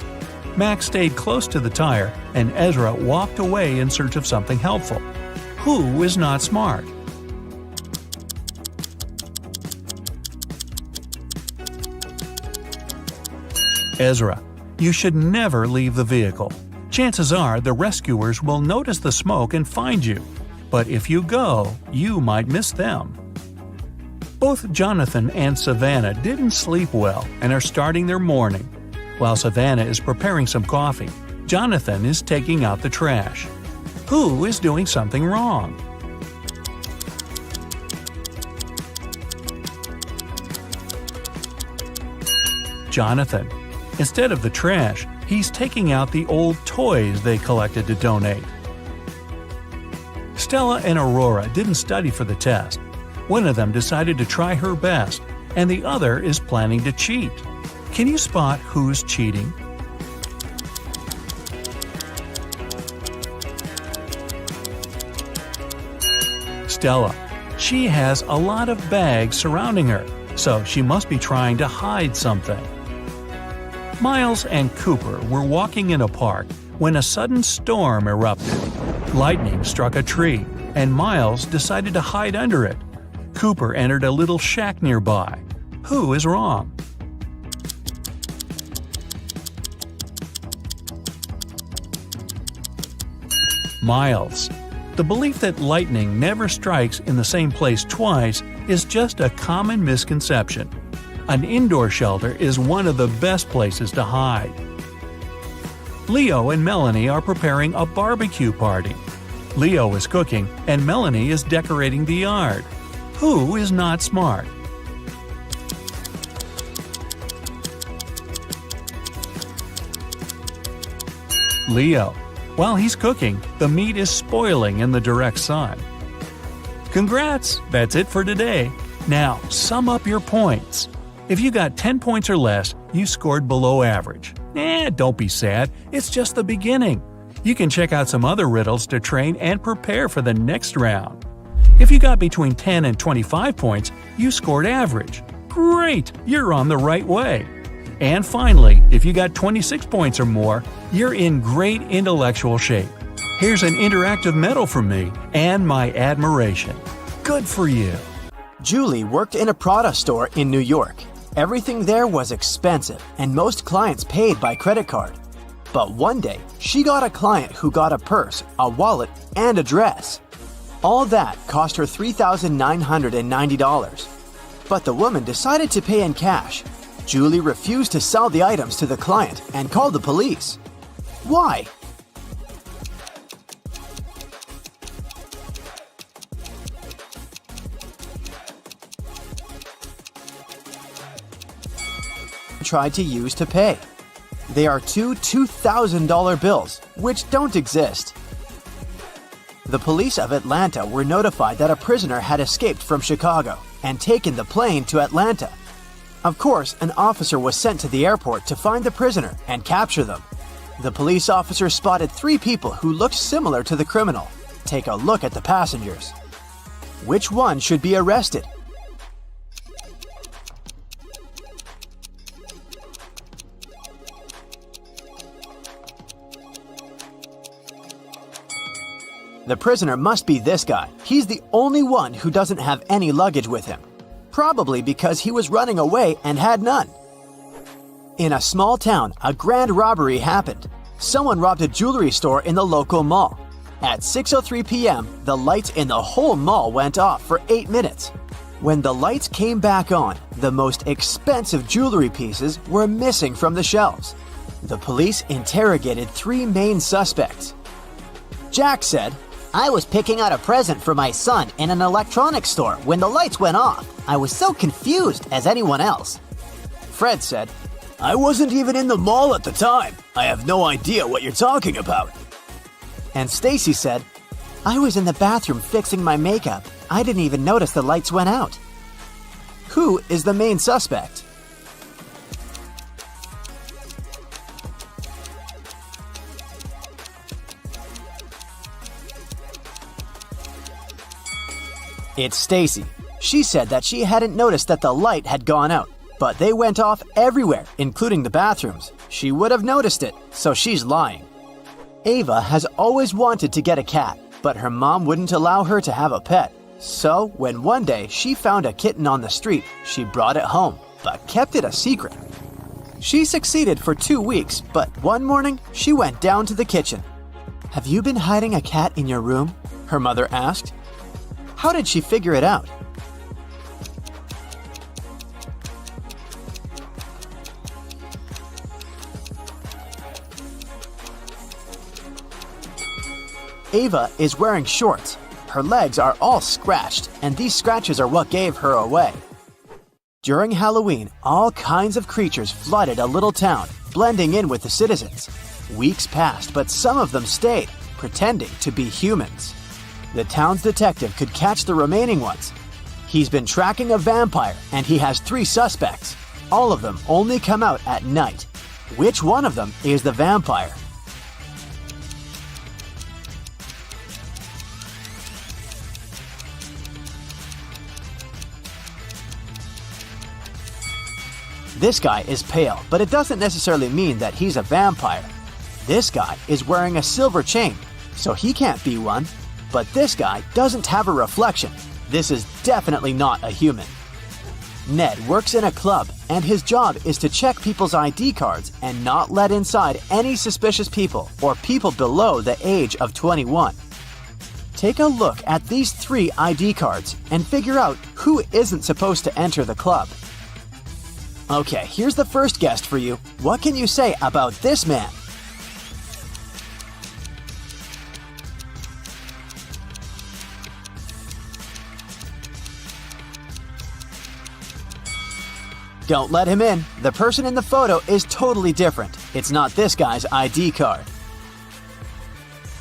[SPEAKER 2] Max stayed close to the tire, and Ezra walked away in search of something helpful. Who is not smart? Ezra. You should never leave the vehicle. Chances are the rescuers will notice the smoke and find you. But if you go, you might miss them. Both Jonathan and Savannah didn't sleep well and are starting their morning. While Savannah is preparing some coffee, Jonathan is taking out the trash. Who is doing something wrong? Jonathan. Instead of the trash, he's taking out the old toys they collected to donate. Stella and Aurora didn't study for the test. One of them decided to try her best, and the other is planning to cheat. Can you spot who's cheating? Stella. She has a lot of bags surrounding her, so she must be trying to hide something. Miles and Cooper were walking in a park when a sudden storm erupted. Lightning struck a tree, and Miles decided to hide under it. Cooper entered a little shack nearby. Who is wrong? Miles. The belief that lightning never strikes in the same place twice is just a common misconception. An indoor shelter is one of the best places to hide. Leo and Melanie are preparing a barbecue party. Leo is cooking, and Melanie is decorating the yard. Who is not smart? Leo. While he's cooking, the meat is spoiling in the direct sun. Congrats! That's it for today. Now, sum up your points. If you got 10 points or less, you scored below average. Don't be sad, it's just the beginning. You can check out some other riddles to train and prepare for the next round. If you got between 10 and 25 points, you scored average. Great! You're on the right way. And finally, if you got 26 points or more, you're in great intellectual shape. Here's an interactive medal from me and my admiration. Good for you!
[SPEAKER 1] Julie worked in a Prada store in New York. Everything there was expensive, and most clients paid by credit card. But one day, she got a client who got a purse, a wallet, and a dress. All that cost her $3,990. But the woman decided to pay in cash. Julie refused to sell the items to the client and called the police. Why? Tried to use to pay. They are two $2,000 bills, which don't exist. The police of Atlanta were notified that a prisoner had escaped from Chicago and taken the plane to Atlanta. Of course, an officer was sent to the airport to find the prisoner and capture them. The police officer spotted 3 people who looked similar to the criminal. Take a look at the passengers. Which one should be arrested? The prisoner must be this guy. He's the only one who doesn't have any luggage with him. Probably because he was running away and had none. In a small town, a grand robbery happened. Someone robbed a jewelry store in the local mall. At 6:03 p.m., the lights in the whole mall went off for 8 minutes. When the lights came back on, the most expensive jewelry pieces were missing from the shelves. The police interrogated 3 main suspects. Jack said,
[SPEAKER 3] I was picking out a present for my son in an electronics store when the lights went off. I was so confused as anyone else.
[SPEAKER 1] Fred said, I wasn't even in the mall at the time. I have no idea what you're talking about. And Stacy said, I was in the bathroom fixing my makeup. I didn't even notice the lights went out. Who is the main suspect? It's Stacy. She said that she hadn't noticed that the light had gone out, but they went off everywhere, including the bathrooms. She would have noticed it, so she's lying. Ava has always wanted to get a cat, but her mom wouldn't allow her to have a pet. So, when one day she found a kitten on the street, she brought it home, but kept it a secret. She succeeded for 2 weeks, but one morning she went down to the kitchen. Have you been hiding a cat in your room? Her mother asked. How did she figure it out? Ava is wearing shorts. Her legs are all scratched, and these scratches are what gave her away. During Halloween, all kinds of creatures flooded a little town, blending in with the citizens. Weeks passed, but some of them stayed, pretending to be humans. The town's detective could catch the remaining ones. He's been tracking a vampire, and he has 3 suspects. All of them only come out at night. Which one of them is the vampire? This guy is pale, but it doesn't necessarily mean that he's a vampire. This guy is wearing a silver chain, so he can't be one. But this guy doesn't have a reflection. This is definitely not a human. Ned works in a club, and his job is to check people's ID cards and not let inside any suspicious people or people below the age of 21. Take a look at these 3 ID cards and figure out who isn't supposed to enter the club. Okay, here's the first guest for you. What can you say about this man? Don't let him in. The person in the photo is totally different. It's not this guy's ID card.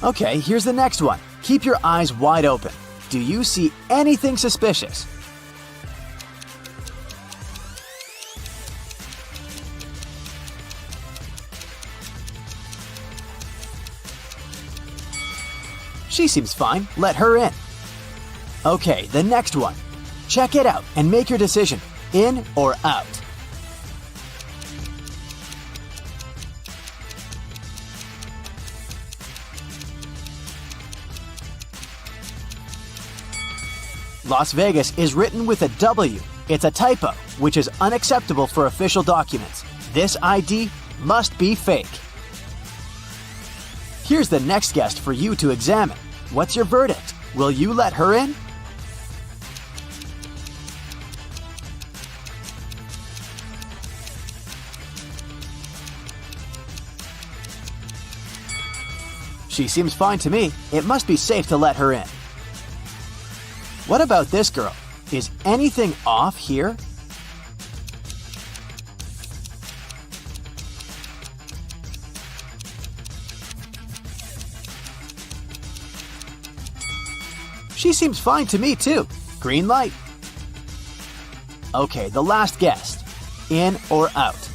[SPEAKER 1] Okay, here's the next one. Keep your eyes wide open. Do you see anything suspicious? She seems fine. Let her in. Okay, the next one. Check it out and make your decision. In or out? Las Vegas is written with a W. It's a typo, which is unacceptable for official documents. This ID must be fake. Here's the next guest for you to examine. What's your verdict? Will you let her in? She seems fine to me. It must be safe to let her in. What about this girl? Is anything off here? She seems fine to me too. Green light. Okay, the last guest. In or out?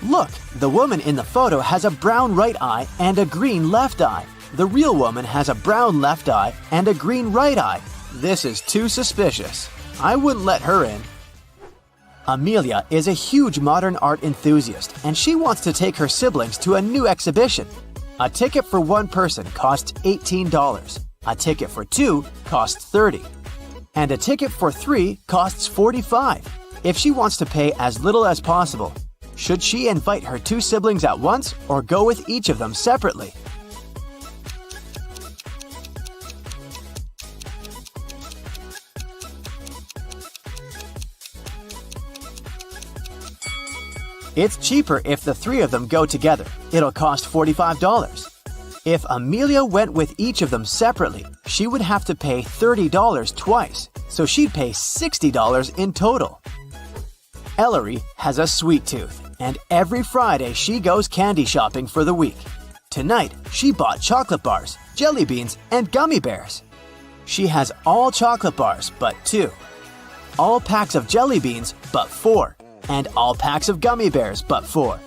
[SPEAKER 1] Look, the woman in the photo has a brown right eye and a green left eye. The real woman has a brown left eye and a green right eye. This is too suspicious. I wouldn't let her in. Amelia is a huge modern art enthusiast, and she wants to take her siblings to a new exhibition. A ticket for one person costs $18. A ticket for 2 costs $30. and a ticket for 3 costs $45. If she wants to pay as little as possible, should she invite her 2 siblings at once or go with each of them separately? It's cheaper if the 3 of them go together. It'll cost $45. If Amelia went with each of them separately, she would have to pay $30 twice, so she'd pay $60 in total. Ellery has a sweet tooth, and every Friday she goes candy shopping for the week. Tonight, she bought chocolate bars, jelly beans, and gummy bears. She has all chocolate bars but 2, all packs of jelly beans but 4, and all packs of gummy bears but 4.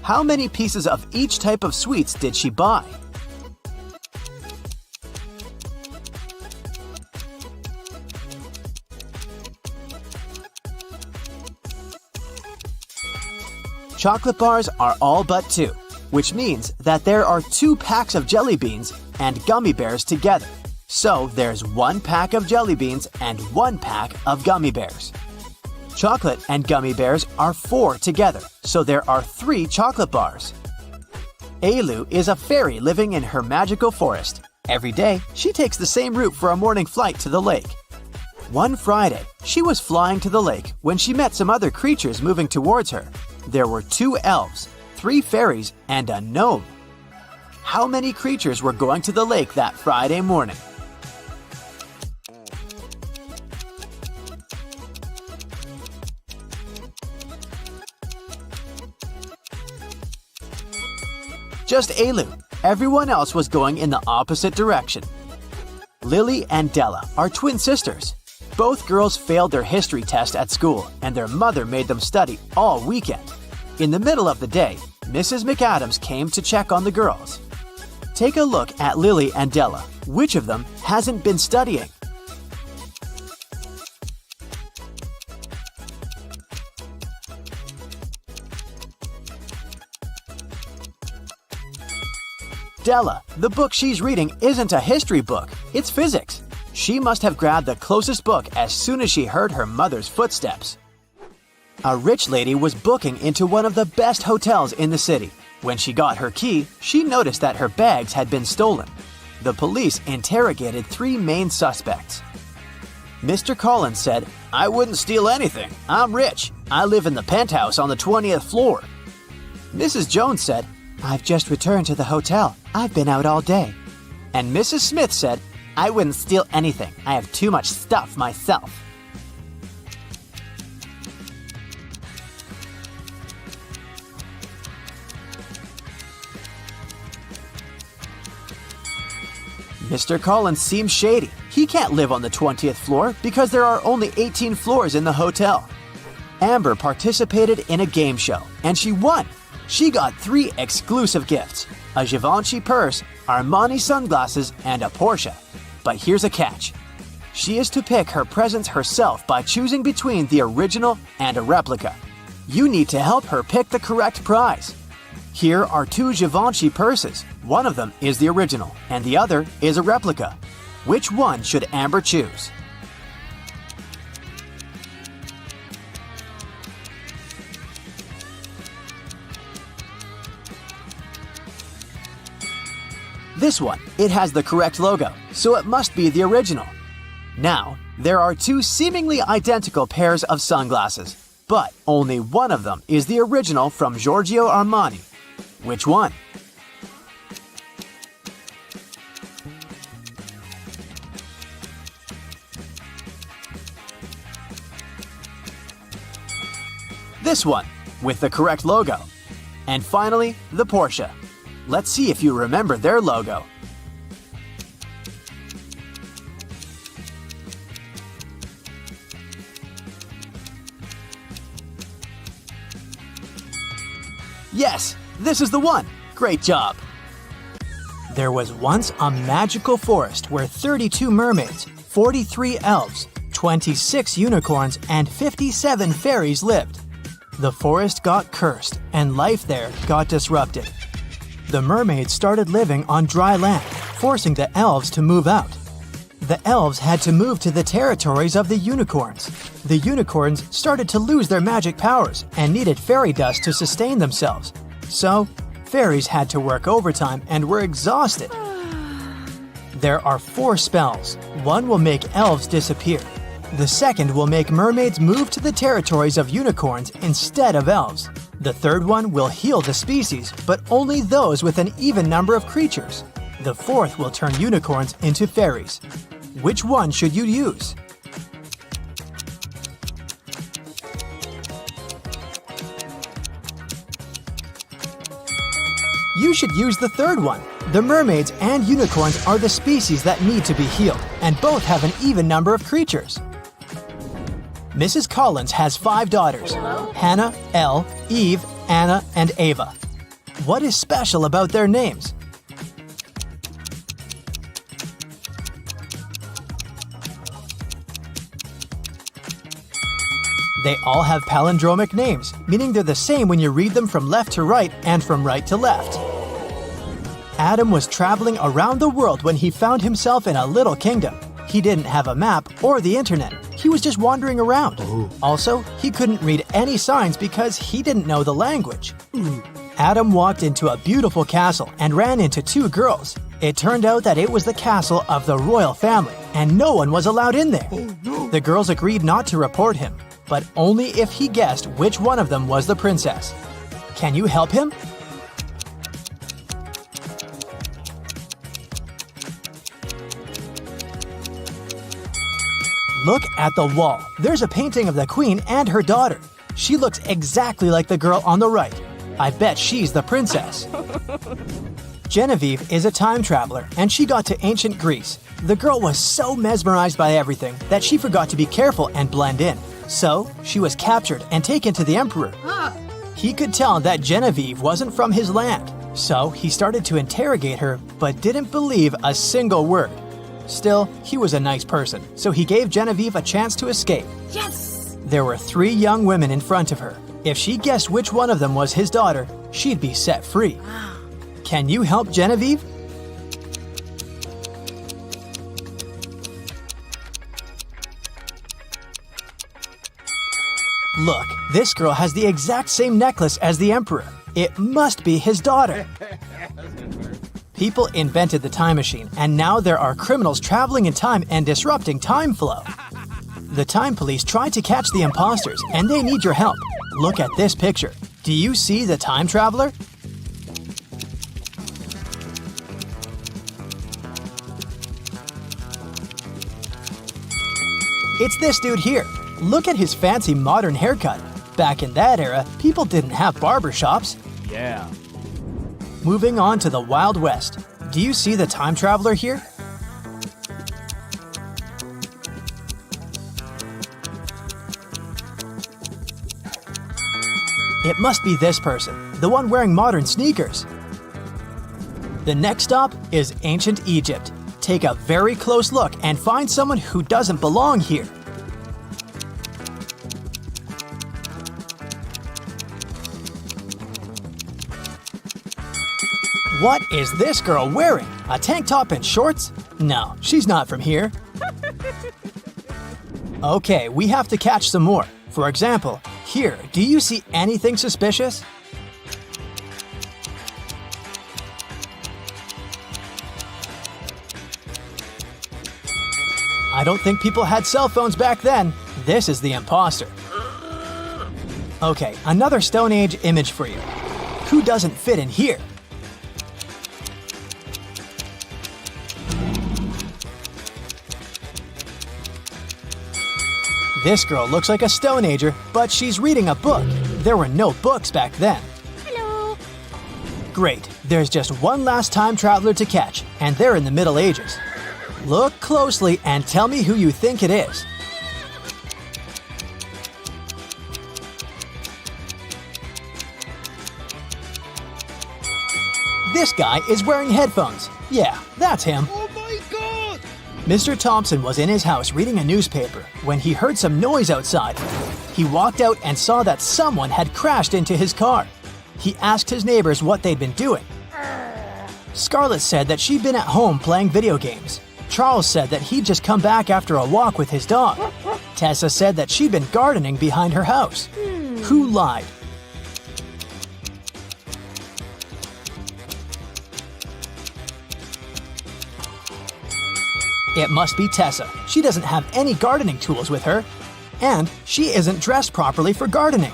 [SPEAKER 1] How many pieces of each type of sweets did she buy? Chocolate bars are all but 2, which means that there are 2 packs of jelly beans and gummy bears together. So there's 1 pack of jelly beans and 1 pack of gummy bears. Chocolate and gummy bears are 4 together, so there are 3 chocolate bars. Ailu is a fairy living in her magical forest. Every day, she takes the same route for a morning flight to the lake. One Friday, she was flying to the lake when she met some other creatures moving towards her. There were 2 elves, 3 fairies, and a gnome. How many creatures were going to the lake that Friday morning? Just Ailu. Everyone else was going in the opposite direction. Lily and Della are twin sisters. Both girls failed their history test at school, and their mother made them study all weekend. In the middle of the day, Mrs. McAdams came to check on the girls. Take a look at Lily and Della. Which of them hasn't been studying? Della, the book she's reading isn't a history book, it's physics. She must have grabbed the closest book as soon as she heard her mother's footsteps. A rich lady was booking into one of the best hotels in the city. When she got her key, she noticed that her bags had been stolen. The police interrogated 3 main suspects. Mr. Collins said, "I wouldn't steal anything. I'm rich. I live in the penthouse on the 20th floor." Mrs. Jones said, "I've just returned to the hotel. I've been out all day." And Mrs. Smith said, "I wouldn't steal anything. I have too much stuff myself." Mr. Collins seems shady. He can't live on the 20th floor because there are only 18 floors in the hotel. Amber participated in a game show, and she won. She got 3 exclusive gifts: a Givenchy purse, Armani sunglasses, and a Porsche. But here's a catch. She is to pick her presents herself by choosing between the original and a replica. You need to help her pick the correct prize. Here are 2 Givenchy purses. One of them is the original, and the other is a replica. Which one should Amber choose? This one. It has the correct logo, so it must be the original. Now, there are 2 seemingly identical pairs of sunglasses, but only one of them is the original from Giorgio Armani. Which one? This one, with the correct logo. And finally, the Porsche. Let's see if you remember their logo. Yes, this is the one. Great job. There was once a magical forest where 32 mermaids, 43 elves, 26 unicorns, and 57 fairies lived. The forest got cursed, and life there got disrupted. The mermaids started living on dry land, forcing the elves to move out. The elves had to move to the territories of the unicorns. The unicorns started to lose their magic powers and needed fairy dust to sustain themselves. So, fairies had to work overtime and were exhausted. There are 4 spells. One will make elves disappear. The second will make mermaids move to the territories of unicorns instead of elves. The third one will heal the species, but only those with an even number of creatures. The fourth will turn unicorns into fairies. Which one should you use? You should use the third one. The mermaids and unicorns are the species that need to be healed, and both have an even number of creatures. Mrs. Collins has 5 daughters: Hannah, Elle, Eve, Anna, and Ava. What is special about their names? They all have palindromic names, meaning they're the same when you read them from left to right and from right to left. Adam was traveling around the world when he found himself in a little kingdom. He didn't have a map or the internet. He was just wandering around. Also, he couldn't read any signs because he didn't know the language. Adam walked into a beautiful castle and ran into 2 girls. It turned out that it was the castle of the royal family, and no one was allowed in there. The girls agreed not to report him, but only if he guessed which one of them was the princess. Can you help him? Look at the wall. There's a painting of the queen and her daughter. She looks exactly like the girl on the right. I bet she's the princess. Genevieve is a time traveler, and she got to ancient Greece. The girl was so mesmerized by everything that she forgot to be careful and blend in. So, she was captured and taken to the emperor. He could tell that Genevieve wasn't from his land, so he started to interrogate her but didn't believe a single word. Still, he was a nice person, so he gave Genevieve a chance to escape.
[SPEAKER 7] Yes!
[SPEAKER 1] There were 3 young women in front of her. If she guessed which one of them was his daughter, she'd be set free. Can you help Genevieve? Look, this girl has the exact same necklace as the emperor. It must be his daughter. People invented the time machine, and now there are criminals traveling in time and disrupting time flow. The time police tried to catch the imposters, and they need your help. Look at this picture. Do you see the time traveler? It's this dude here. Look at his fancy modern haircut. Back in that era, people didn't have barbershops.
[SPEAKER 8] Yeah.
[SPEAKER 1] Moving on to the Wild West. Do you see the time traveler here? It must be this person, the one wearing modern sneakers. The next stop is ancient Egypt. Take a very close look and find someone who doesn't belong here. What is this girl wearing? A tank top and shorts? No, she's not from here. Okay, we have to catch some more. For example, here, do you see anything suspicious? I don't think people had cell phones back then. This is the imposter. Okay, another Stone Age image for you. Who doesn't fit in here? This girl looks like a Stone Ager, but she's reading a book. There were no books back then.
[SPEAKER 7] Hello.
[SPEAKER 1] Great, there's just one last time traveler to catch, and they're in the Middle Ages. Look closely and tell me who you think it is. This guy is wearing headphones. Yeah, that's him.
[SPEAKER 8] Oh my god!
[SPEAKER 1] Mr. Thompson was in his house reading a newspaper when he heard some noise outside. He walked out and saw that someone had crashed into his car. He asked his neighbors what they'd been doing. Scarlett said that she'd been at home playing video games. Charles said that he'd just come back after a walk with his dog. Tessa said that she'd been gardening behind her house. Who lied? It must be Tessa. She doesn't have any gardening tools with her. And she isn't dressed properly for gardening.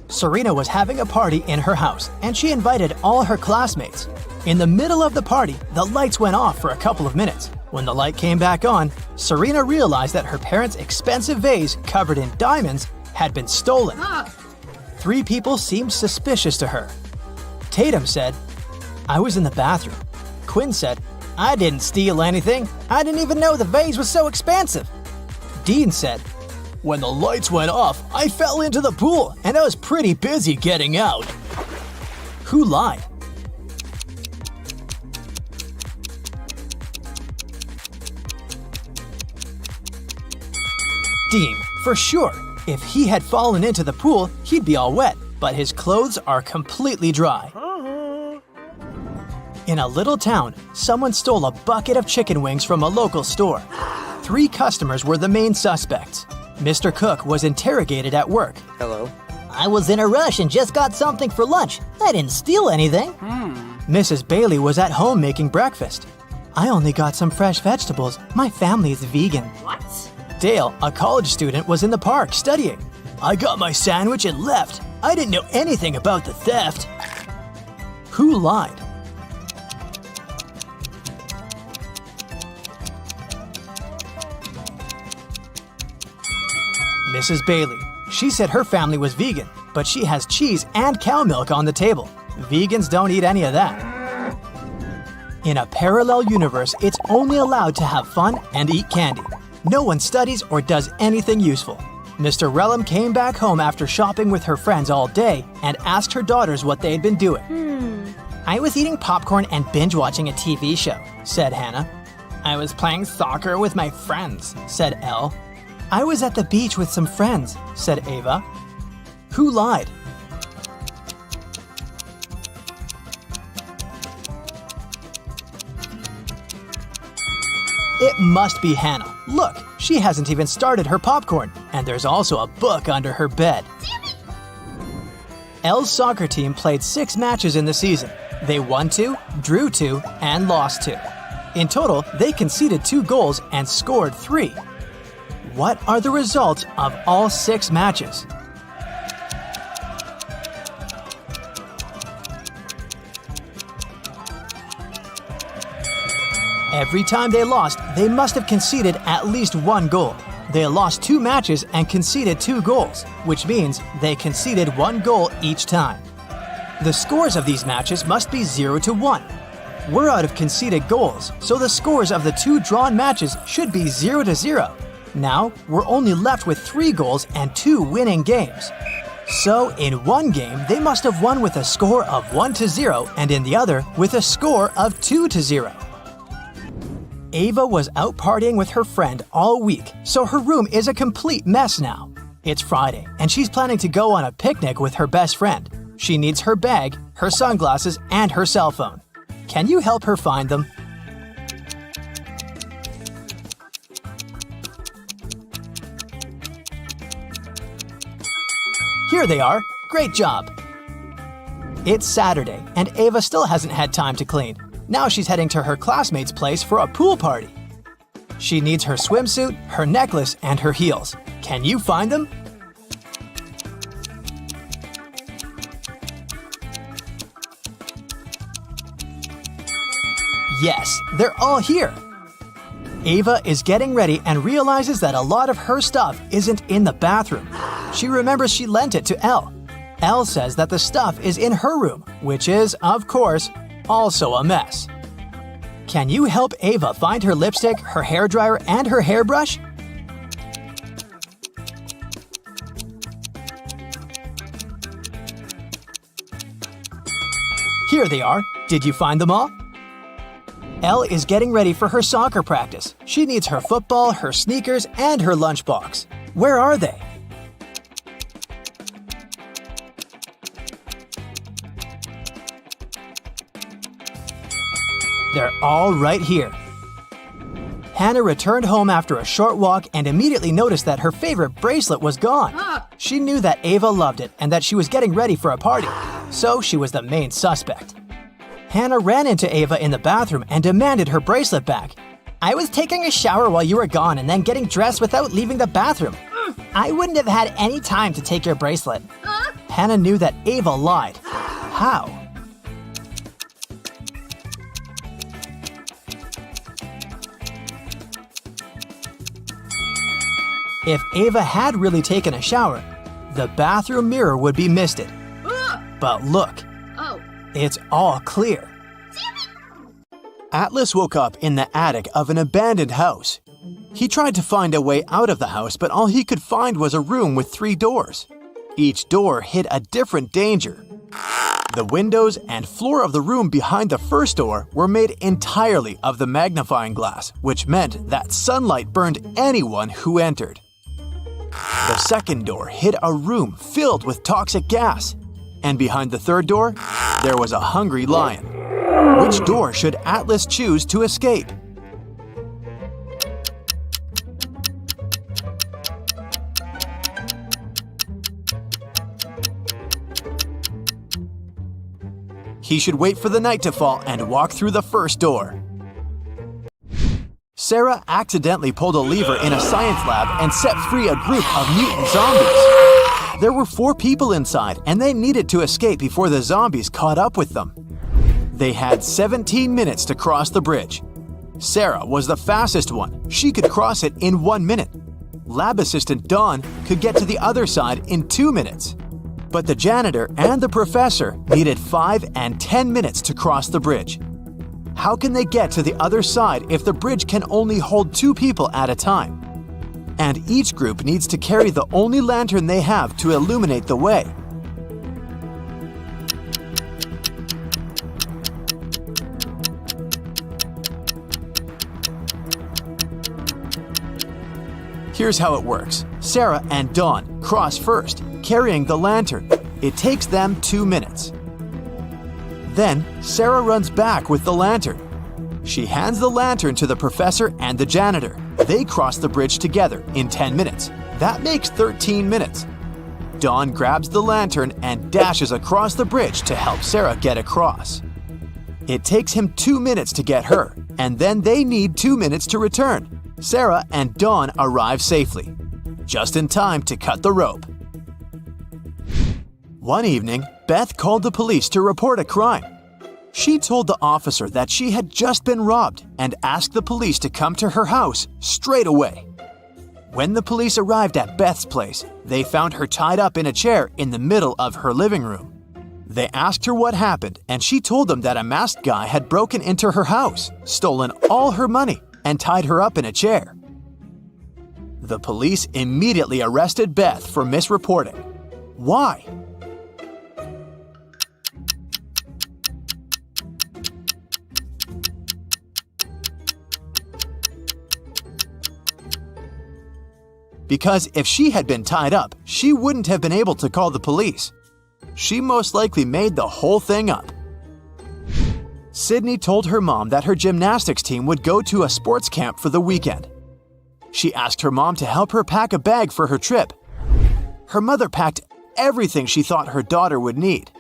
[SPEAKER 1] Serena was having a party in her house, and she invited all her classmates. In the middle of the party, the lights went off for a couple of minutes. When the light came back on, Serena realized that her parents' expensive vase covered in diamonds had been stolen. 3 people seemed suspicious to her. Tatum said, "I was in the bathroom." Quinn said, "I didn't steal anything. I didn't even know the vase was so expensive." Dean said, "When the lights went off, I fell into the pool and I was pretty busy getting out." Who lied? Dean, for sure. If he had fallen into the pool, he'd be all wet, but his clothes are completely dry. In a little town, someone stole a bucket of chicken wings from a local store. 3 customers were the main suspects. Mr. Cook was interrogated at work.
[SPEAKER 7] Hello.
[SPEAKER 3] I was in a rush and just got something for lunch. I didn't steal anything.
[SPEAKER 1] Mrs. Bailey was at home making breakfast. I only got some fresh vegetables. My family is vegan.
[SPEAKER 8] What?
[SPEAKER 1] Dale, a college student, was in the park studying. I got my sandwich and left. I didn't know anything about the theft. Who lied? Mrs. Bailey. She said her family was vegan, but she has cheese and cow milk on the table. Vegans don't eat any of that. In a parallel universe, it's only allowed to have fun and eat candy. No one studies or does anything useful. Mr. Relham came back home after shopping with her friends all day and asked her daughters what they had been doing. I was eating popcorn and binge watching a TV show, said Hannah. I was playing soccer with my friends, said Elle. I was at the beach with some friends, said Ava. Who lied? It must be Hannah. Look, she hasn't even started her popcorn, and there's also a book under her bed. Elle's soccer team played 6 matches in the season. They won 2, drew 2, and lost 2. In total, they conceded 2 goals and scored 3. What are the results of all 6 matches? Every time they lost, they must have conceded at least 1 goal. They lost 2 matches and conceded 2 goals, which means they conceded 1 goal each time. The scores of these matches must be 0-1. We're out of conceded goals, so the scores of the 2 drawn matches should be 0-0. Now, we're only left with 3 goals and 2 winning games. So, in one game, they must have won with a score of 1-0, and in the other, with a score of 2-0. Ava was out partying with her friend all week, so her room is a complete mess now. It's Friday, and she's planning to go on a picnic with her best friend. She needs her bag, her sunglasses, and her cell phone. Can you help her find them? Here they are. Great job. It's Saturday, and Ava still hasn't had time to clean. Now she's heading to her classmate's place for a pool party. She needs her swimsuit, her necklace, and her heels. Can you find them? Yes, they're all here. Ava is getting ready and realizes that a lot of her stuff isn't in the bathroom. She remembers she lent it to Elle. Elle says that the stuff is in her room, which is, of course, also a mess. Can you help Ava find her lipstick, her hairdryer, and her hairbrush? Here they are. Did you find them all? Elle is getting ready for her soccer practice. She needs her football, her sneakers, and her lunchbox. Where are they? They're all right here. Hannah returned home after a short walk and immediately noticed that her favorite bracelet was gone. She knew that Ava loved it and that she was getting ready for a party, so she was the main suspect. Hannah ran into Ava in the bathroom and demanded her bracelet back. "I was taking a shower while you were gone and then getting dressed without leaving the bathroom. I wouldn't have had any time to take your bracelet." Hannah knew that Ava lied. How? If Ava had really taken a shower, the bathroom mirror would be misted. But look, it's all clear. Atlas woke up in the attic of an abandoned house. He tried to find a way out of the house, but all he could find was a room with 3 doors. Each door hid a different danger. The windows and floor of the room behind the first door were made entirely of the magnifying glass, which meant that sunlight burned anyone who entered. The second door hid a room filled with toxic gas. And behind the third door, there was a hungry lion. Which door should Atlas choose to escape? He should wait for the night to fall and walk through the first door. Sarah accidentally pulled a lever in a science lab and set free a group of mutant zombies. There were 4 people inside, and they needed to escape before the zombies caught up with them. They had 17 minutes to cross the bridge. Sarah was the fastest one. She could cross it in 1 minute. Lab assistant Dawn could get to the other side in 2 minutes. But the janitor and the professor needed 5 and 10 minutes to cross the bridge. How can they get to the other side if the bridge can only hold 2 people at a time? And each group needs to carry the only lantern they have to illuminate the way. Here's how it works. Sarah and Dawn cross first, carrying the lantern. It takes them 2 minutes. Then, Sarah runs back with the lantern. She hands the lantern to the professor and the janitor. They cross the bridge together in 10 minutes. That makes 13 minutes. Dawn grabs the lantern and dashes across the bridge to help Sarah get across. It takes him 2 minutes to get her, and then they need 2 minutes to return. Sarah and Dawn arrive safely, just in time to cut the rope. One evening, Beth called the police to report a crime. She told the officer that she had just been robbed and asked the police to come to her house straight away. When the police arrived at Beth's place, they found her tied up in a chair in the middle of her living room. They asked her what happened, and she told them that a masked guy had broken into her house, stolen all her money, and tied her up in a chair. The police immediately arrested Beth for misreporting. Why? Because if she had been tied up, she wouldn't have been able to call the police. She most likely made the whole thing up. Sydney told her mom that her gymnastics team would go to a sports camp for the weekend. She asked her mom to help her pack a bag for her trip. Her mother packed everything she thought her daughter would need.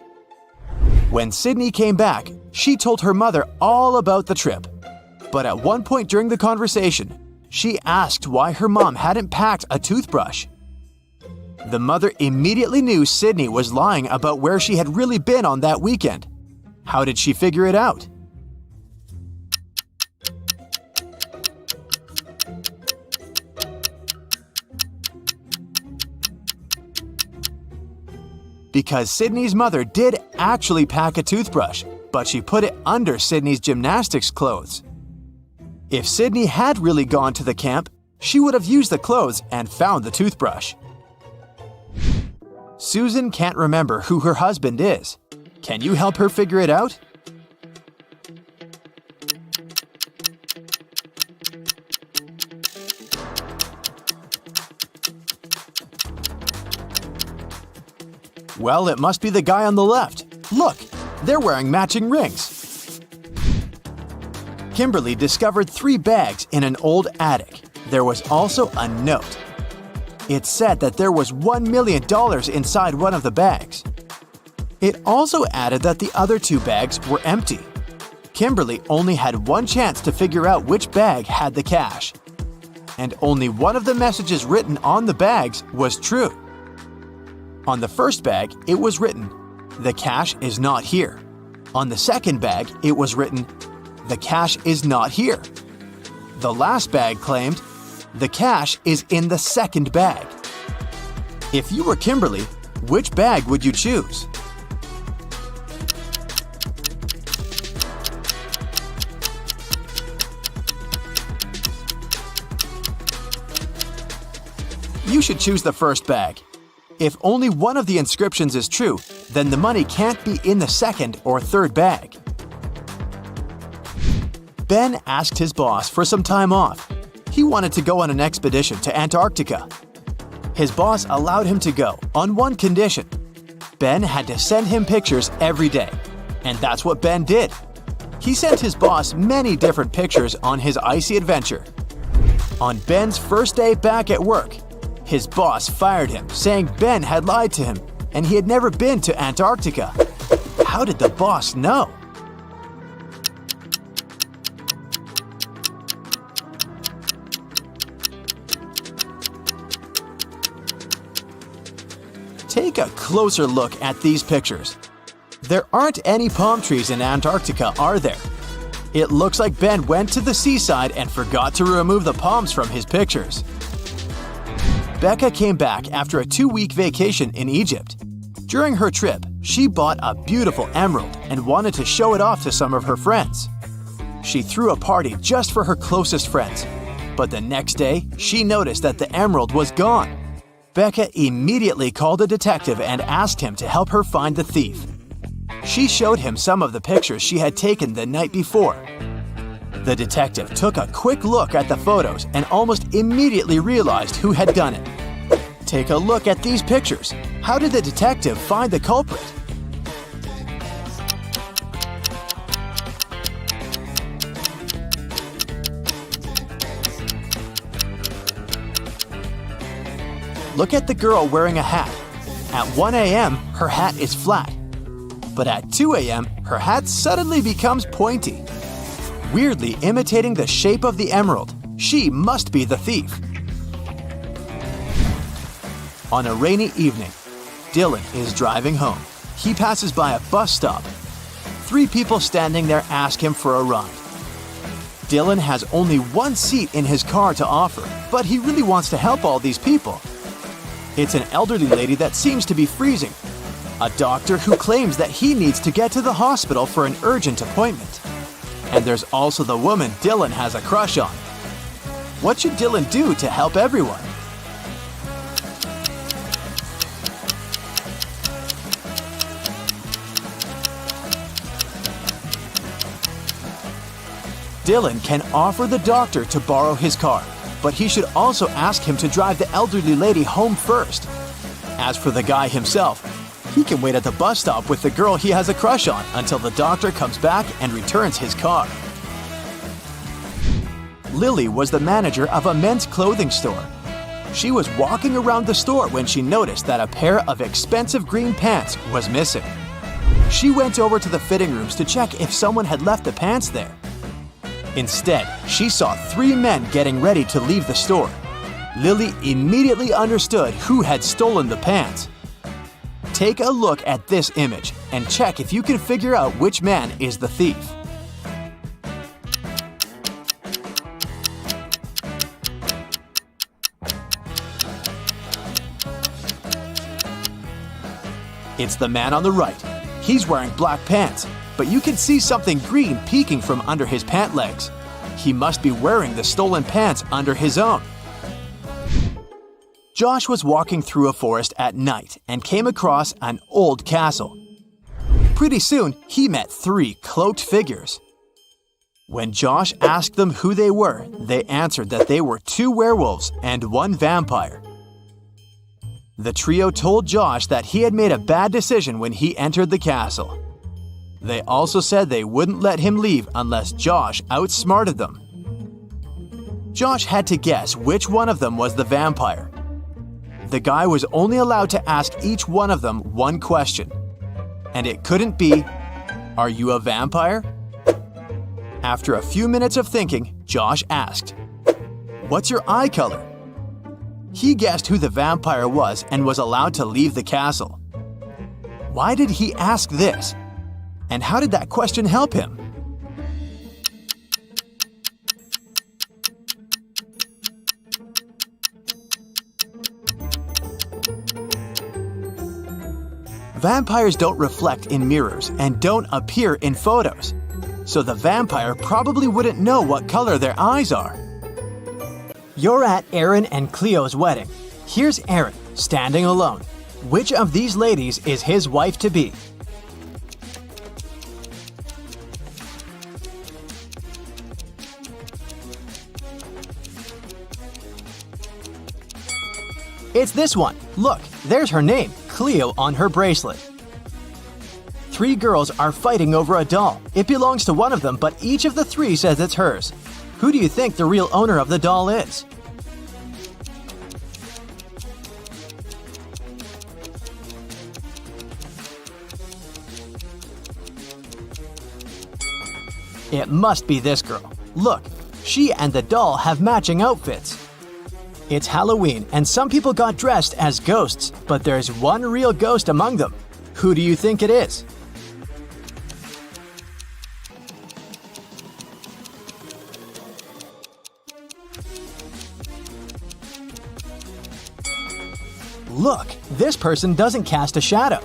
[SPEAKER 1] When Sydney came back, she told her mother all about the trip. But at one point during the conversation, she asked why her mom hadn't packed a toothbrush. The mother immediately knew Sydney was lying about where she had really been on that weekend. How did she figure it out? Because Sydney's mother did actually pack a toothbrush, but she put it under Sydney's gymnastics clothes. If Sydney had really gone to the camp, she would have used the clothes and found the toothbrush. Susan can't remember who her husband is. Can you help her figure it out? Well, it must be the guy on the left. Look, they're wearing matching rings. Kimberly discovered 3 bags in an old attic. There was also a note. It said that there was $1 million inside one of the bags. It also added that the other 2 bags were empty. Kimberly only had one chance to figure out which bag had the cash. And only one of the messages written on the bags was true. On the first bag, it was written, "The cash is not here." On the second bag, it was written, "The cash is not here." The last bag claimed, "The cash is in the second bag." If you were Kimberly, which bag would you choose? You should choose the first bag. If only one of the inscriptions is true, then the money can't be in the second or third bag. Ben asked his boss for some time off. He wanted to go on an expedition to Antarctica. His boss allowed him to go on one condition. Ben had to send him pictures every day. And that's what Ben did. He sent his boss many different pictures on his icy adventure. On Ben's first day back at work, his boss fired him, saying Ben had lied to him and he had never been to Antarctica. How did the boss know? Take a closer look at these pictures. There aren't any palm trees in Antarctica, are there? It looks like Ben went to the seaside and forgot to remove the palms from his pictures. Becca came back after a 2-week vacation in Egypt. During her trip, she bought a beautiful emerald and wanted to show it off to some of her friends. She threw a party just for her closest friends, but the next day, she noticed that the emerald was gone. Becca immediately called a detective and asked him to help her find the thief. She showed him some of the pictures she had taken the night before. The detective took a quick look at the photos and almost immediately realized who had done it. Take a look at these pictures. How did the detective find the culprit? Look at the girl wearing a hat. At 1 a.m., her hat is flat. But at 2 a.m., her hat suddenly becomes pointy. Weirdly imitating the shape of the emerald, she must be the thief. On a rainy evening, Dylan is driving home. He passes by a bus stop. 3 people standing there ask him for a ride. Dylan has only one seat in his car to offer, but he really wants to help all these people. It's an elderly lady that seems to be freezing, a doctor who claims that he needs to get to the hospital for an urgent appointment. And there's also the woman Dylan has a crush on. What should Dylan do to help everyone? Dylan can offer the doctor to borrow his car, but he should also ask him to drive the elderly lady home first. As for the guy himself, he can wait at the bus stop with the girl he has a crush on until the doctor comes back and returns his car. Lily was the manager of a men's clothing store. She was walking around the store when she noticed that a pair of expensive green pants was missing. She went over to the fitting rooms to check if someone had left the pants there. Instead, she saw 3 men getting ready to leave the store. Lily immediately understood who had stolen the pants. Take a look at this image and check if you can figure out which man is the thief. It's the man on the right. He's wearing black pants, but you can see something green peeking from under his pant legs. He must be wearing the stolen pants under his own. Josh was walking through a forest at night and came across an old castle. Pretty soon, he met 3 cloaked figures. When Josh asked them who they were, they answered that they were 2 werewolves and 1 vampire. The trio told Josh that he had made a bad decision when he entered the castle. They also said they wouldn't let him leave unless Josh outsmarted them. Josh had to guess which one of them was the vampire. The guy was only allowed to ask each one of them one question. And it couldn't be, "Are you a vampire?" After a few minutes of thinking, Josh asked, "What's your eye color?" He guessed who the vampire was and was allowed to leave the castle. Why did he ask this? And how did that question help him? Vampires don't reflect in mirrors and don't appear in photos, so the vampire probably wouldn't know what color their eyes are. You're at Aaron and Cleo's wedding. Here's Aaron, standing alone. Which of these ladies is his wife-to-be? It's this one. Look, there's her name, Cleo, on her bracelet. 3 girls are fighting over a doll. It belongs to one of them, but each of the 3 says it's hers. Who do you think the real owner of the doll is? It must be this girl. Look, she and the doll have matching outfits. It's Halloween, and some people got dressed as ghosts, but there's one real ghost among them. Who do you think it is? Look, this person doesn't cast a shadow.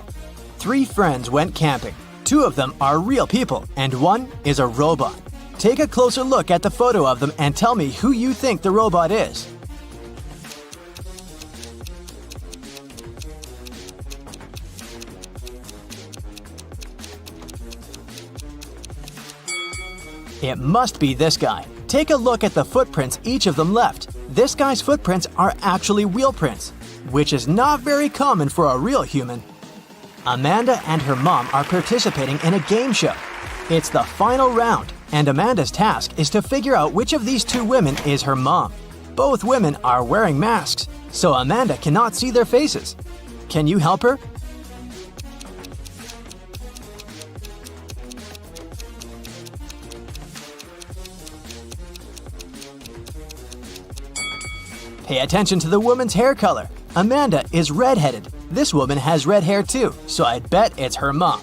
[SPEAKER 1] 3 friends went camping. 2 of them are real people, and 1 is a robot. Take a closer look at the photo of them and tell me who you think the robot is. It must be this guy. Take a look at the footprints each of them left. This guy's footprints are actually wheel prints, which is not very common for a real human. Amanda and her mom are participating in a game show. It's the final round, and Amanda's task is to figure out which of these 2 women is her mom. Both women are wearing masks, so Amanda cannot see their faces. Can you help her? Pay attention to the woman's hair color. Amanda is redheaded. This woman has red hair too, so I'd bet it's her mom.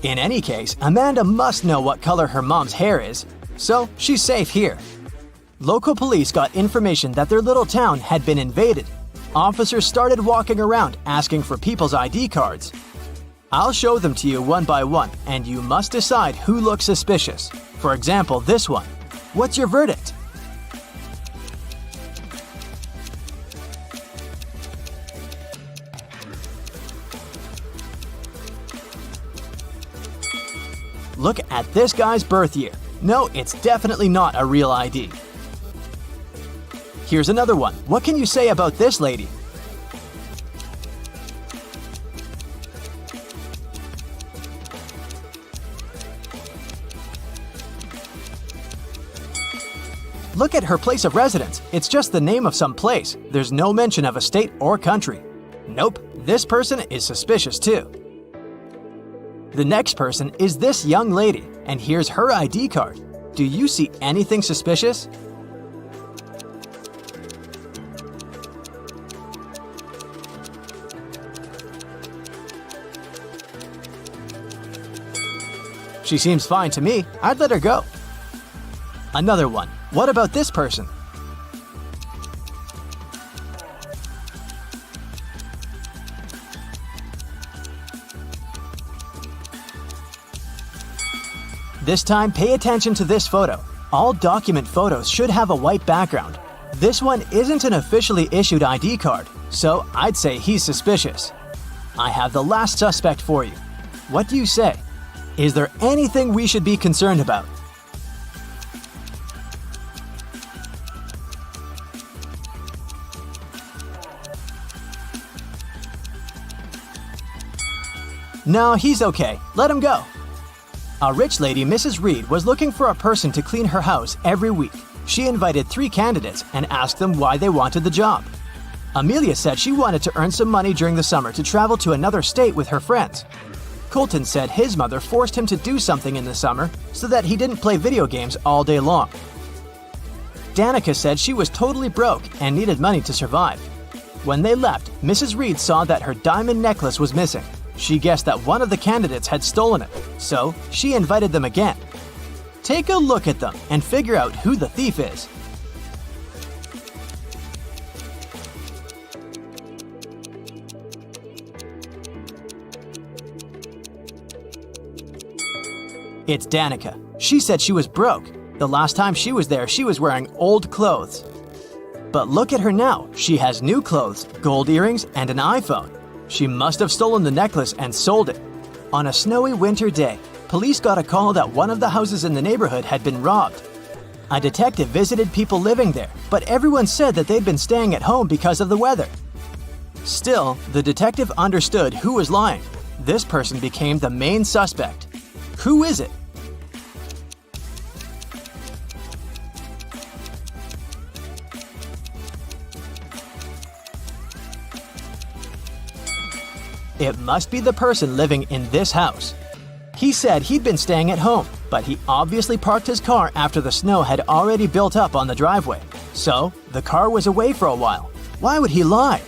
[SPEAKER 1] In any case, Amanda must know what color her mom's hair is, so she's safe here. Local police got information that their little town had been invaded. Officers started walking around asking for people's ID cards. I'll show them to you one by one, and you must decide who looks suspicious. For example, this one. What's your verdict? Look at this guy's birth year. No, it's definitely not a real ID. Here's another one. What can you say about this lady? Look at her place of residence. It's just the name of some place. There's no mention of a state or country. Nope, this person is suspicious too. The next person is this young lady, and here's her ID card. Do you see anything suspicious? She seems fine to me. I'd let her go. Another one. What about this person? This time, pay attention to this photo. All document photos should have a white background. This one isn't an officially issued ID card, so I'd say he's suspicious. I have the last suspect for you. What do you say? Is there anything we should be concerned about? No, he's okay. Let him go. A rich lady, Mrs. Reed, was looking for a person to clean her house every week. She invited 3 candidates and asked them why they wanted the job. Amelia said she wanted to earn some money during the summer to travel to another state with her friends. Colton said his mother forced him to do something in the summer so that he didn't play video games all day long. Danica said she was totally broke and needed money to survive. When they left, Mrs. Reed saw that her diamond necklace was missing. She guessed that one of the candidates had stolen it, so she invited them again. Take a look at them and figure out who the thief is. It's Danica. She said she was broke. The last time she was there, she was wearing old clothes. But look at her now. She has new clothes, gold earrings, and an iPhone. She must have stolen the necklace and sold it. On a snowy winter day, police got a call that one of the houses in the neighborhood had been robbed. A detective visited people living there, but everyone said that they'd been staying at home because of the weather. Still, the detective understood who was lying. This person became the main suspect. Who is it? It must be the person living in this house. He said he'd been staying at home, but he obviously parked his car after the snow had already built up on the driveway. So, the car was away for a while. Why would he lie?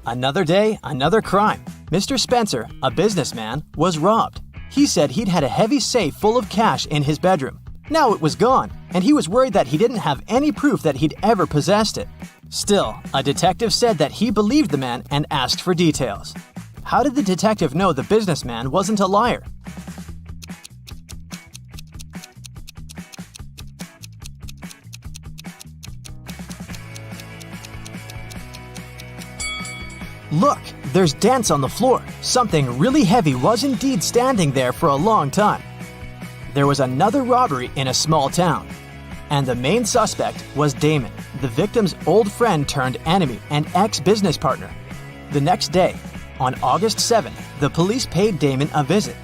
[SPEAKER 1] Another day, another crime. Mr. Spencer, a businessman, was robbed. He said he'd had a heavy safe full of cash in his bedroom. Now it was gone, and he was worried that he didn't have any proof that he'd ever possessed it. Still, a detective said that he believed the man and asked for details. How did the detective know the businessman wasn't a liar? Look, there's dents on the floor. Something really heavy was indeed standing there for a long time. There was another robbery in a small town, and the main suspect was Damon, the victim's old friend turned enemy and ex-business partner. The next day, on August 7th, the police paid Damon a visit.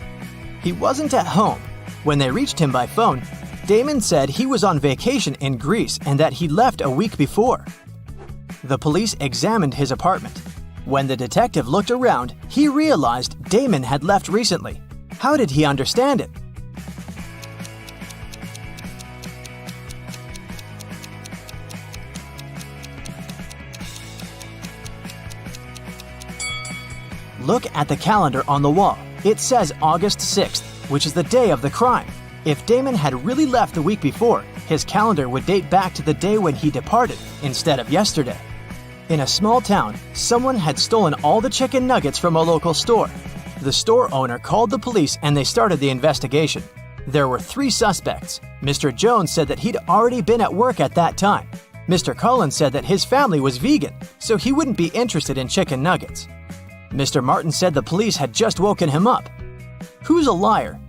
[SPEAKER 1] He wasn't at home. When they reached him by phone, Damon said he was on vacation in Greece and that he left a week before. The police examined his apartment. When the detective looked around, he realized Damon had left recently. How did he understand it? Look at the calendar on the wall. It says August 6th, which is the day of the crime. If Damon had really left the week before, his calendar would date back to the day when he departed instead of yesterday. In a small town, someone had stolen all the chicken nuggets from a local store. The store owner called the police and they started the investigation. There were 3 suspects. Mr. Jones said that he'd already been at work at that time. Mr. Collins said that his family was vegan, so he wouldn't be interested in chicken nuggets. Mr. Martin said the police had just woken him up. Who's a liar?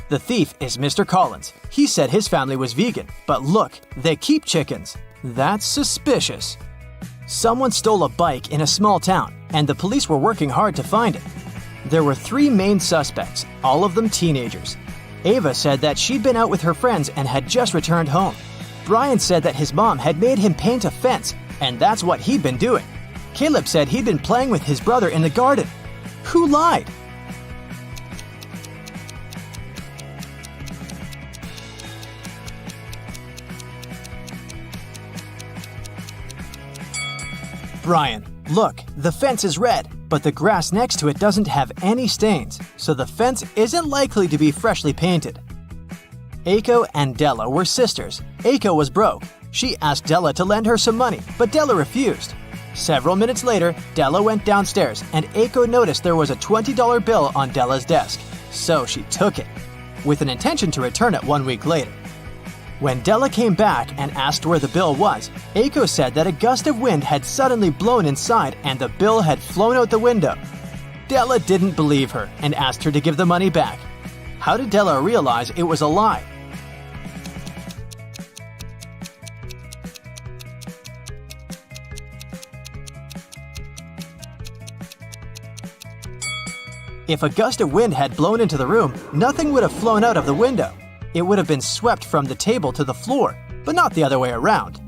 [SPEAKER 1] The thief is Mr. Collins. He said his family was vegan, but look, they keep chickens. That's suspicious. Someone stole a bike in a small town, and the police were working hard to find it. There were 3 main suspects, all of them teenagers. Ava said that she'd been out with her friends and had just returned home. Brian said that his mom had made him paint a fence, and that's what he'd been doing. Caleb said he'd been playing with his brother in the garden. Who lied? Brian, look, the fence is red, but the grass next to it doesn't have any stains, so the fence isn't likely to be freshly painted. Aiko and Della were sisters. Aiko was broke. She asked Della to lend her some money, but Della refused. Several minutes later, Della went downstairs, and Aiko noticed there was a $20 bill on Della's desk, so she took it, with an intention to return it 1 week later. When Della came back and asked where the bill was, Aiko said that a gust of wind had suddenly blown inside and the bill had flown out the window. Della didn't believe her and asked her to give the money back. How did Della realize it was a lie? If a gust of wind had blown into the room, nothing would have flown out of the window. It would have been swept from the table to the floor, but not the other way around.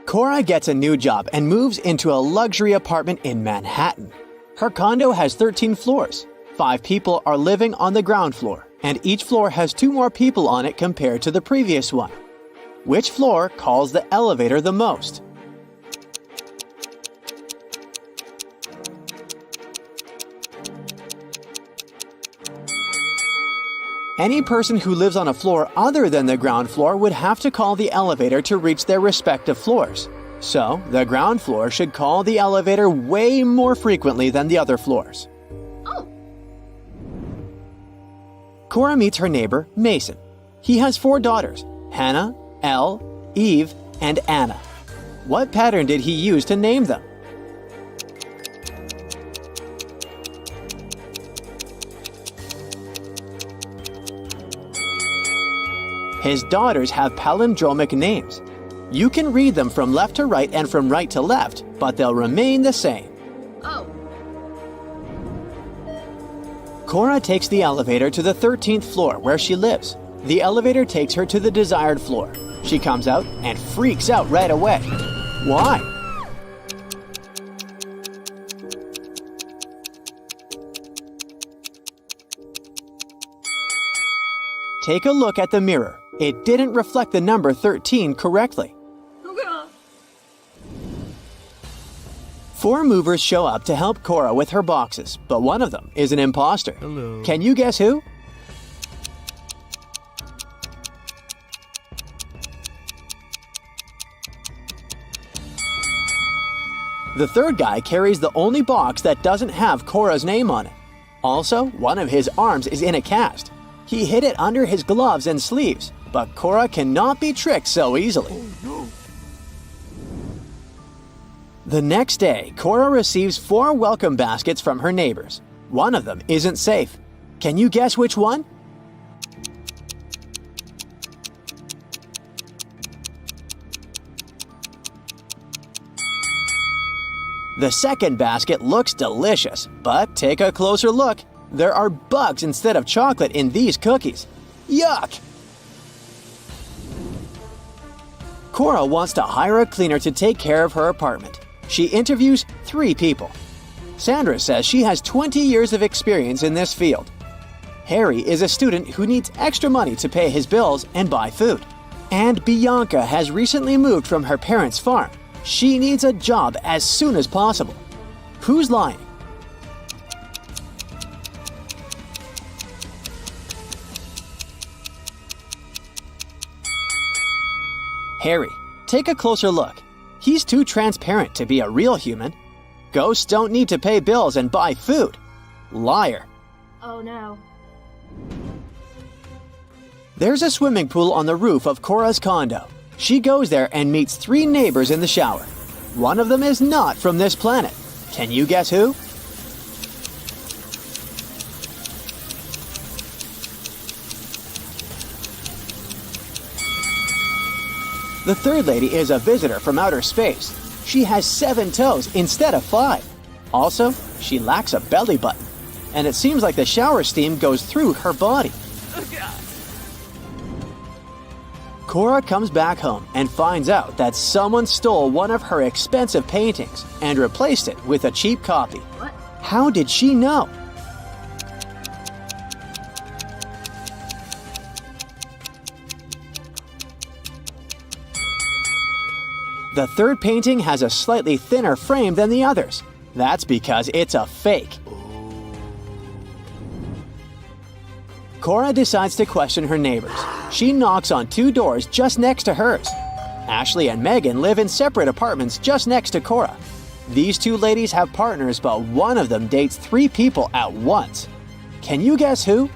[SPEAKER 1] Cora gets a new job and moves into a luxury apartment in Manhattan. Her condo has 13 floors. 5 people are living on the ground floor, and each floor has 2 more people on it compared to the previous one. Which floor calls the elevator the most? Any person who lives on a floor other than the ground floor would have to call the elevator to reach their respective floors. So, the ground floor should call the elevator way more frequently than the other floors.
[SPEAKER 7] Oh.
[SPEAKER 1] Cora meets her neighbor, Mason. He has 4 daughters, Hannah, Elle, Eve, and Anna. What pattern did he use to name them? His daughters have palindromic names. You can read them from left to right and from right to left, but they'll remain the same.
[SPEAKER 7] Oh.
[SPEAKER 1] Cora takes the elevator to the 13th floor where she lives. The elevator takes her to the desired floor. She comes out and freaks out right away. Why? Take a look at the mirror. It didn't reflect the number 13 correctly. 4 movers show up to help Cora with her boxes, but one of them is an imposter.
[SPEAKER 6] Hello.
[SPEAKER 1] Can you guess who? The third guy carries the only box that doesn't have Cora's name on it. Also, one of his arms is in a cast. He hid it under his gloves and sleeves, but Cora cannot be tricked so easily. The next day, Cora receives 4 welcome baskets from her neighbors. One of them isn't safe. Can you guess which one? The second basket looks delicious, but take a closer look. There are bugs instead of chocolate in these cookies. Yuck! Cora wants to hire a cleaner to take care of her apartment. She interviews 3 people. Sandra says she has 20 years of experience in this field. Harry is a student who needs extra money to pay his bills and buy food. And Bianca has recently moved from her parents' farm. She needs a job as soon as possible. Who's lying? Harry. Take a closer look. He's too transparent to be a real human. Ghosts don't need to pay bills and buy food. Liar.
[SPEAKER 7] Oh no.
[SPEAKER 1] There's a swimming pool on the roof of Cora's condo. She goes there and meets 3 neighbors in the shower. One of them is not from this planet. Can you guess who? The third lady is a visitor from outer space. She has 7 toes instead of 5. Also, she lacks a belly button. And it seems like the shower steam goes through her body. Cora comes back home and finds out that someone stole one of her expensive paintings and replaced it with a cheap copy.
[SPEAKER 7] What?
[SPEAKER 1] How did she know? The third painting has a slightly thinner frame than the others. That's because it's a fake. Cora decides to question her neighbors. She knocks on 2 doors just next to hers. Ashley and Megan live in separate apartments just next to Cora. These 2 ladies have partners, but one of them dates 3 people at once. Can you guess who?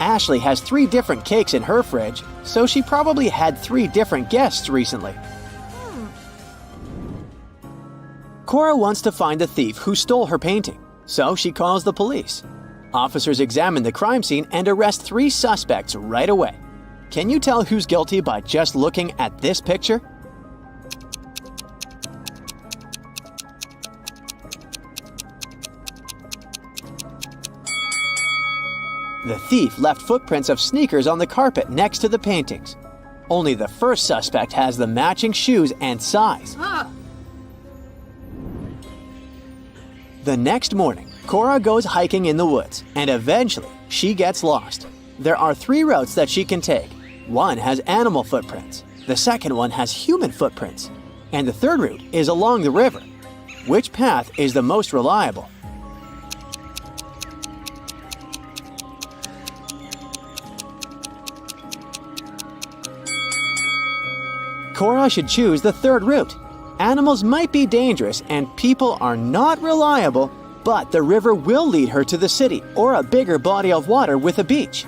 [SPEAKER 1] Ashley has 3 different cakes in her fridge, so she probably had 3 different guests recently. Cora wants to find the thief who stole her painting, so she calls the police. Officers examine the crime scene and arrest 3 suspects right away. Can you tell who's guilty by just looking at this picture? The thief left footprints of sneakers on the carpet next to the paintings. Only the first suspect has the matching shoes and size. The next morning, Cora goes hiking in the woods, and eventually she gets lost. There are 3 routes that she can take. One has animal footprints, the second one has human footprints, and the third route is along the river. Which path is the most reliable? Cora should choose the third route. Animals might be dangerous and people are not reliable, but the river will lead her to the city or a bigger body of water with a beach.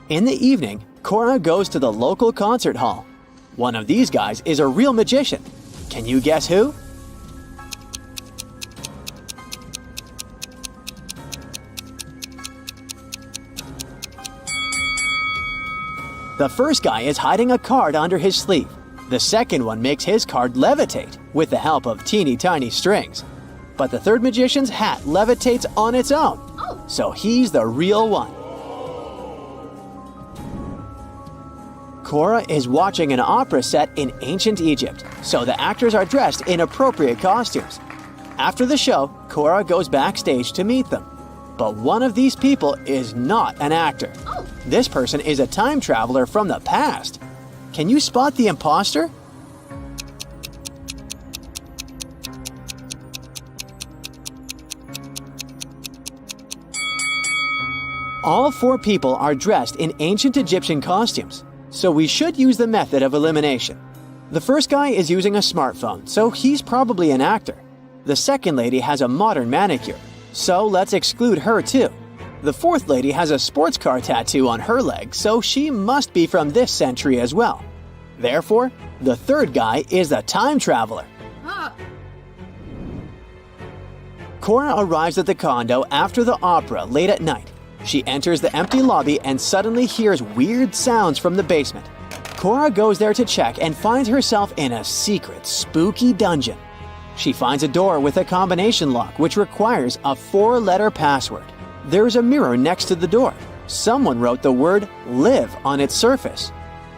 [SPEAKER 1] In the evening, Cora goes to the local concert hall. One of these guys is a real magician. Can you guess who? The first guy is hiding a card under his sleeve. The second one makes his card levitate with the help of teeny tiny strings. But the third magician's hat levitates on its own. So he's the real one. Cora is watching an opera set in ancient Egypt, so the actors are dressed in appropriate costumes. After the show, Cora goes backstage to meet them. But one of these people is not an actor. This person is a time traveler from the past. Can you spot the imposter? All 4 people are dressed in ancient Egyptian costumes, so we should use the method of elimination. The first guy is using a smartphone, so he's probably an actor. The second lady has a modern manicure, so let's exclude her too. The fourth lady has a sports car tattoo on her leg, so she must be from this century as well. Therefore, the third guy is a time traveler. Cora arrives at the condo after the opera late at night. She enters the empty lobby and suddenly hears weird sounds from the basement. Cora goes there to check and finds herself in a secret, spooky dungeon. She finds a door with a combination lock which requires a 4-letter password. There's a mirror next to the door. Someone wrote the word "live" on its surface.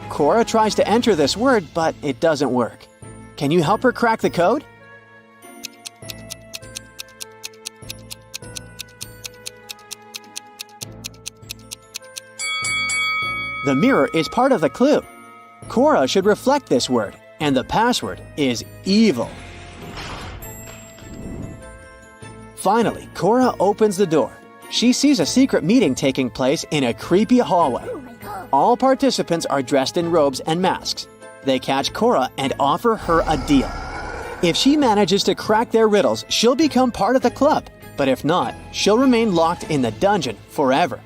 [SPEAKER 1] Cora tries to enter this word, but it doesn't work. Can you help her crack the code? The mirror is part of the clue. Cora should reflect this word, and the password is evil. Finally, Cora opens the door. She sees a secret meeting taking place in a creepy hallway. All participants are dressed in robes and masks. They catch Cora and offer her a deal. If she manages to crack their riddles, she'll become part of the club. But if not, she'll remain locked in the dungeon forever.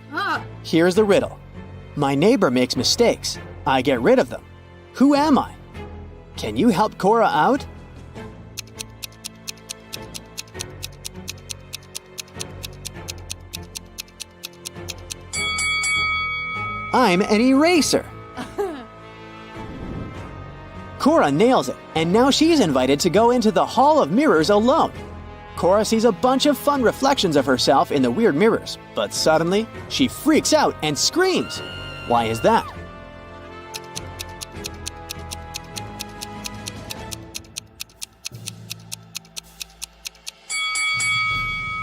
[SPEAKER 1] Here's the riddle. My neighbor makes mistakes. I get rid of them. Who am I? Can you help Cora out? I'm an eraser. Cora nails it, and now she's invited to go into the Hall of Mirrors alone. Cora sees a bunch of fun reflections of herself in the weird mirrors, but suddenly she freaks out and screams. Why is that?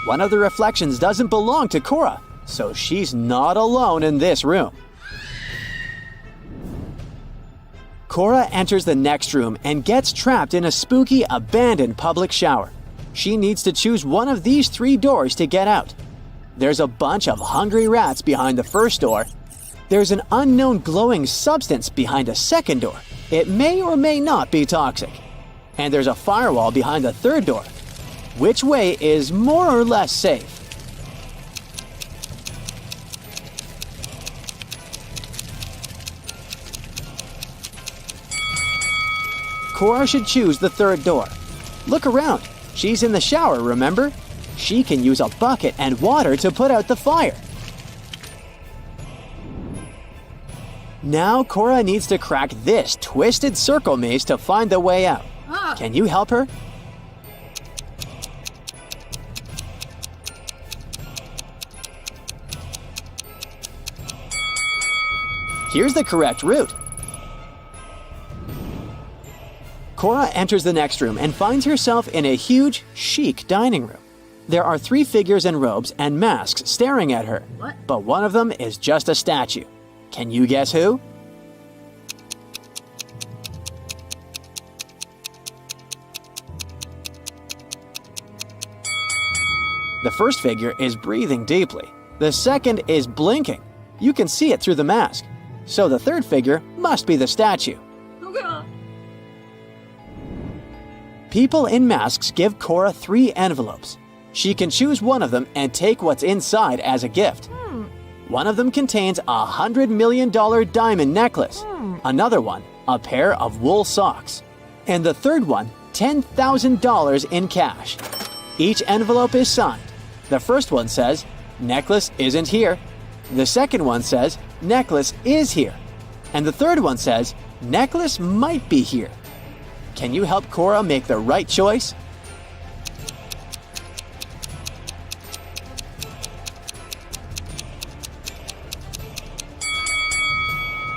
[SPEAKER 1] One of the reflections doesn't belong to Cora, so she's not alone in this room. Cora enters the next room and gets trapped in a spooky, abandoned public shower. She needs to choose one of these 3 doors to get out. There's a bunch of hungry rats behind the first door. There's an unknown glowing substance behind a second door. It may or may not be toxic. And there's a firewall behind the third door. Which way is more or less safe? Cora should choose the third door. Look around. She's in the shower, remember? She can use a bucket and water to put out the fire. Now Cora needs to crack this twisted circle maze to find the way out.
[SPEAKER 7] Ah.
[SPEAKER 1] Can you help her? Here's the correct route. Cora enters the next room and finds herself in a huge, chic dining room. There are 3 figures in robes and masks staring at her,
[SPEAKER 7] What?
[SPEAKER 1] but one of them is just a statue. Can you guess who? The first figure is breathing deeply. The second is blinking. You can see it through the mask. So the third figure must be the statue.
[SPEAKER 7] Okay.
[SPEAKER 1] People in masks give Cora 3 envelopes. She can choose one of them and take what's inside as a gift. One of them contains a $100 million diamond necklace. Another one, a pair of wool socks. And the third one, $10,000 in cash. Each envelope is signed. The first one says, "Necklace isn't here." The second one says, "Necklace is here." And the third one says, "Necklace might be here." Can you help Cora make the right choice?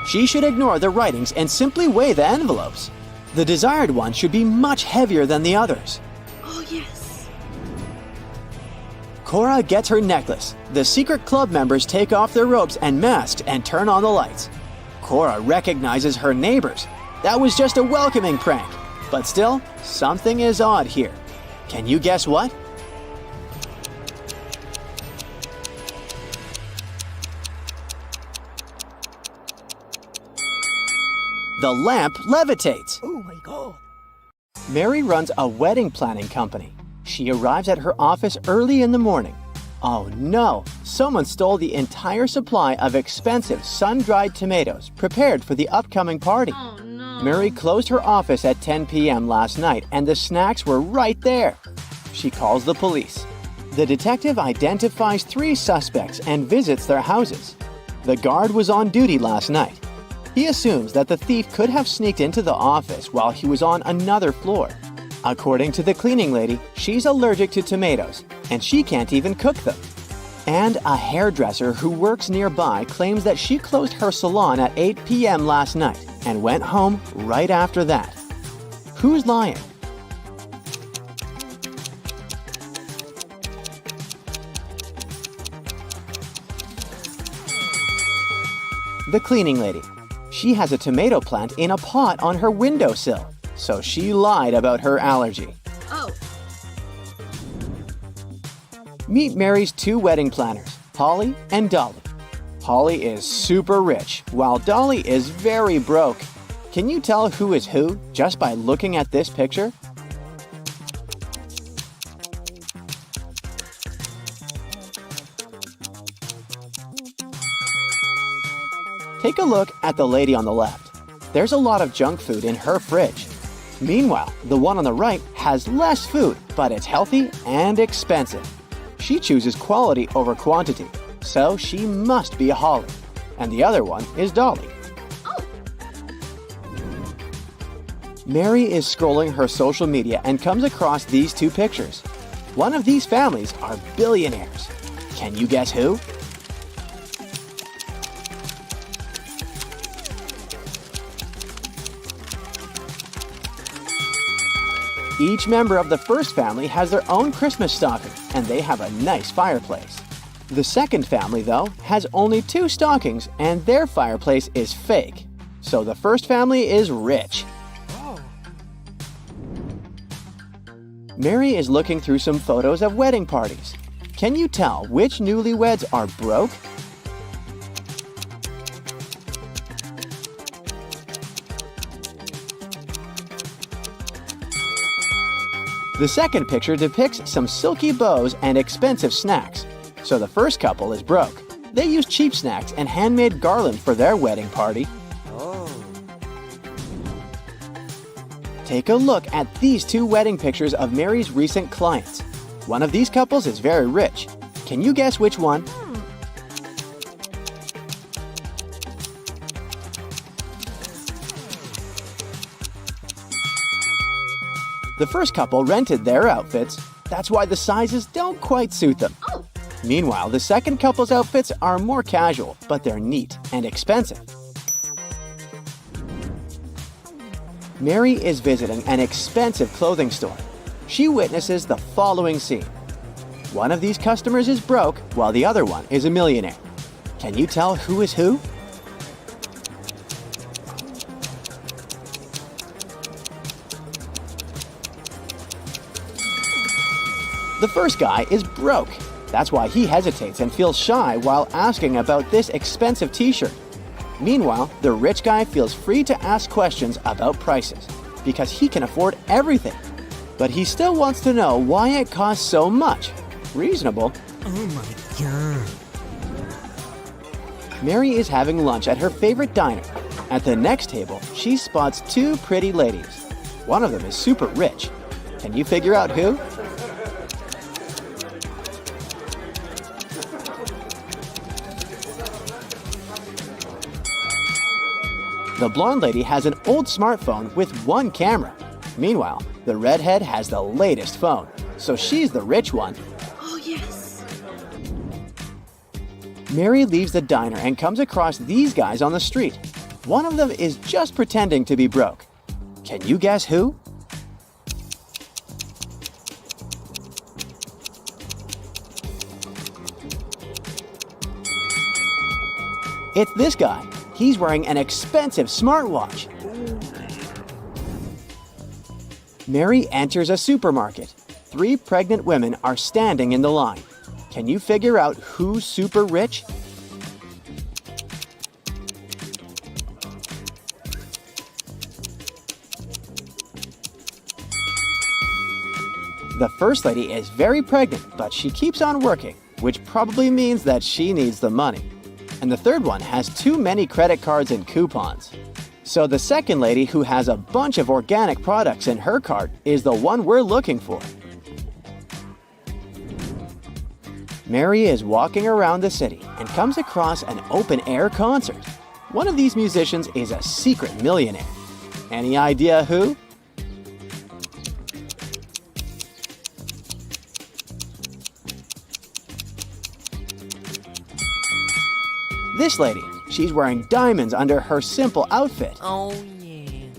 [SPEAKER 1] She should ignore the writings and simply weigh the envelopes. The desired one should be much heavier than the others.
[SPEAKER 7] Oh, yes.
[SPEAKER 1] Cora gets her necklace. The secret club members take off their robes and masks and turn on the lights. Cora recognizes her neighbors. That was just a welcoming prank. But still, something is odd here. Can you guess what? The lamp levitates.
[SPEAKER 5] Oh my god.
[SPEAKER 1] Mary runs a wedding planning company. She arrives at her office early in the morning. Oh no! Someone stole the entire supply of expensive sun-dried tomatoes prepared for the upcoming party.
[SPEAKER 7] Oh, no.
[SPEAKER 1] Mary closed her office at 10 p.m. last night and the snacks were right there. She calls the police. The detective identifies 3 suspects and visits their houses. The guard was on duty last night. He assumes that the thief could have sneaked into the office while he was on another floor. According to the cleaning lady, she's allergic to tomatoes, and she can't even cook them. And a hairdresser who works nearby claims that she closed her salon at 8 p.m. last night and went home right after that. Who's lying? The cleaning lady. She has a tomato plant in a pot on her windowsill, so she lied about her allergy.
[SPEAKER 7] Oh.
[SPEAKER 1] Meet Mary's 2 wedding planners, Holly and Dolly. Holly is super rich, while Dolly is very broke. Can you tell who is who just by looking at this picture? Take a look at the lady on the left. There's a lot of junk food in her fridge. Meanwhile, the one on the right has less food, but it's healthy and expensive. She chooses quality over quantity, so she must be Holly. And the other one is Dolly.
[SPEAKER 7] Oh.
[SPEAKER 1] Mary is scrolling her social media and comes across these 2 pictures. One of these families are billionaires. Can you guess who? Each member of the first family has their own Christmas stocking, and they have a nice fireplace. The second family, though, has only 2 stockings, and their fireplace is fake. So the first family is rich. Mary is looking through some photos of wedding parties. Can you tell which newlyweds are broke? The second picture depicts some silky bows and expensive snacks. So the first couple is broke. They use cheap snacks and handmade garland for their wedding party. Take a look at these 2 wedding pictures of Mary's recent clients. One of these couples is very rich. Can you guess which one? The first couple rented their outfits. That's why the sizes don't quite suit them.
[SPEAKER 7] Oh.
[SPEAKER 1] Meanwhile, the second couple's outfits are more casual, but they're neat and expensive. Mary is visiting an expensive clothing store. She witnesses the following scene. One of these customers is broke, while the other one is a millionaire. Can you tell who is who? The first guy is broke. That's why he hesitates and feels shy while asking about this expensive t-shirt. Meanwhile, the rich guy feels free to ask questions about prices because he can afford everything. But he still wants to know why it costs so much. Reasonable.
[SPEAKER 8] Oh my god.
[SPEAKER 1] Mary is having lunch at her favorite diner. At the next table, she spots two pretty ladies. One of them is super rich. Can you figure out who? The blonde lady has an old smartphone with one camera. Meanwhile, the redhead has the latest phone, so she's the rich one.
[SPEAKER 7] Oh, yes.
[SPEAKER 1] Mary leaves the diner and comes across these guys on the street. One of them is just pretending to be broke. Can you guess who? It's this guy. He's wearing an expensive smartwatch. Mary enters a supermarket. 3 pregnant women are standing in the line. Can you figure out who's super rich? The first lady is very pregnant, but she keeps on working, which probably means that she needs the money. And the third one has too many credit cards and coupons. So the second lady, who has a bunch of organic products in her cart, is the one we're looking for. Mary is walking around the city and comes across an open-air concert. One of these musicians is a secret millionaire. Any idea who? This lady, she's wearing diamonds under her simple outfit.
[SPEAKER 8] Oh yeah.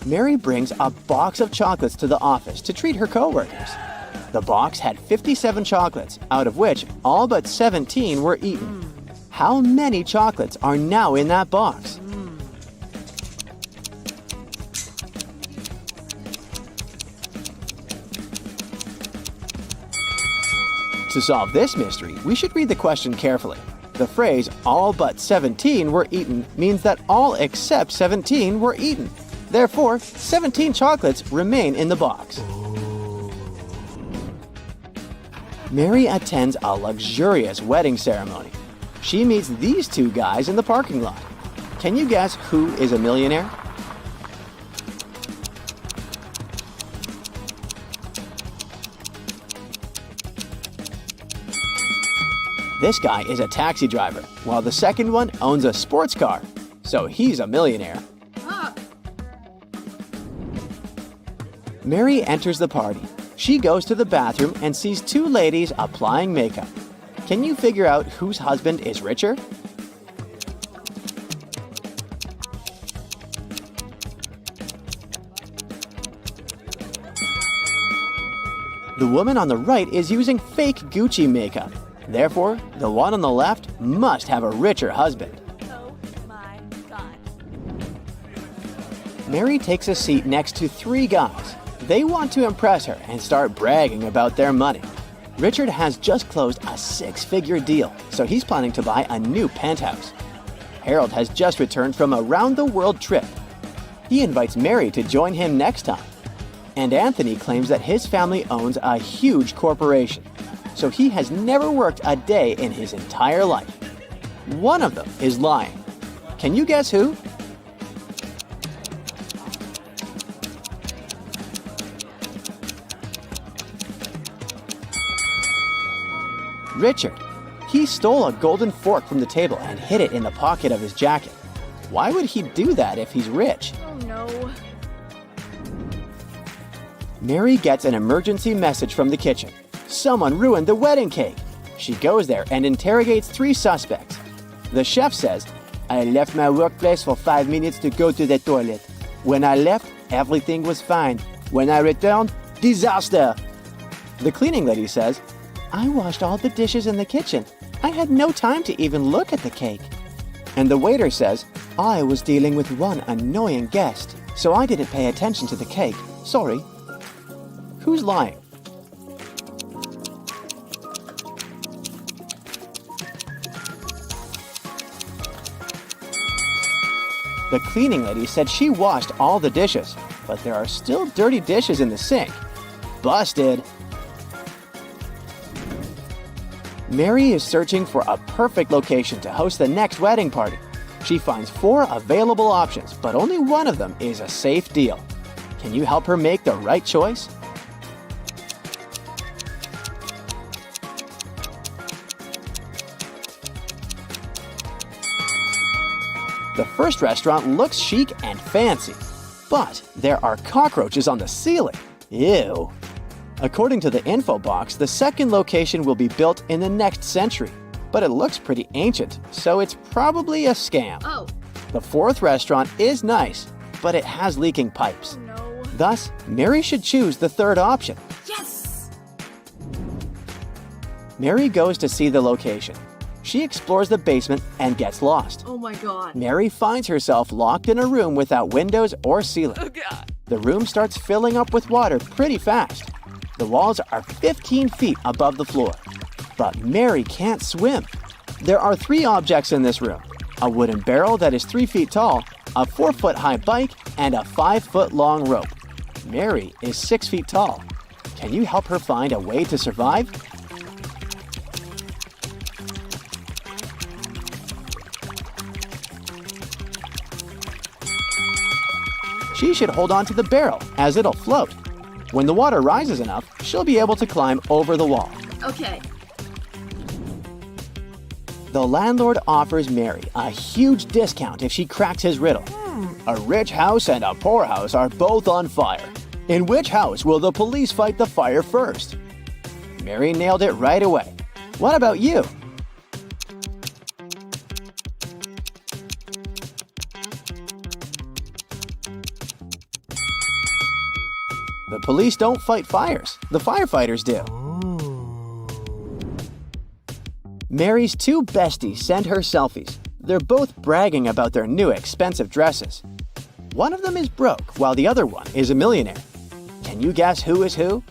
[SPEAKER 1] Mary brings a box of chocolates to the office to treat her coworkers. The box had 57 chocolates, out of which all but 17 were eaten. How many chocolates are now in that box? To solve this mystery, we should read the question carefully. The phrase, all but 17 were eaten, means that all except 17 were eaten. Therefore, 17 chocolates remain in the box. Mary attends a luxurious wedding ceremony. She meets these 2 guys in the parking lot. Can you guess who is a millionaire? This guy is a taxi driver, while the second one owns a sports car. So he's a millionaire.
[SPEAKER 7] Ah.
[SPEAKER 1] Mary enters the party. She goes to the bathroom and sees 2 ladies applying makeup. Can you figure out whose husband is richer? The woman on the right is using fake Gucci makeup. Therefore, the one on the left must have a richer husband.
[SPEAKER 7] Oh my god.
[SPEAKER 1] Mary takes a seat next to 3 guys. They want to impress her and start bragging about their money. Richard has just closed a 6-figure deal, so he's planning to buy a new penthouse. Harold has just returned from a round-the-world trip. He invites Mary to join him next time. And Anthony claims that his family owns a huge corporation, so he has never worked a day in his entire life. One of them is lying. Can you guess who? Richard. He stole a golden fork from the table and hid it in the pocket of his jacket. Why would he do that if he's rich?
[SPEAKER 7] Oh no.
[SPEAKER 1] Mary gets an emergency message from the kitchen. Someone ruined the wedding cake. She goes there and interrogates 3 suspects. The chef says, I left my workplace for 5 minutes to go to the toilet. When I left, everything was fine. When I returned, disaster. The cleaning lady says, I washed all the dishes in the kitchen. I had no time to even look at the cake. And the waiter says, I was dealing with one annoying guest, so I didn't pay attention to the cake. Sorry. Who's lying? The cleaning lady said she washed all the dishes, but there are still dirty dishes in the sink. Busted! Mary is searching for a perfect location to host the next wedding party. She finds 4 available options, but only one of them is a safe deal. Can you help her make the right choice? The first restaurant looks chic and fancy, but there are cockroaches on the ceiling. Ew. According to the info box, the second location will be built in the next century, but it looks pretty ancient, so it's probably a scam.
[SPEAKER 7] Oh.
[SPEAKER 1] The fourth restaurant is nice, but it has leaking pipes.
[SPEAKER 7] No.
[SPEAKER 1] Thus, Mary should choose the third option.
[SPEAKER 7] Yes!
[SPEAKER 1] Mary goes to see the location. She explores the basement and gets lost.
[SPEAKER 7] Oh my god.
[SPEAKER 1] Mary finds herself locked in a room without windows or ceiling.
[SPEAKER 7] Oh god.
[SPEAKER 1] The room starts filling up with water pretty fast. The walls are 15 feet above the floor. But Mary can't swim. There are 3 objects in this room. A wooden barrel that is 3 feet tall, a 4-foot-high bike, and a 5-foot-long rope. Mary is 6 feet tall. Can you help her find a way to survive? She should hold on to the barrel, as it'll float. When the water rises enough, she'll be able to climb over the wall.
[SPEAKER 7] Okay.
[SPEAKER 1] The landlord offers Mary a huge discount if she cracks his riddle. A rich house and a poor house are both on fire. In which house will the police fight the fire first? Mary nailed it right away. What about you? The police don't fight fires. The firefighters do. Mary's 2 besties send her selfies. They're both bragging about their new expensive dresses. One of them is broke, while the other one is a millionaire. Can you guess who is who?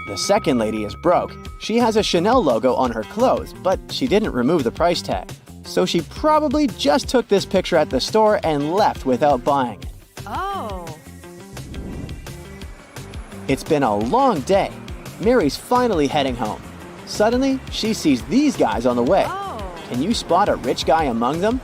[SPEAKER 1] The second lady is broke. She has a Chanel logo on her clothes, but she didn't remove the price tag. So she probably just took this picture at the store and left without buying it.
[SPEAKER 7] Oh.
[SPEAKER 1] It's been a long day. Mary's finally heading home. Suddenly, she sees these guys on the way.
[SPEAKER 7] Oh.
[SPEAKER 1] Can you spot a rich guy among them?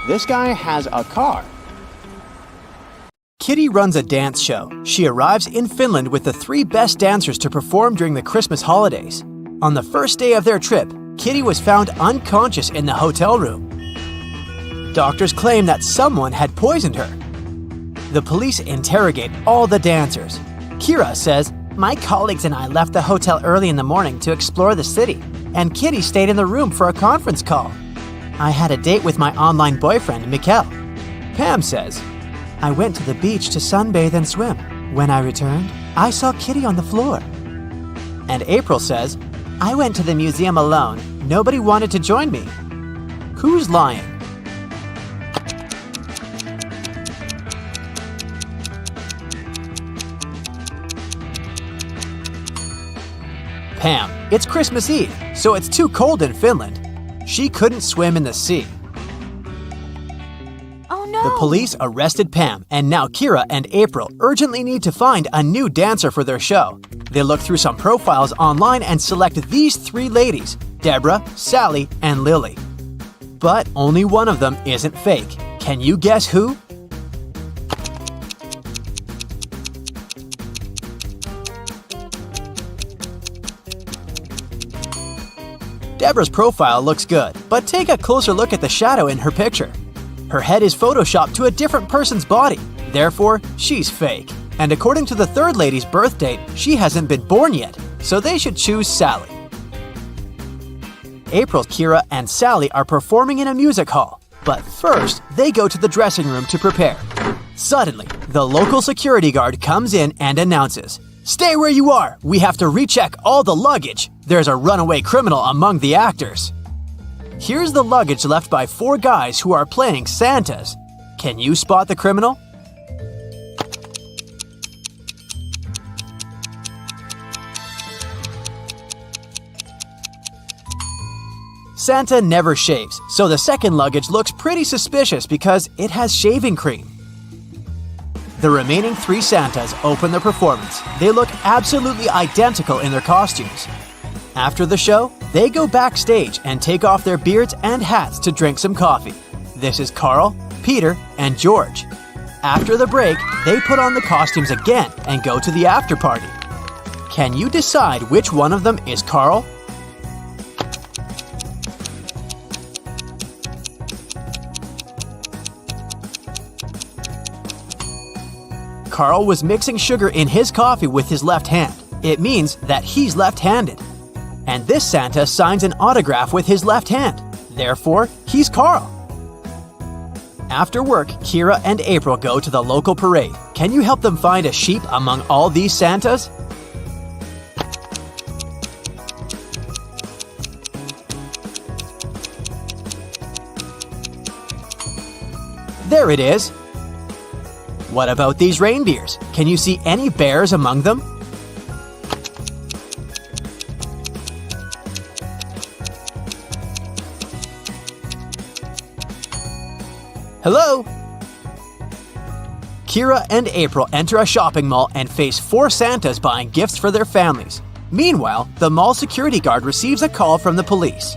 [SPEAKER 1] This guy has a car. Kitty runs a dance show. She arrives in Finland with the 3 best dancers to perform during the Christmas holidays. On the first day of their trip, Kitty was found unconscious in the hotel room. Doctors claim that someone had poisoned her. The police interrogate all the dancers. Kira says, "My colleagues and I left the hotel early in the morning to explore the city, and Kitty stayed in the room for a conference call. I had a date with my online boyfriend, Mikkel." Pam says, "I went to the beach to sunbathe and swim. When I returned, I saw Kitty on the floor." And April says, "I went to the museum alone. Nobody wanted to join me." Who's lying? Pam. It's Christmas Eve, so it's too cold in Finland. She couldn't swim in the sea.
[SPEAKER 7] Oh no.
[SPEAKER 1] The police arrested Pam, and now Kira and April urgently need to find a new dancer for their show. They look through some profiles online and select these 3 ladies, Deborah, Sally, and Lily. But only one of them isn't fake. Can you guess who? Deborah's profile looks good, but take a closer look at the shadow in her picture. Her head is photoshopped to a different person's body, therefore, she's fake. And according to the third lady's birth date, she hasn't been born yet, so they should choose Sally. April, Kira, and Sally are performing in a music hall, but first, they go to the dressing room to prepare. Suddenly, the local security guard comes in and announces, "Stay where you are! We have to recheck all the luggage! There's a runaway criminal among the actors!" Here's the luggage left by 4 guys who are playing Santas. Can you spot the criminal? Santa never shaves, so the second luggage looks pretty suspicious because it has shaving cream. The remaining 3 Santas open their performance. They look absolutely identical in their costumes. After the show, they go backstage and take off their beards and hats to drink some coffee. This is Carl, Peter, and George. After the break, they put on the costumes again and go to the after party. Can you decide which one of them is Carl? Carl was mixing sugar in his coffee with his left hand. It means that he's left-handed. And this Santa signs an autograph with his left hand. Therefore, he's Carl. After work, Kira and April go to the local parade. Can you help them find a sheep among all these Santas? There it is. What about these reindeers? Can you see any bears among them? Hello? Kira and April enter a shopping mall and face 4 Santas buying gifts for their families. Meanwhile, the mall security guard receives a call from the police.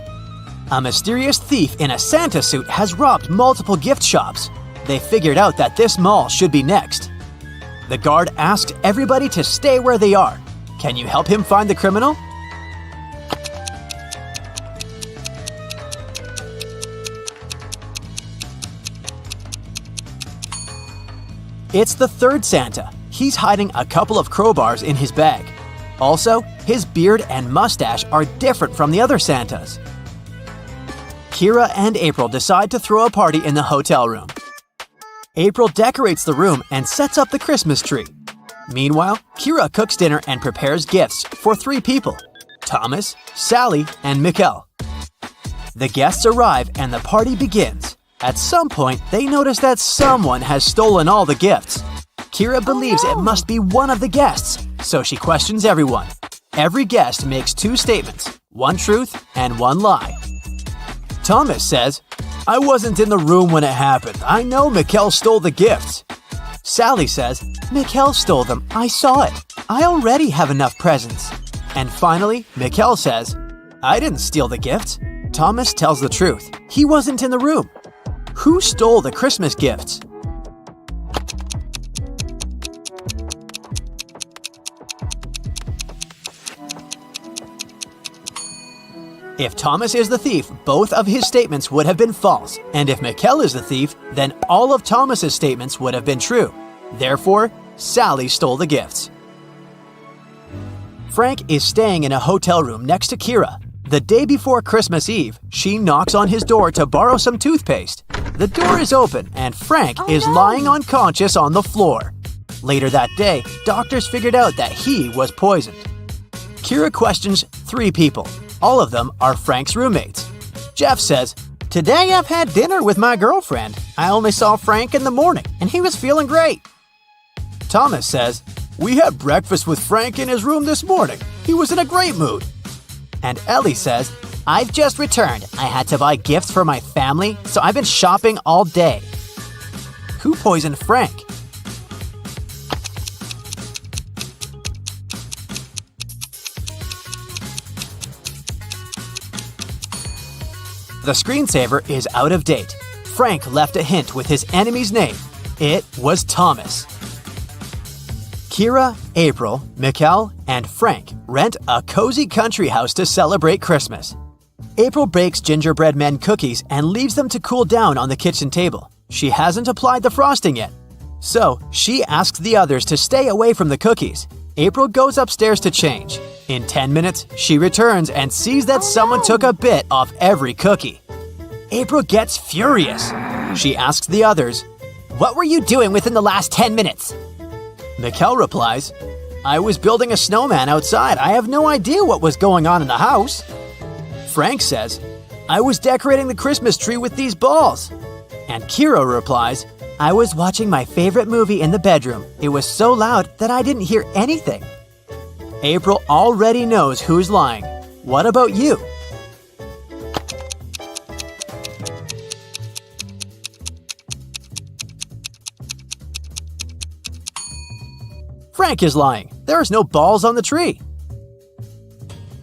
[SPEAKER 1] A mysterious thief in a Santa suit has robbed multiple gift shops. They figured out that this mall should be next. The guard asked everybody to stay where they are. Can you help him find the criminal? It's the third Santa. He's hiding a couple of crowbars in his bag. Also, his beard and mustache are different from the other Santas. Kira and April decide to throw a party in the hotel room. April decorates the room and sets up the Christmas tree. Meanwhile, Kira cooks dinner and prepares gifts for 3 people: Thomas, Sally, and Mikkel. The guests arrive and the party begins. At some point, they notice that someone has stolen all the gifts. Kira believes it must be one of the guests, so she questions everyone. Every guest makes 2 statements, 1 truth and 1 lie. Thomas says, "I wasn't in the room when it happened. I know Mikkel stole the gifts." Sally says, "Mikkel stole them. I saw it. I already have enough presents." And finally, Mikkel says, "I didn't steal the gifts." Thomas tells the truth. He wasn't in the room. Who stole the Christmas gifts? If Thomas is the thief, both of his statements would have been false, and if Mikkel is the thief, then all of Thomas's statements would have been true. Therefore, Sally stole the gifts. Frank is staying in a hotel room next to Kira. The day before Christmas Eve, she knocks on his door to borrow some toothpaste. The door is open, and Frank is lying unconscious on the floor. Later that day, doctors figured out that he was poisoned. Kira questions 3 people. All of them are Frank's roommates. Jeff says, "Today I've had dinner with my girlfriend. I only saw Frank in the morning, and he was feeling great." Thomas says, "We had breakfast with Frank in his room this morning. He was in a great mood." And Ellie says, "I've just returned. I had to buy gifts for my family, so I've been shopping all day." Who poisoned Frank? The screensaver is out of date. Frank left a hint with his enemy's name. It was Thomas. Kira, April, Mikkel, and Frank rent a cozy country house to celebrate Christmas. April bakes gingerbread men cookies and leaves them to cool down on the kitchen table. She hasn't applied the frosting yet. So, she asks the others to stay away from the cookies. April goes upstairs to change. In 10 minutes, she returns and sees that someone took a bit off every cookie. April gets furious. She asks the others, "What were you doing within the last 10 minutes?" Mikkel replies, "I was building a snowman outside. I have no idea what was going on in the house." Frank says, "I was decorating the Christmas tree with these balls." And Kira replies, "I was watching my favorite movie in the bedroom. It was so loud that I didn't hear anything." April already knows who's lying. What about you? Frank is lying. There is no balls on the tree.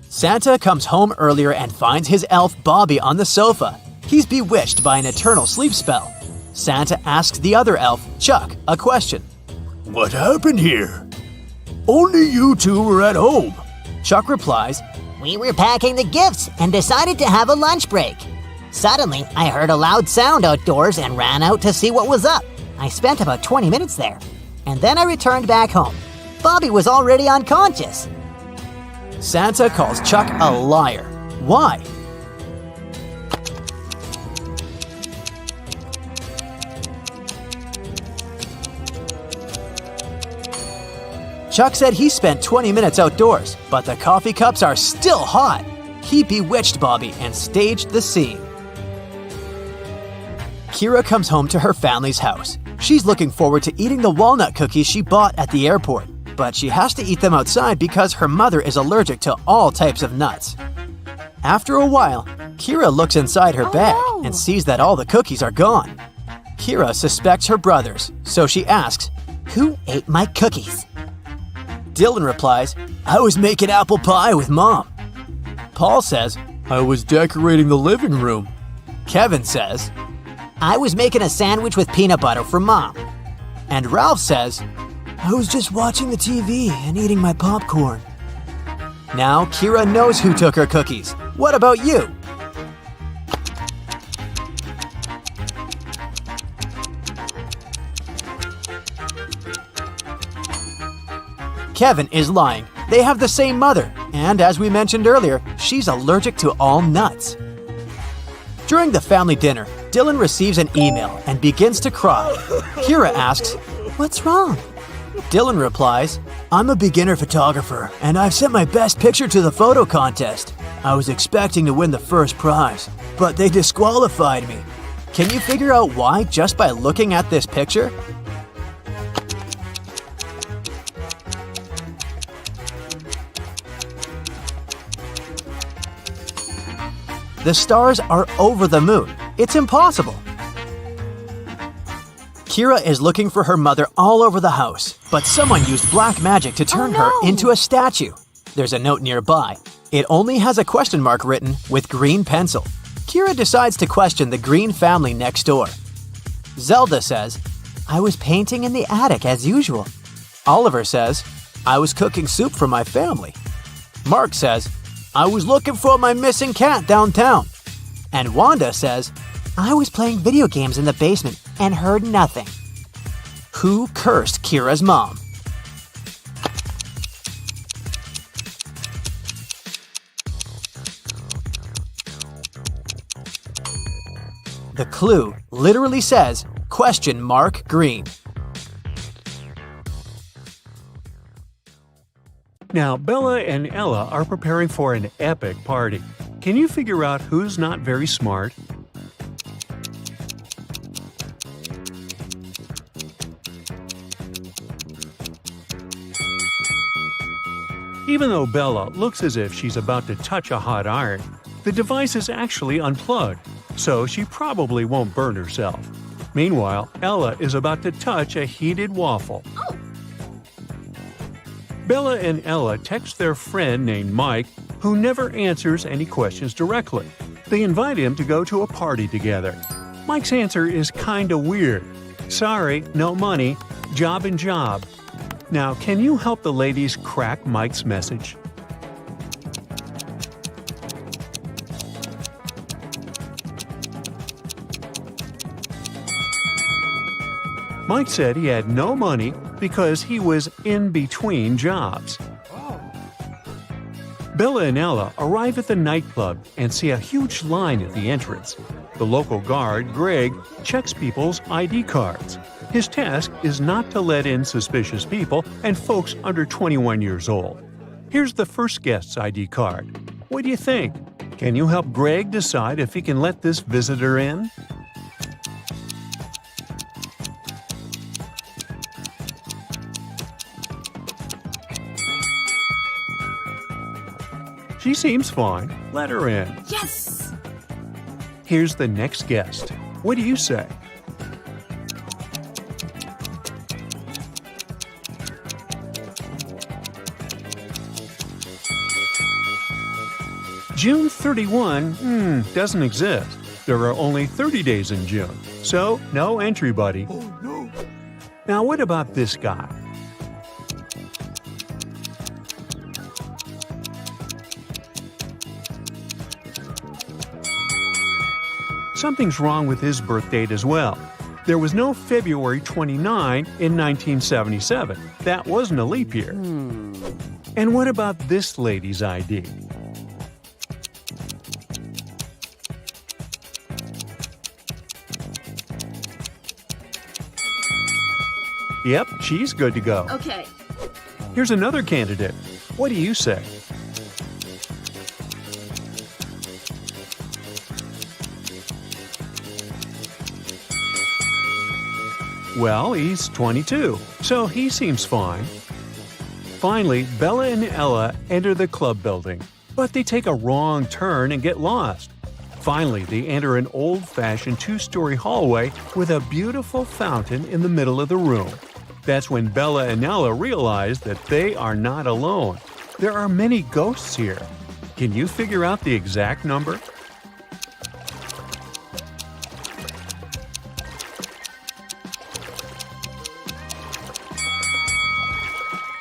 [SPEAKER 1] Santa comes home earlier and finds his elf Bobby on the sofa. He's bewitched by an eternal sleep spell. Santa asks the other elf, Chuck, a question.
[SPEAKER 9] "What happened here? Only you two were at home."
[SPEAKER 1] Chuck replies,
[SPEAKER 3] We were packing the gifts and decided to have a lunch break. Suddenly, I heard a loud sound outdoors and ran out to see what was up. I spent about 20 minutes there, and then I returned back home. Bobby was already unconscious.
[SPEAKER 1] Santa calls Chuck a liar. Why? Chuck said he spent 20 minutes outdoors, but the coffee cups are still hot. He bewitched Bobby and staged the scene. Kira comes home to her family's house. She's looking forward to eating the walnut cookies she bought at the airport, but she has to eat them outside because her mother is allergic to all types of nuts. After a while, Kira looks inside her bag and sees that all the cookies are gone. Kira suspects her brothers, so she asks, "Who ate my cookies?" Dylan replies, "I was making apple pie with Mom." Paul says, "I was decorating the living room." Kevin says, "I was making a sandwich with peanut butter for Mom." And Ralph says, "I was just watching the TV and eating my popcorn." Now Kira knows who took her cookies. What about you? Kevin is lying. They have the same mother, and as we mentioned earlier, she's allergic to all nuts. During the family dinner, Dylan receives an email and begins to cry. Kira asks, "What's wrong?" Dylan replies, "I'm a beginner photographer, and I've sent my best picture to the photo contest. I was expecting to win the first prize, but they disqualified me. Can you figure out why just by looking at this picture?" The stars are over the moon. It's impossible. Kira is looking for her mother all over the house, but someone used black magic to turn her into a statue. There's a note nearby. It only has a question mark written with green pencil. Kira decides to question the Green family next door. Zelda says, "I was painting in the attic as usual." Oliver says, "I was cooking soup for my family." Mark says, "I was looking for my missing cat downtown." And Wanda says, "I was playing video games in the basement and heard nothing." Who cursed Kira's mom? The clue literally says, question mark green.
[SPEAKER 2] Now, Bella and Ella are preparing for an epic party. Can you figure out who's not very smart? Even though Bella looks as if she's about to touch a hot iron, the device is actually unplugged, so she probably won't burn herself. Meanwhile, Ella is about to touch a heated waffle. Bella and Ella text their friend named Mike, who never answers any questions directly. They invite him to go to a party together. Mike's answer is kinda weird. Sorry, no money, job and job. Now, can you help the ladies crack Mike's message? Mike said he had no money because he was in between jobs. Bella and Ella arrive at the nightclub and see a huge line at the entrance. The local guard, Greg, checks people's ID cards. His task is not to let in suspicious people and folks under 21 years old. Here's the first guest's ID card. What do you think? Can you help Greg decide if he can let this visitor in? She seems fine. Let her in.
[SPEAKER 7] Yes!
[SPEAKER 2] Here's the next guest. What do you say? June 31, doesn't exist. There are only 30 days in June, so no entry, buddy.
[SPEAKER 9] Oh no.
[SPEAKER 2] Now what about this guy? Something's wrong with his birth date as well. There was no February 29 in 1977. That wasn't a leap year. And what about this lady's ID? Yep, she's good to go.
[SPEAKER 7] Okay.
[SPEAKER 2] Here's another candidate. What do you say? Well, he's 22, so he seems fine. Finally, Bella and Ella enter the club building, but they take a wrong turn and get lost. Finally, they enter an old-fashioned two-story hallway with a beautiful fountain in the middle of the room. That's when Bella and Ella realize that they are not alone. There are many ghosts here. Can you figure out the exact number?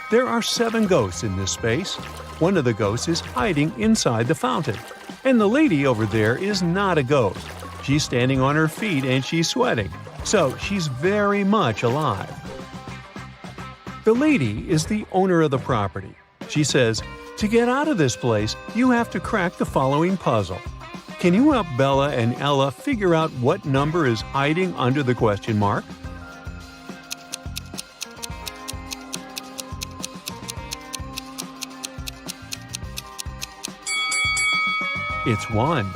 [SPEAKER 2] There are 7 ghosts in this space. One of the ghosts is hiding inside the fountain. And the lady over there is not a ghost. She's standing on her feet and she's sweating. So she's very much alive. The lady is the owner of the property. She says, "To get out of this place, you have to crack the following puzzle. Can you help Bella and Ella figure out what number is hiding under the question mark?" It's 1.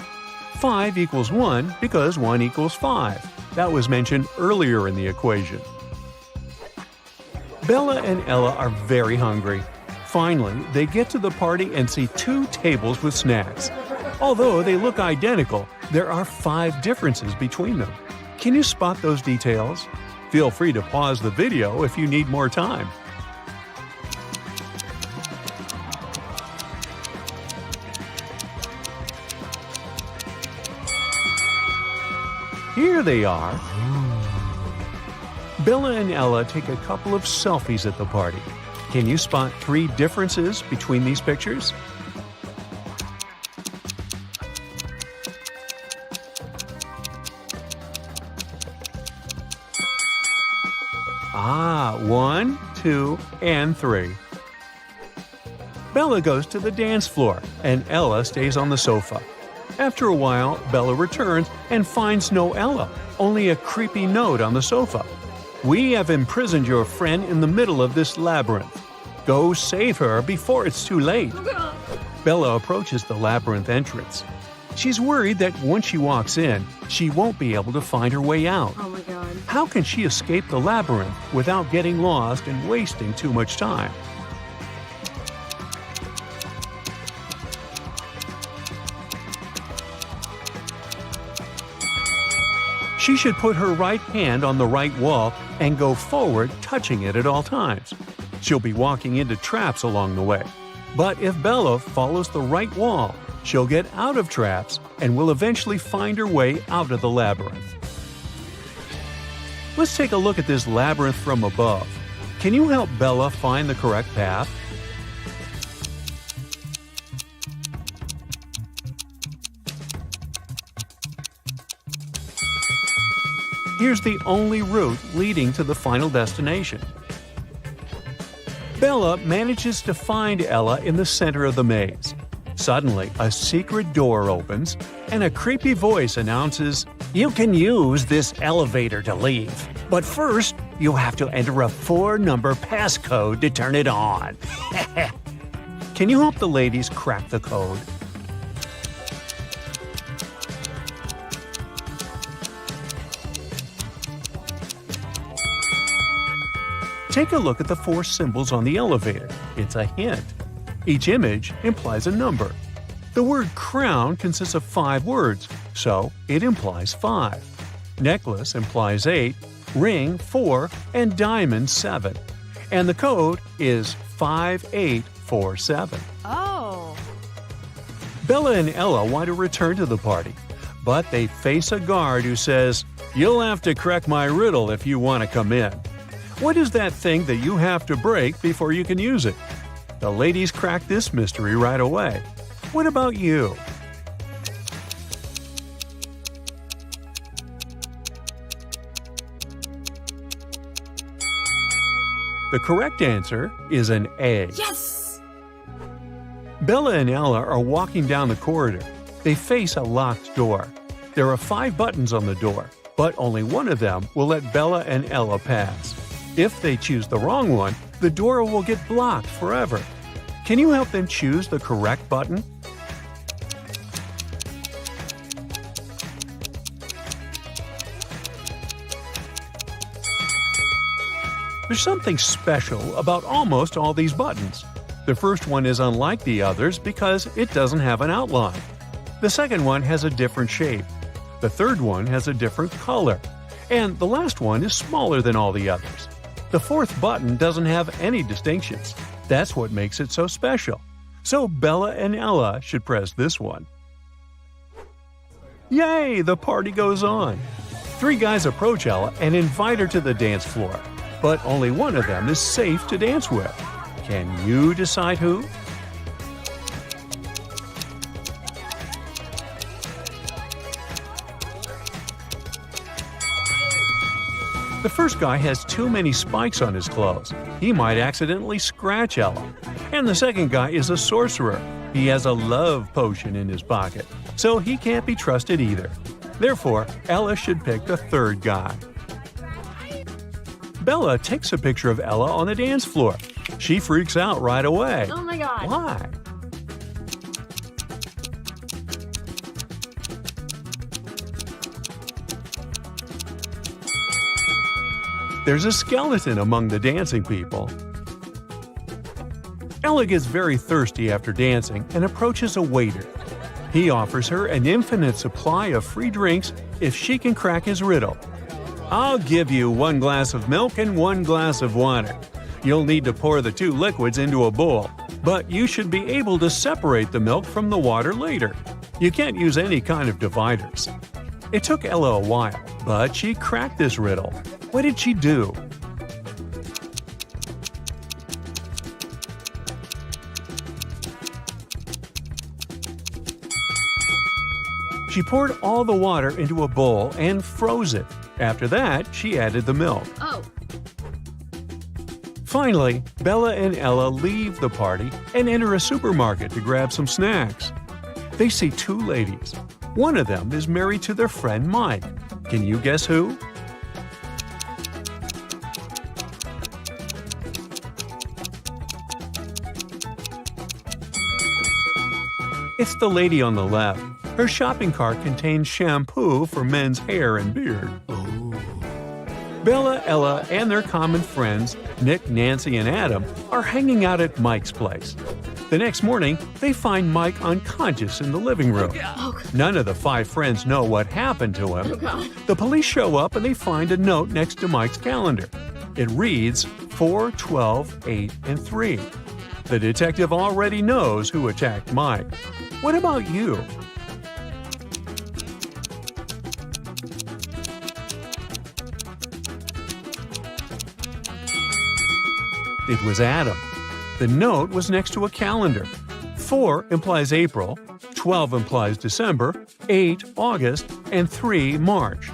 [SPEAKER 2] 5 equals 1 because 1 equals 5. That was mentioned earlier in the equation. Bella and Ella are very hungry. Finally, they get to the party and see 2 tables with snacks. Although they look identical, there are 5 differences between them. Can you spot those details? Feel free to pause the video if you need more time. Here they are. Bella and Ella take a couple of selfies at the party. Can you spot 3 differences between these pictures? Ah, 1, 2, and 3. Bella goes to the dance floor, and Ella stays on the sofa. After a while, Bella returns and finds no Ella, only a creepy note on the sofa. "We have imprisoned your friend in the middle of this labyrinth. Go save her before it's too late." Bella approaches the labyrinth entrance. She's worried that once she walks in, she won't be able to find her way out.
[SPEAKER 7] Oh my god.
[SPEAKER 2] How can she escape the labyrinth without getting lost and wasting too much time? She should put her right hand on the right wall and go forward, touching it at all times. She'll be walking into traps along the way. But if Bella follows the right wall, she'll get out of traps and will eventually find her way out of the labyrinth. Let's take a look at this labyrinth from above. Can you help Bella find the correct path? Here's the only route leading to the final destination. Bella manages to find Ella in the center of the maze. Suddenly, a secret door opens, and a creepy voice announces, "You can use this elevator to leave, but first, you have to enter a 4-number passcode to turn it on." Can you help the ladies crack the code? Take a look at the 4 symbols on the elevator. It's a hint. Each image implies a number. The word crown consists of 5 words, so it implies 5. Necklace implies 8, ring 4, and diamond 7. And the code is 5847.
[SPEAKER 7] Oh.
[SPEAKER 2] Bella and Ella want to return to the party, but they face a guard who says, "You'll have to crack my riddle if you want to come in." What is that thing that you have to break before you can use it? The ladies crack this mystery right away. What about you? The correct answer is an A.
[SPEAKER 7] Yes!
[SPEAKER 2] Bella and Ella are walking down the corridor. They face a locked door. There are 5 buttons on the door, but only one of them will let Bella and Ella pass. If they choose the wrong one, the door will get blocked forever. Can you help them choose the correct button? There's something special about almost all these buttons. The first one is unlike the others because it doesn't have an outline. The second one has a different shape. The third one has a different color. And the last one is smaller than all the others. The fourth button doesn't have any distinctions. That's what makes it so special. So Bella and Ella should press this one. Yay! The party goes on. 3 guys approach Ella and invite her to the dance floor. But only one of them is safe to dance with. Can you decide who? The first guy has too many spikes on his clothes. He might accidentally scratch Ella. And the second guy is a sorcerer. He has a love potion in his pocket, so he can't be trusted either. Therefore, Ella should pick the third guy. Bella takes a picture of Ella on the dance floor. She freaks out right away.
[SPEAKER 7] Oh my god.
[SPEAKER 2] Why? There's a skeleton among the dancing people. Ella gets very thirsty after dancing and approaches a waiter. He offers her an infinite supply of free drinks if she can crack his riddle. "I'll give you 1 glass of milk and 1 glass of water. You'll need to pour the 2 liquids into a bowl, but you should be able to separate the milk from the water later. You can't use any kind of dividers." It took Ella a while, but she cracked this riddle. What did she do? She poured all the water into a bowl and froze it. After that, she added the milk.
[SPEAKER 7] Oh.
[SPEAKER 2] Finally, Bella and Ella leave the party and enter a supermarket to grab some snacks. They see 2 ladies. One of them is married to their friend Mike. Can you guess who? It's the lady on the left. Her shopping cart contains shampoo for men's hair and beard. Bella, Ella, and their common friends, Nick, Nancy, and Adam, are hanging out at Mike's place. The next morning, they find Mike unconscious in the living room. None of the 5 friends know what happened to him. The police show up and they find a note next to Mike's calendar. It reads 4, 12, 8, and 3. The detective already knows who attacked Mike. What about you? It was Adam. The note was next to a calendar. 4 implies April, 12 implies December, 8 August, and 3 March.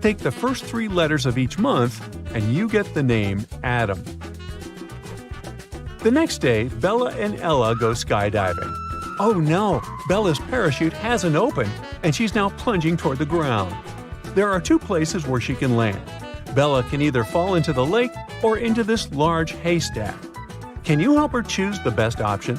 [SPEAKER 2] Take the first 3 letters of each month, and you get the name Adam. The next day, Bella and Ella go skydiving. Oh no! Bella's parachute hasn't opened, and she's now plunging toward the ground. There are 2 places where she can land. Bella can either fall into the lake or into this large haystack. Can you help her choose the best option?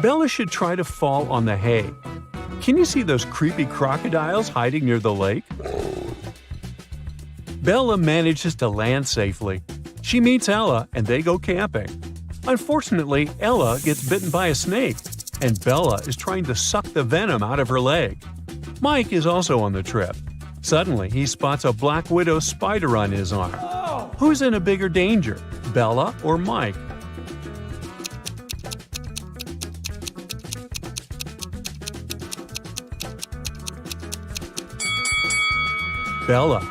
[SPEAKER 2] Bella should try to fall on the hay. Can you see those creepy crocodiles hiding near the lake? Bella manages to land safely. She meets Ella and they go camping. Unfortunately, Ella gets bitten by a snake, and Bella is trying to suck the venom out of her leg. Mike is also on the trip. Suddenly, he spots a black widow spider on his arm. Who's in a bigger danger, Bella or Mike? Bella.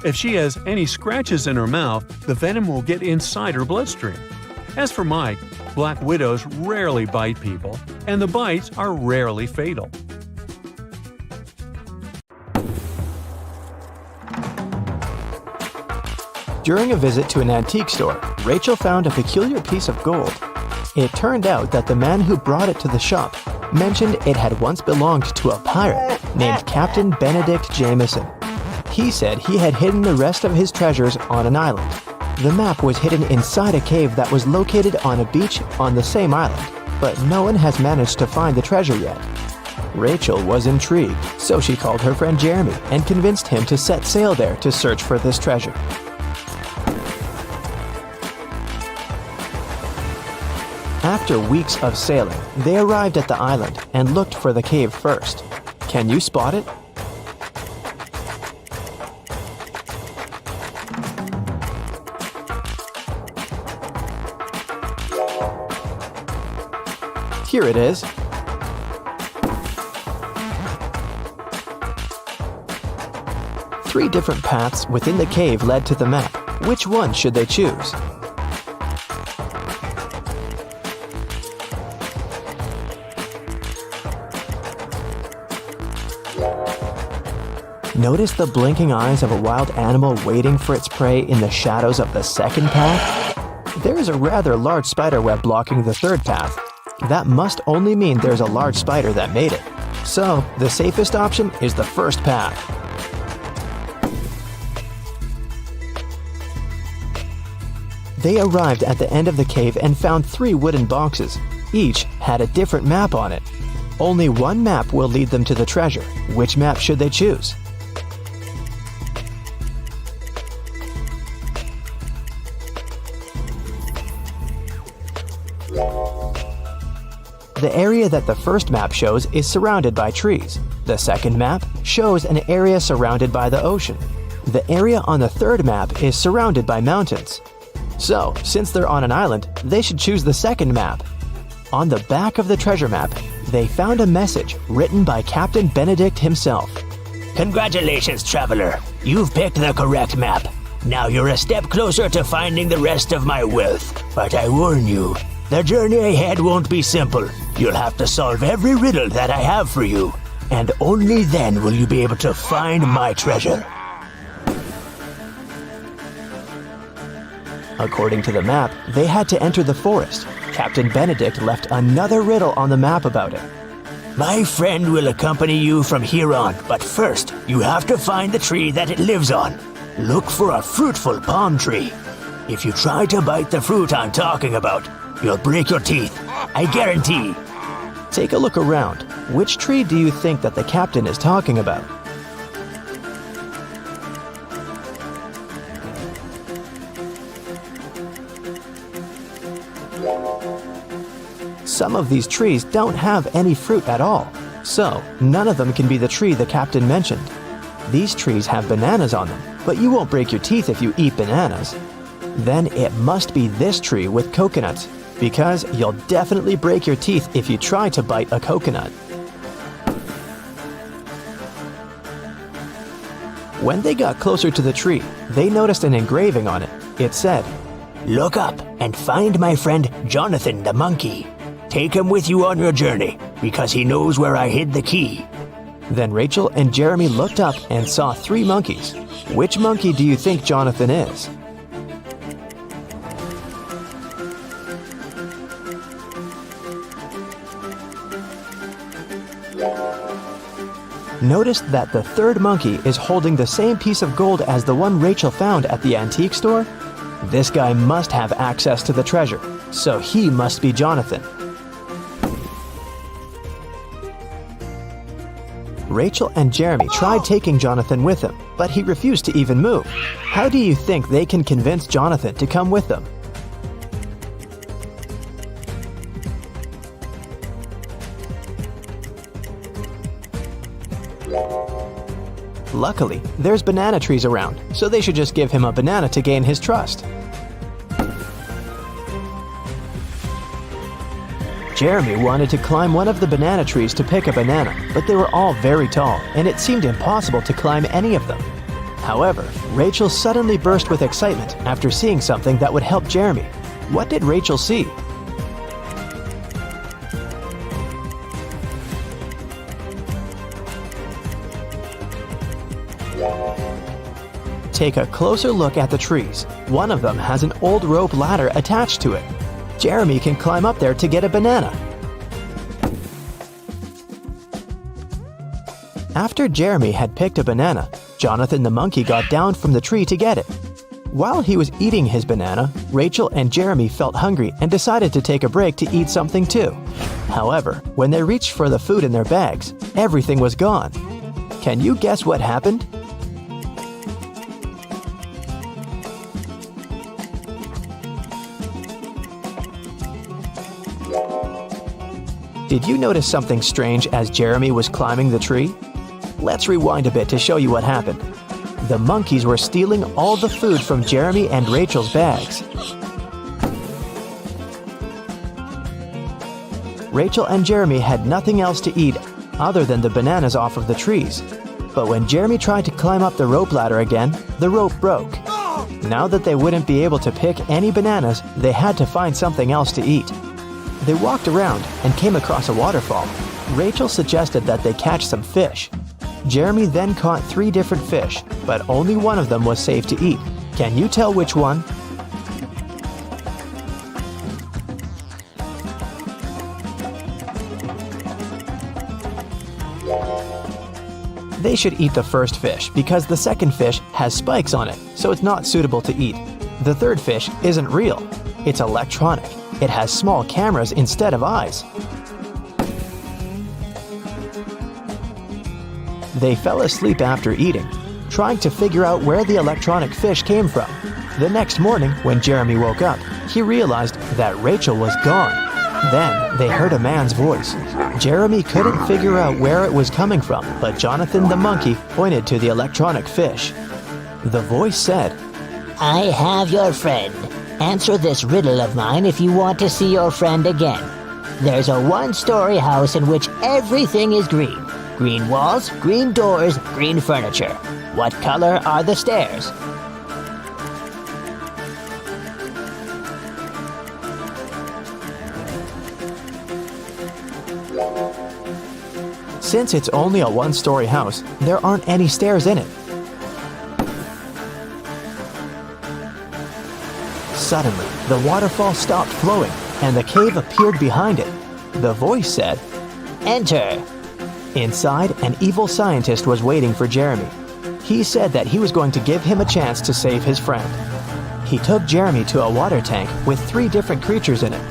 [SPEAKER 2] If she has any scratches in her mouth, the venom will get inside her bloodstream. As for Mike, black widows rarely bite people, and the bites are rarely fatal.
[SPEAKER 1] During a visit to an antique store, Rachel found a peculiar piece of gold. It turned out that the man who brought it to the shop mentioned it had once belonged to a pirate named Captain Benedict Jameson. He said he had hidden the rest of his treasures on an island. The map was hidden inside a cave that was located on a beach on the same island, but no one has managed to find the treasure yet. Rachel was intrigued, so she called her friend Jeremy and convinced him to set sail there to search for this treasure. After weeks of sailing, they arrived at the island and looked for the cave first. Can you spot it? Here it is. Three different paths within the cave led to the map. Which one should they choose? Notice the blinking eyes of a wild animal waiting for its prey in the shadows of the second path? There is a rather large spider web blocking the third path. That must only mean there's a large spider that made it. So, the safest option is the first path. They arrived at the end of the cave and found 3 wooden boxes. Each had a different map on it. Only one map will lead them to the treasure. Which map should they choose? The area that the first map shows is surrounded by trees. The second map shows an area surrounded by the ocean. The area on the third map is surrounded by mountains. So, since they're on an island, they should choose the second map. On the back of the treasure map, they found a message written by Captain Benedict himself.
[SPEAKER 9] Congratulations, traveler. You've picked the correct map. Now you're a step closer to finding the rest of my wealth. But I warn you, the journey ahead won't be simple. You'll have to solve every riddle that I have for you. And only then will you be able to find my treasure.
[SPEAKER 1] According to the map, they had to enter the forest. Captain Benedict left another riddle on the map about it.
[SPEAKER 9] My friend will accompany you from here on, but first, you have to find the tree that it lives on. Look for a fruitful palm tree. If you try to bite the fruit I'm talking about, you'll break your teeth. I guarantee.
[SPEAKER 1] Take a look around. Which tree do you think that the captain is talking about? Some of these trees don't have any fruit at all, so none of them can be the tree the captain mentioned. These trees have bananas on them, but you won't break your teeth if you eat bananas. Then it must be this tree with coconuts, because you'll definitely break your teeth if you try to bite a coconut. When they got closer to the tree, they noticed an engraving on it. It said,
[SPEAKER 9] Look up and find my friend Jonathan the monkey. Take him with you on your journey, because he knows where I hid the key."
[SPEAKER 1] Then Rachel and Jeremy looked up and saw 3 monkeys. Which monkey do you think Jonathan is? Notice that the 3rd monkey is holding the same piece of gold as the one Rachel found at the antique store. This guy must have access to the treasure, so he must be Jonathan. Rachel and Jeremy tried taking Jonathan with them, but he refused to even move. How do you think they can convince Jonathan to come with them? Luckily, there's banana trees around, so they should just give him a banana to gain his trust. Jeremy wanted to climb one of the banana trees to pick a banana, but they were all very tall, and it seemed impossible to climb any of them. However, Rachel suddenly burst with excitement after seeing something that would help Jeremy. What did Rachel see? Take a closer look at the trees. One of them has an old rope ladder attached to it. Jeremy can climb up there to get a banana. After Jeremy had picked a banana, Jonathan the monkey got down from the tree to get it. While he was eating his banana, Rachel and Jeremy felt hungry and decided to take a break to eat something too. However, when they reached for the food in their bags, everything was gone. Can you guess what happened? Did you notice something strange as Jeremy was climbing the tree? Let's rewind a bit to show you what happened. The monkeys were stealing all the food from Jeremy and Rachel's bags. Rachel and Jeremy had nothing else to eat other than the bananas off of the trees. But when Jeremy tried to climb up the rope ladder again, the rope broke. Now that they wouldn't be able to pick any bananas, they had to find something else to eat. They walked around and came across a waterfall. Rachel suggested that they catch some fish. Jeremy then caught 3 different fish, but only one of them was safe to eat. Can you tell which one? They should eat the first fish because the second fish has spikes on it, so it's not suitable to eat. The third fish isn't real. It's electronic. It has small cameras instead of eyes. They fell asleep after eating, trying to figure out where the electronic fish came from. The next morning, when Jeremy woke up, he realized that Rachel was gone. Then they heard a man's voice. Jeremy couldn't figure out where it was coming from, but Jonathan the monkey pointed to the electronic fish. The voice said,
[SPEAKER 3] I have your friend. Answer this riddle of mine if you want to see your friend again. There's a 1-story house in which everything is green. Green walls, green doors, green furniture. What color are the stairs?
[SPEAKER 1] Since it's only a 1-story house, there aren't any stairs in it. Suddenly, the waterfall stopped flowing, and the cave appeared behind it. The voice said,
[SPEAKER 3] Enter.
[SPEAKER 1] Inside, an evil scientist was waiting for Jeremy. He said that he was going to give him a chance to save his friend. He took Jeremy to a water tank with 3 different creatures in it.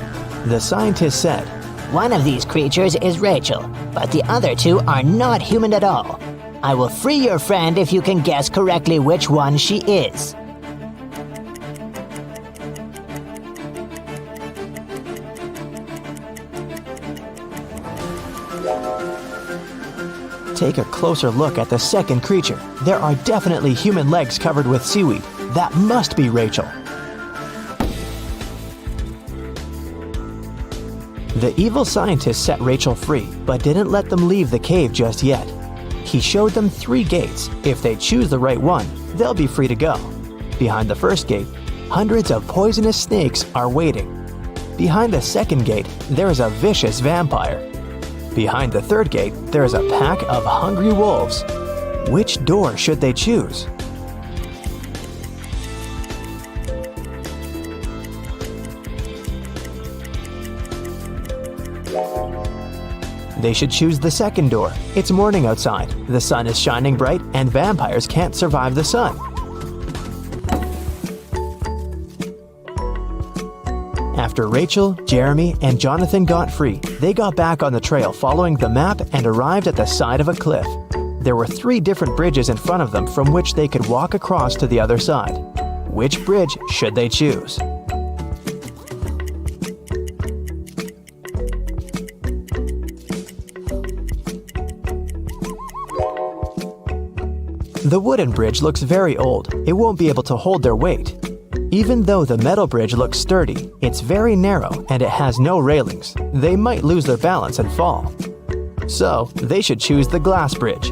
[SPEAKER 1] The scientist said,
[SPEAKER 3] One of these creatures is Rachel, but the other 2 are not human at all. I will free your friend if you can guess correctly which one she is.
[SPEAKER 1] Take a closer look at the second creature. There are definitely human legs covered with seaweed. That must be Rachel. The evil scientist set Rachel free, but didn't let them leave the cave just yet. He showed them 3 gates. If they choose the right one, they'll be free to go. Behind the first gate, hundreds of poisonous snakes are waiting. Behind the second gate, there is a vicious vampire. Behind the third gate, there is a pack of hungry wolves. Which door should they choose? They should choose the second door. It's morning outside, the sun is shining bright, and vampires can't survive the sun. After Rachel, Jeremy, and Jonathan got free, they got back on the trail following the map and arrived at the side of a cliff. There were 3 different bridges in front of them from which they could walk across to the other side. Which bridge should they choose? The wooden bridge looks very old. It won't be able to hold their weight. Even though the metal bridge looks sturdy, it's very narrow and it has no railings. They might lose their balance and fall. So, they should choose the glass bridge.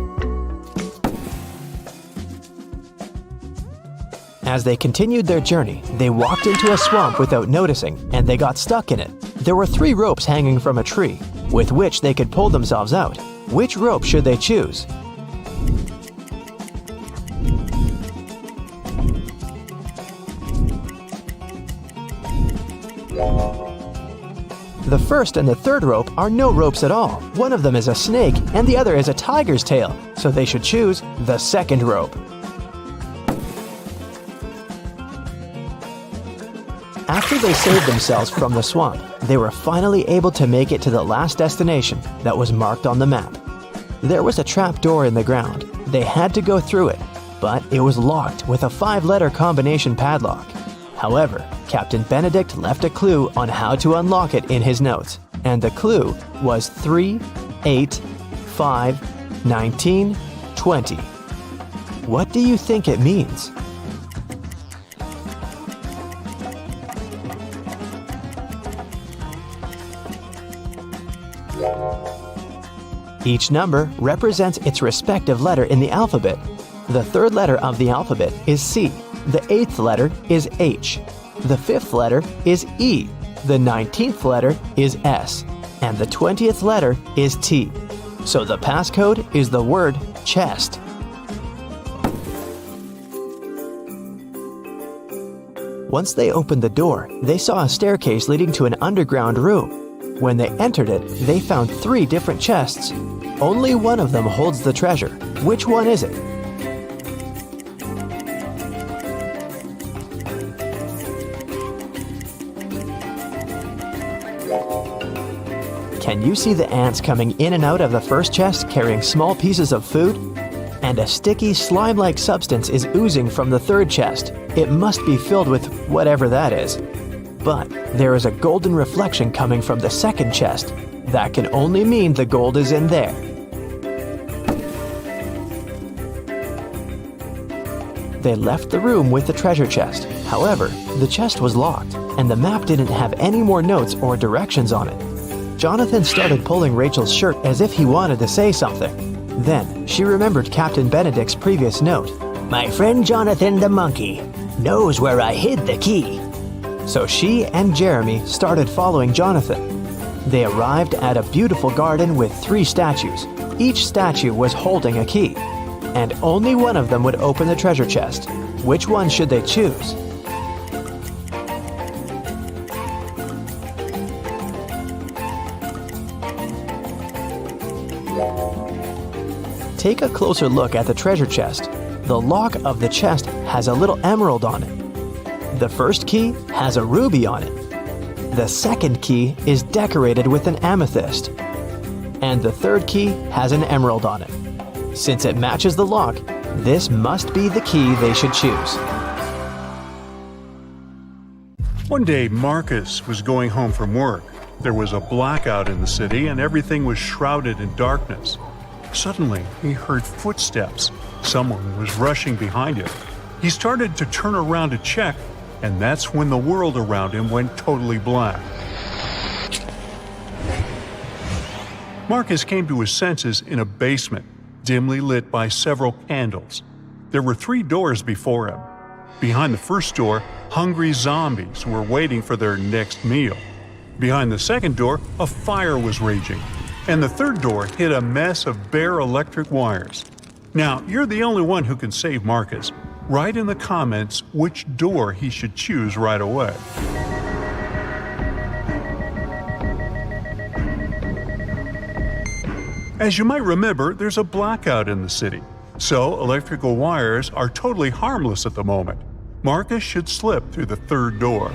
[SPEAKER 1] As they continued their journey, they walked into a swamp without noticing, and they got stuck in it. There were 3 ropes hanging from a tree, with which they could pull themselves out. Which rope should they choose? The first and the third rope are no ropes at all. One of them is a snake and the other is a tiger's tail, so they should choose the second rope. After they saved themselves from the swamp, they were finally able to make it to the last destination that was marked on the map. There was a trap door in the ground. They had to go through it, but it was locked with a 5-letter combination padlock. However, Captain Benedict left a clue on how to unlock it in his notes, and the clue was 3, 8, 5, 19, 20. What do you think it means? Each number represents its respective letter in the alphabet. The 3rd letter of the alphabet is C. The 8th letter is H. The 5th letter is E. The 19th letter is S. And the 20th letter is T. So the passcode is the word chest. Once they opened the door, they saw a staircase leading to an underground room. When they entered it, they found 3 different chests. Only one of them holds the treasure. Which one is it? Can you see the ants coming in and out of the first chest carrying small pieces of food? And a sticky, slime-like substance is oozing from the 3rd chest. It must be filled with whatever that is. But there is a golden reflection coming from the 2nd chest. That can only mean the gold is in there. They left the room with the treasure chest. However, the chest was locked, and the map didn't have any more notes or directions on it. Jonathan started pulling Rachel's shirt as if he wanted to say something. Then, she remembered Captain Benedict's previous note.
[SPEAKER 9] My friend Jonathan the monkey knows where I hid the key.
[SPEAKER 1] So she and Jeremy started following Jonathan. They arrived at a beautiful garden with 3 statues. Each statue was holding a key, and only one of them would open the treasure chest. Which one should they choose? Take a closer look at the treasure chest. The lock of the chest has a little emerald on it. The first key has a ruby on it. The second key is decorated with an amethyst. And the third key has an emerald on it. Since it matches the lock, this must be the key they should choose.
[SPEAKER 10] One day, Marcus was going home from work. There was a blackout in the city and everything was shrouded in darkness. Suddenly, he heard footsteps. Someone was rushing behind him. He started to turn around to check, and that's when the world around him went totally black. Marcus came to his senses in a basement, dimly lit by several candles. There were 3 doors before him. Behind the first door, Hungry zombies were waiting for their next meal. Behind the second door, a fire was raging. And the third door hid a mess of bare electric wires. Now, you're the only one who can save Marcus. Write in the comments which door he should choose right away. As you might remember, there's a blackout in the city, so electrical wires are totally harmless at the moment. Marcus should slip through the third door.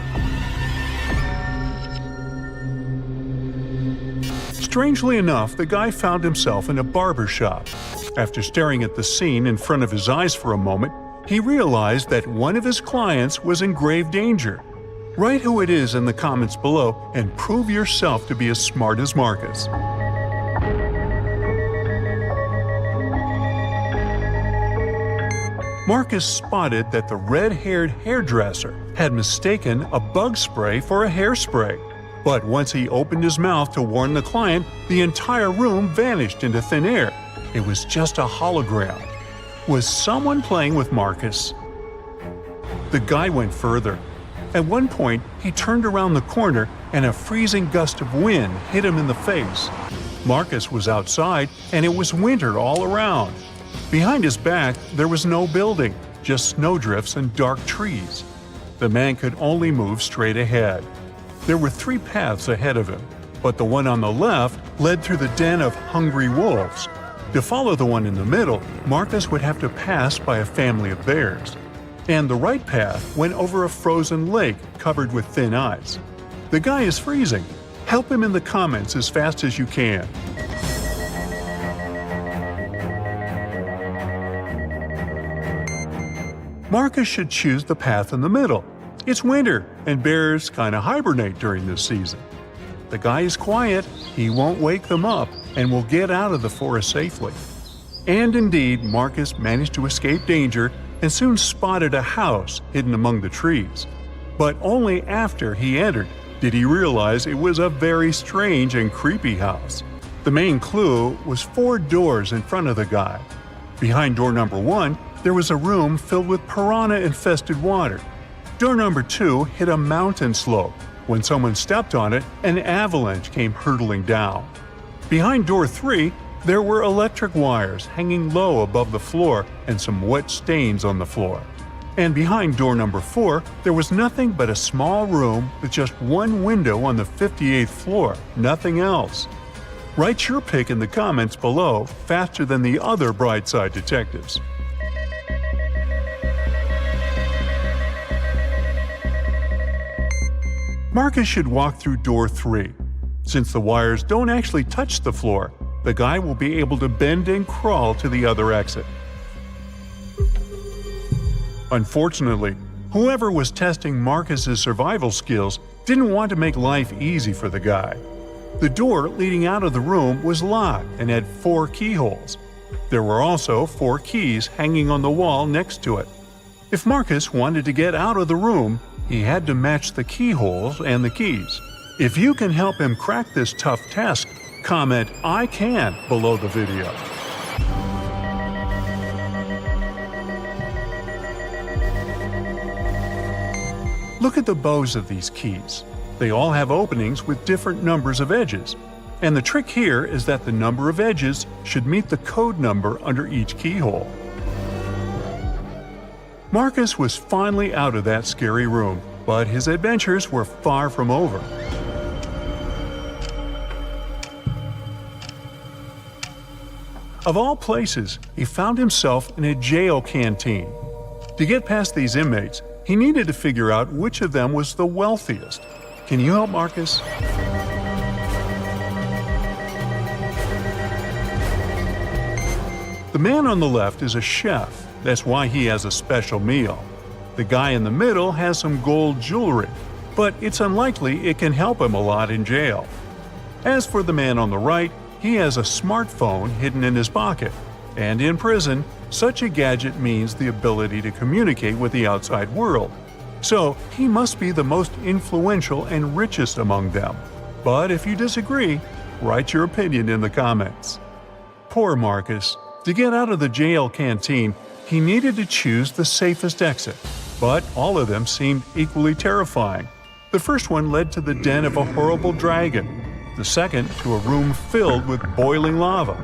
[SPEAKER 10] Strangely enough, the guy found himself in a barber shop. After staring at the scene in front of his eyes for a moment, he realized that one of his clients was in grave danger. Write who it is in the comments below and prove yourself to be as smart as Marcus. Marcus spotted that the red-haired hairdresser had mistaken a bug spray for a hairspray. But once he opened his mouth to warn the client, the entire room vanished into thin air. It was just a hologram. Was someone playing with Marcus? The guy went further. At one point, he turned around the corner and a freezing gust of wind hit him in the face. Marcus was outside and it was winter all around. Behind his back, there was no building, just snowdrifts and dark trees. The man could only move straight ahead. There were 3 paths ahead of him, but the one on the left led through the den of hungry wolves. To follow the one in the middle, Marcus would have to pass by a family of bears. And the right path went over a frozen lake covered with thin ice. The guy is freezing. Help him in the comments as fast as you can. Marcus should choose the path in the middle. It's winter, and bears kind of hibernate during this season. The guy is quiet, he won't wake them up, and will get out of the forest safely. And indeed, Marcus managed to escape danger and soon spotted a house hidden among the trees. But only after he entered did he realize it was a very strange and creepy house. The main clue was 4 doors in front of the guy. Behind door number 1, there was a room filled with piranha-infested water. Door number 2 hit a mountain slope. When someone stepped on it, an avalanche came hurtling down. Behind door 3, there were electric wires hanging low above the floor and some wet stains on the floor. And behind door number 4, there was nothing but a small room with just one window on the 58th floor, nothing else. Write your pick in the comments below faster than the other Brightside detectives. Marcus should walk through door 3. Since the wires don't actually touch the floor, the guy will be able to bend and crawl to the other exit. Unfortunately, whoever was testing Marcus's survival skills didn't want to make life easy for the guy. The door leading out of the room was locked and had 4 keyholes. There were also 4 keys hanging on the wall next to it. If Marcus wanted to get out of the room, he had to match the keyholes and the keys. If you can help him crack this tough test, comment "I can" below the video. Look at the bows of these keys. They all have openings with different numbers of edges. And the trick here is that the number of edges should meet the code number under each keyhole. Marcus was finally out of that scary room, but his adventures were far from over. Of all places, he found himself in a jail canteen. To get past these inmates, he needed to figure out which of them was the wealthiest. Can you help Marcus? The man on the left is a chef. That's why he has a special meal. The guy in the middle has some gold jewelry, but it's unlikely it can help him a lot in jail. As for the man on the right, he has a smartphone hidden in his pocket. And in prison, such a gadget means the ability to communicate with the outside world. So he must be the most influential and richest among them. But if you disagree, write your opinion in the comments. Poor Marcus. To get out of the jail canteen, he needed to choose the safest exit. but all of them seemed equally terrifying. The first one led to the den of a horrible dragon, the second to a room filled with boiling lava.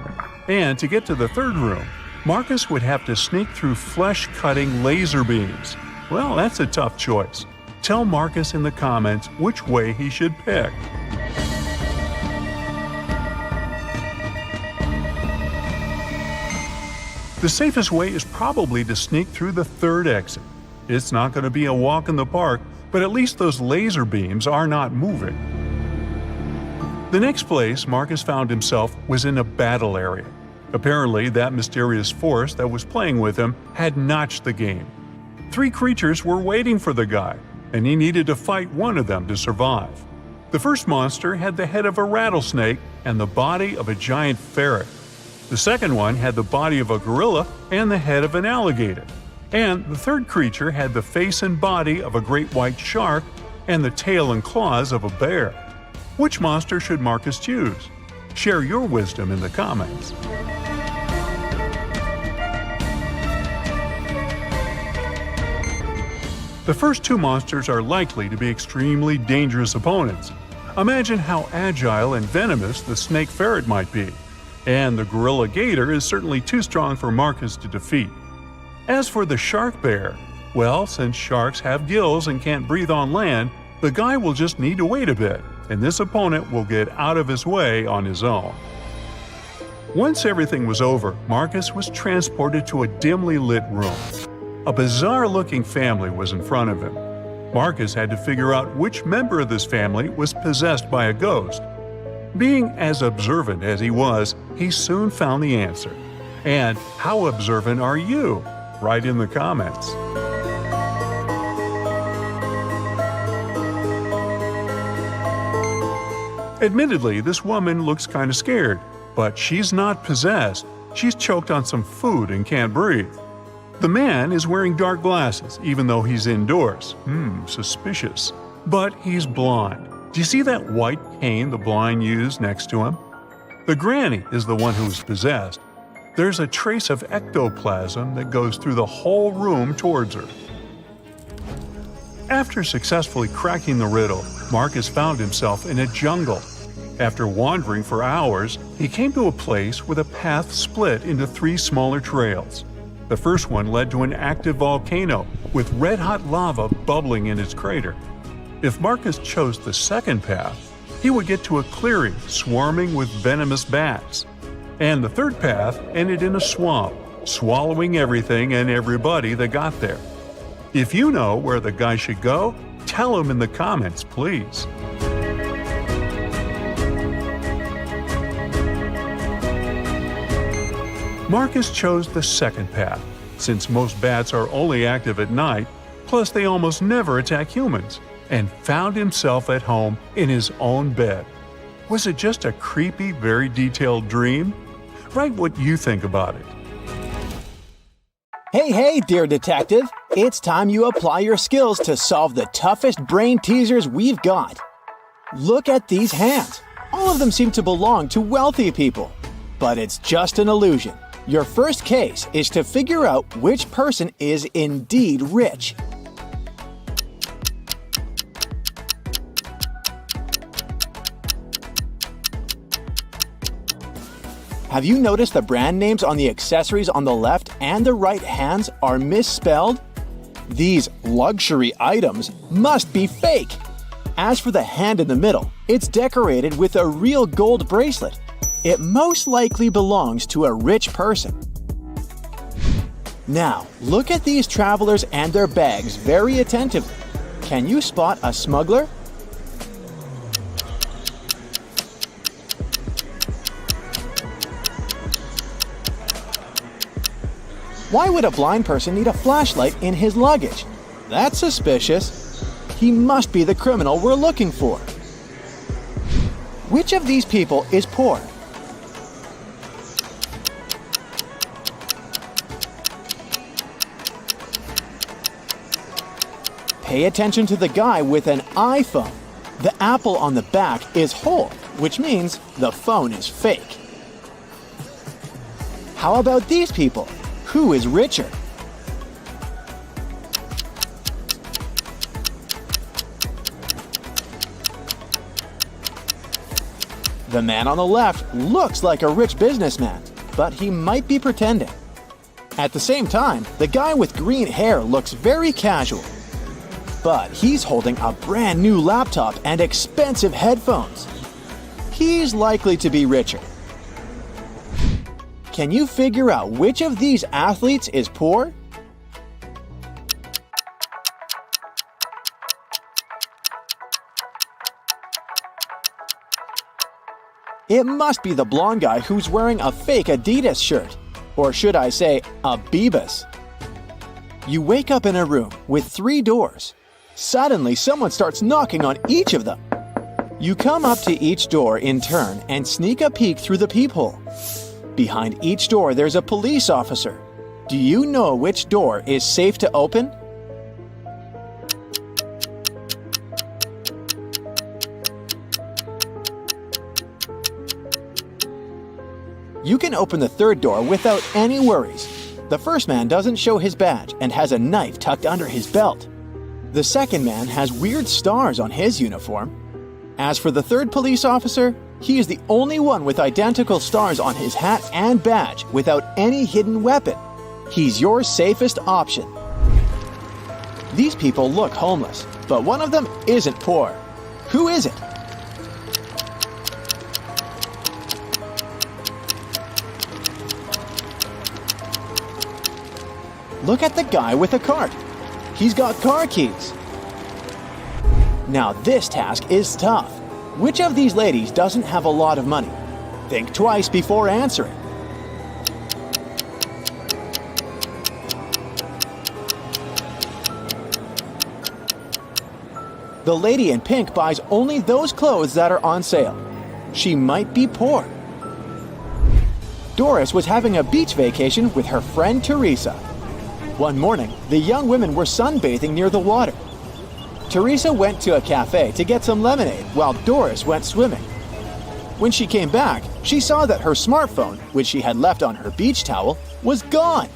[SPEAKER 10] And to get to the third room, Marcus would have to sneak through flesh-cutting laser beams. Well, that's a tough choice. Tell Marcus in the comments which way he should pick. The safest way is probably to sneak through the third exit. It's not going to be a walk in the park, but at least those laser beams are not moving. The next place Marcus found himself was in a battle area. Apparently, that mysterious force that was playing with him had notched the game. 3 creatures were waiting for the guy, and he needed to fight one of them to survive. The first monster had the head of a rattlesnake and the body of a giant ferret. The second one had the body of a gorilla and the head of an alligator. And the third creature had the face and body of a great white shark and the tail and claws of a bear. Which monster should Marcus choose? Share your wisdom in the comments. The first 2 monsters are likely to be extremely dangerous opponents. Imagine how agile and venomous the snake ferret might be. And the gorilla gator is certainly too strong for Marcus to defeat. As for the shark bear, well, since sharks have gills and can't breathe on land, the guy will just need to wait a bit, and this opponent will get out of his way on his own. Once everything was over, Marcus was transported to a dimly lit room. A bizarre-looking family was in front of him. Marcus had to figure out which member of this family was possessed by a ghost. Being as observant as he was, he soon found the answer. And how observant are you? Write in the comments. Admittedly, this woman looks kind of scared, but she's not possessed. She's choked on some food and can't breathe. The man is wearing dark glasses, even though he's indoors. Suspicious. But he's blind. Do you see that white cane the blind use next to him? The granny is the one who is possessed. There's a trace of ectoplasm that goes through the whole room towards her. After successfully cracking the riddle, Marcus found himself in a jungle. After wandering for hours, he came to a place where the path split into 3 smaller trails. The first one led to an active volcano with red-hot lava bubbling in its crater. If Marcus chose the second path, he would get to a clearing swarming with venomous bats. And the third path ended in a swamp, swallowing everything and everybody that got there. If you know where the guy should go, tell him in the comments, please. Marcus chose the second path, since most bats are only active at night, plus they almost never attack humans, and found himself at home in his own bed. Was it just a creepy, very detailed dream? Write what you think about it.
[SPEAKER 1] Hey, dear detective! It's time you apply your skills to solve the toughest brain teasers we've got. Look at these hands. All of them seem to belong to wealthy people. But it's just an illusion. Your first case is to figure out which person is indeed rich. Have you noticed the brand names on the accessories on the left and the right hands are misspelled? These luxury items must be fake. As for the hand in the middle, it's decorated with a real gold bracelet. It most likely belongs to a rich person. Now, look at these travelers and their bags very attentively. Can you spot a smuggler? Why would a blind person need a flashlight in his luggage? That's suspicious. He must be the criminal we're looking for. Which of these people is poor? Pay attention to the guy with an iPhone. The apple on the back is whole, which means the phone is fake. How about these people? Who is richer? The man on the left looks like a rich businessman, but he might be pretending. At the same time, the guy with green hair looks very casual. But he's holding a brand new laptop and expensive headphones. He's likely to be richer. Can you figure out which of these athletes is poor? It must be the blonde guy who's wearing a fake Adidas shirt. Or should I say, a Bebas. You wake up in a room with 3 doors. Suddenly, someone starts knocking on each of them. You come up to each door in turn and sneak a peek through the peephole. Behind each door, there's a police officer. Do you know which door is safe to open? You can open the 3rd door without any worries. The first man doesn't show his badge and has a knife tucked under his belt. The second man has weird stars on his uniform. As for the 3rd police officer, he is the only one with identical stars on his hat and badge without any hidden weapon. He's your safest option. These people look homeless, but one of them isn't poor. Who is it? Look at the guy with a cart. He's got car keys. Now this task is tough. Which of these ladies doesn't have a lot of money? Think twice before answering. The lady in pink buys only those clothes that are on sale. She might be poor. Doris was having a beach vacation with her friend Teresa. One morning, the young women were sunbathing near the water. Teresa went to a cafe to get some lemonade while Doris went swimming. When she came back, she saw that her smartphone, which she had left on her beach towel, was gone.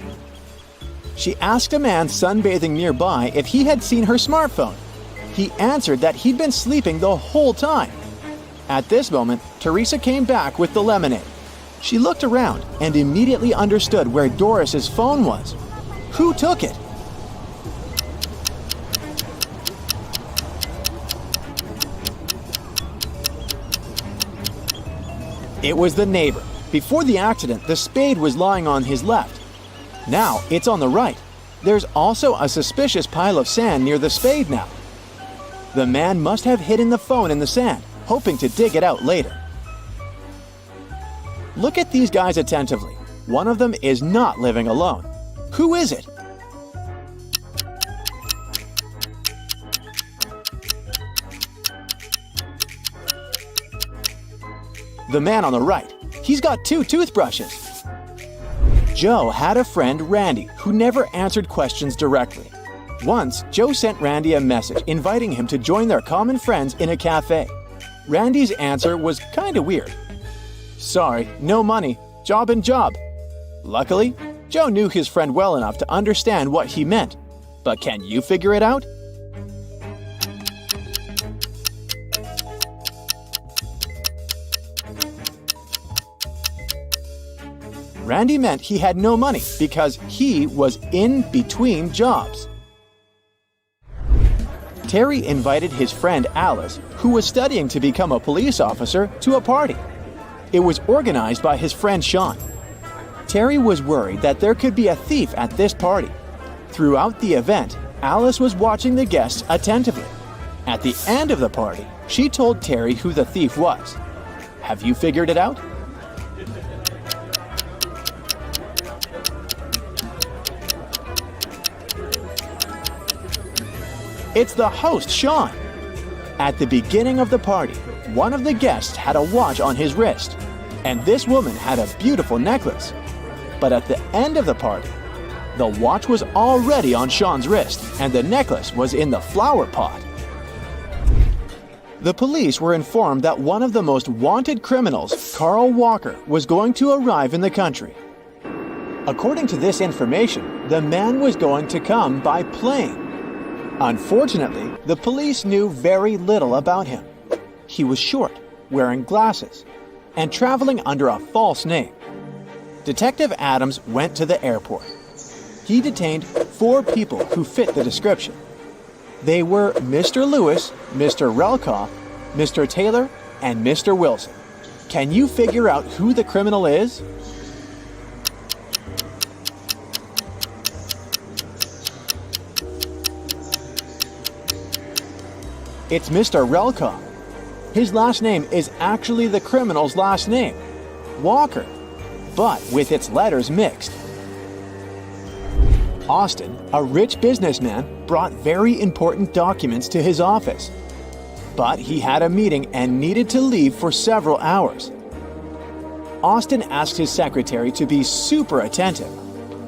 [SPEAKER 1] She asked a man sunbathing nearby if he had seen her smartphone. He answered that he'd been sleeping the whole time. At this moment, Teresa came back with the lemonade. She looked around and immediately understood where Doris's phone was. Who took it? It was the neighbor. Before the accident, the spade was lying on his left. Now it's on the right. There's also a suspicious pile of sand near the spade now. The man must have hidden the phone in the sand, hoping to dig it out later. Look at these guys attentively. One of them is not living alone. Who is it? The man on the right. He's got 2 toothbrushes. Joe had a friend, Randy, who never answered questions directly. Once, Joe sent Randy a message inviting him to join their common friends in a cafe. Randy's answer was kinda weird. Sorry, no money. Job and job. Luckily, Joe knew his friend well enough to understand what he meant. But can you figure it out? Randy meant he had no money because he was in between jobs. Terry invited his friend Alice, who was studying to become a police officer, to a party. It was organized by his friend Sean. Terry was worried that there could be a thief at this party. Throughout the event, Alice was watching the guests attentively. At the end of the party, she told Terry who the thief was. Have you figured it out? It's the host, Sean. At the beginning of the party, one of the guests had a watch on his wrist, and this woman had a beautiful necklace. But at the end of the party, the watch was already on Sean's wrist, and the necklace was in the flower pot. The police were informed that one of the most wanted criminals, Carl Walker, was going to arrive in the country. According to this information, the man was going to come by plane. Unfortunately, the police knew very little about him. He was short, wearing glasses, and traveling under a false name. Detective Adams went to the airport. He detained 4 people who fit the description. They were Mr. Lewis, Mr. Relkoff, Mr. Taylor, and Mr. Wilson. Can you figure out who the criminal is? It's Mr. Relkoff. His last name is actually the criminal's last name, Walker, but with its letters mixed. Austin, a rich businessman, brought very important documents to his office. But he had a meeting and needed to leave for several hours. Austin asked his secretary to be super attentive.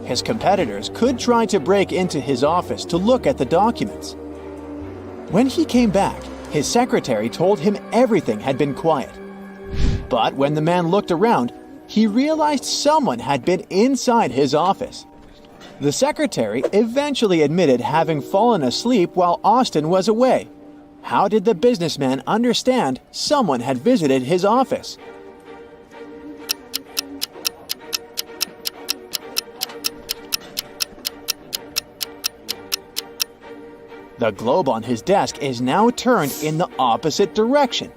[SPEAKER 1] His competitors could try to break into his office to look at the documents. When he came back, his secretary told him everything had been quiet. But when the man looked around, he realized someone had been inside his office. The secretary eventually admitted having fallen asleep while Austin was away. How did the businessman understand someone had visited his office? The globe on his desk is now turned in the opposite direction.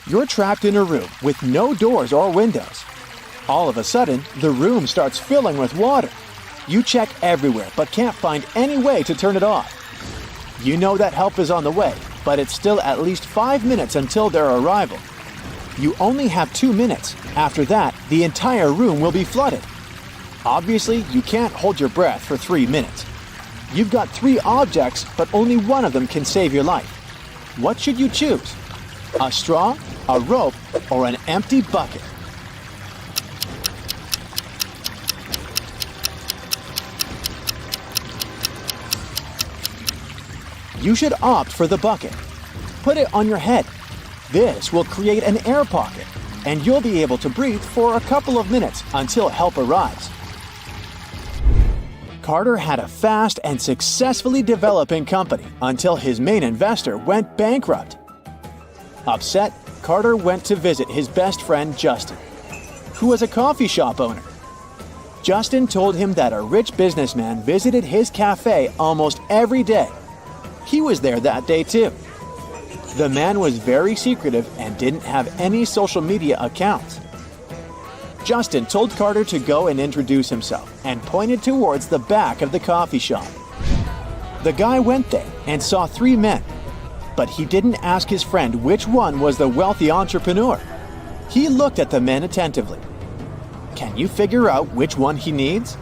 [SPEAKER 1] You're trapped in a room with no doors or windows. All of a sudden, the room starts filling with water. You check everywhere but can't find any way to turn it off. You know that help is on the way, but it's still at least 5 minutes until their arrival. You only have 2 minutes. After that, the entire room will be flooded. Obviously, you can't hold your breath for 3 minutes. You've got 3 objects, but only one of them can save your life. What should you choose? A straw, a rope, or an empty bucket? You should opt for the bucket. Put it on your head. This will create an air pocket, and you'll be able to breathe for a couple of minutes until help arrives. Carter had a fast and successfully developing company until his main investor went bankrupt. Upset, Carter went to visit his best friend Justin, who was a coffee shop owner. Justin told him that a rich businessman visited his cafe almost every day. He was there that day too. The man was very secretive and didn't have any social media accounts. Justin told Carter to go and introduce himself and pointed towards the back of the coffee shop. The guy went there and saw 3 men, but he didn't ask his friend which one was the wealthy entrepreneur. He looked at the men attentively. Can you figure out which one he needs?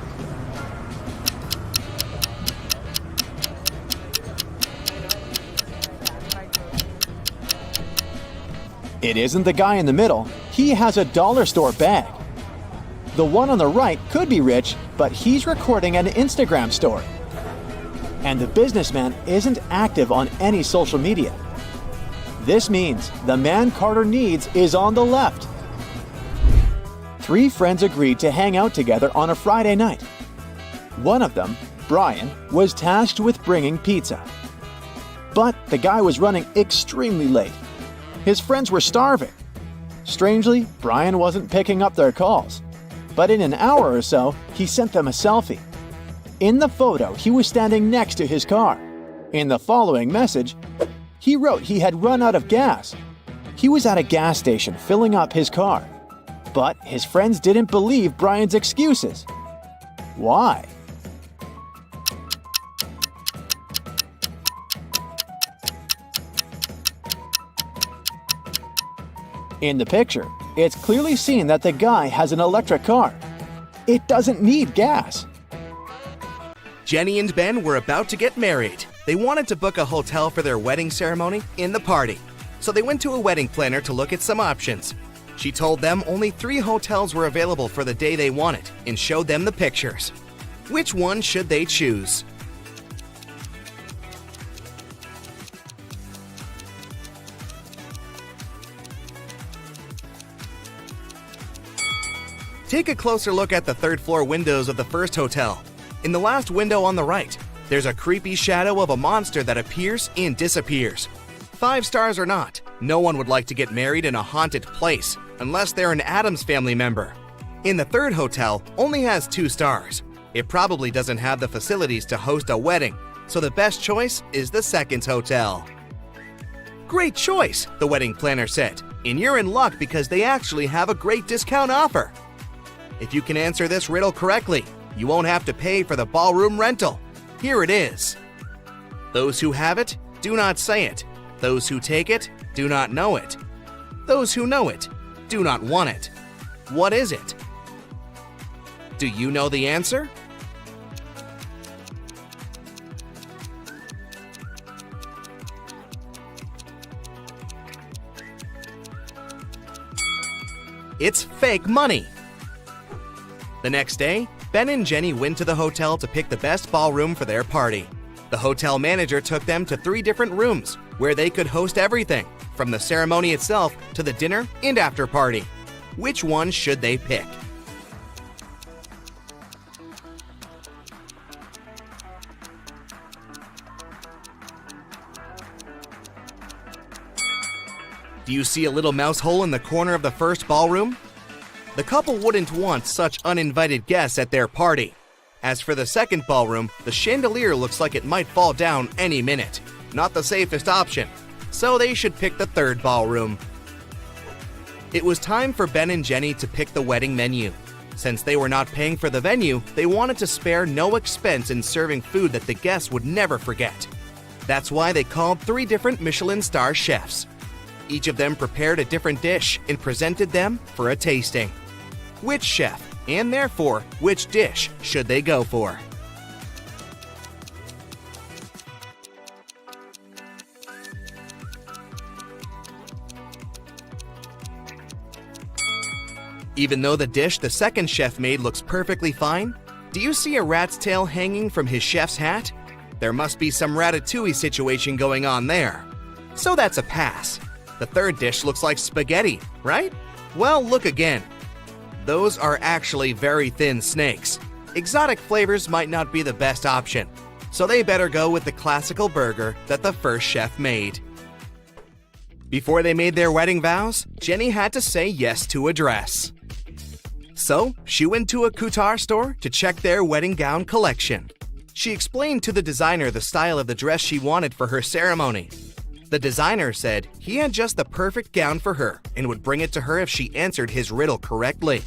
[SPEAKER 1] It isn't the guy in the middle. He has a dollar store bag. The one on the right could be rich, but he's recording an Instagram story. And the businessman isn't active on any social media. This means the man Carter needs is on the left. 3 friends agreed to hang out together on a Friday night. One of them, Brian, was tasked with bringing pizza. But the guy was running extremely late. His friends were starving. Strangely, Brian wasn't picking up their calls. But in an hour or so, he sent them a selfie. In the photo, he was standing next to his car. In the following message, he wrote he had run out of gas. He was at a gas station filling up his car. But his friends didn't believe Brian's excuses. Why? In the picture, it's clearly seen that the guy has an electric car. It doesn't need gas.
[SPEAKER 6] Jenny and Ben were about to get married. They wanted to book a hotel for their wedding ceremony in the party. So they went to a wedding planner to look at some options. She told them only 3 hotels were available for the day they wanted and showed them the pictures. Which one should they choose? Take a closer look at the 3rd floor windows of the first hotel. In the last window on the right, there's a creepy shadow of a monster that appears and disappears. 5 stars or not, No one would like to get married in a haunted place unless they're an Addams Family member. And the third hotel only has 2 stars. It probably doesn't have the facilities to host a wedding, so the best choice is the second hotel. Great choice, the wedding planner said, and you're in luck because they actually have a great discount offer. If you can answer this riddle correctly, you won't have to pay for the ballroom rental. Here it is. Those who have it, do not say it. Those who take it, do not know it. Those who know it, do not want it. What is it? Do you know the answer? It's fake money. The next day, Ben and Jenny went to the hotel to pick the best ballroom for their party. The hotel manager took them to 3 different rooms where they could host everything, from the ceremony itself to the dinner and after party. Which one should they pick? Do you see a little mouse hole in the corner of the first ballroom? The couple wouldn't want such uninvited guests at their party. As for the second ballroom, the chandelier looks like it might fall down any minute. Not the safest option, so they should pick the third ballroom. It was time for Ben and Jenny to pick the wedding menu. Since they were not paying for the venue, they wanted to spare no expense in serving food that the guests would never forget. That's why they called 3 different Michelin star chefs. Each of them prepared a different dish and presented them for a tasting. Which chef, and therefore which dish, should they go for? Even though the dish the second chef made looks perfectly fine, do you see a rat's tail hanging from his chef's hat? There must be some ratatouille situation going on there. So that's a pass. The third dish looks like spaghetti, right? Well, look again. Those are actually very thin snakes. Exotic flavors might not be the best option, so they better go with the classical burger that the first chef made. Before they made their wedding vows, Jenny had to say yes to a dress. So, she went to a couture store to check their wedding gown collection. She explained to the designer the style of the dress she wanted for her ceremony. The designer said he had just the perfect gown for her and would bring it to her if she answered his riddle correctly.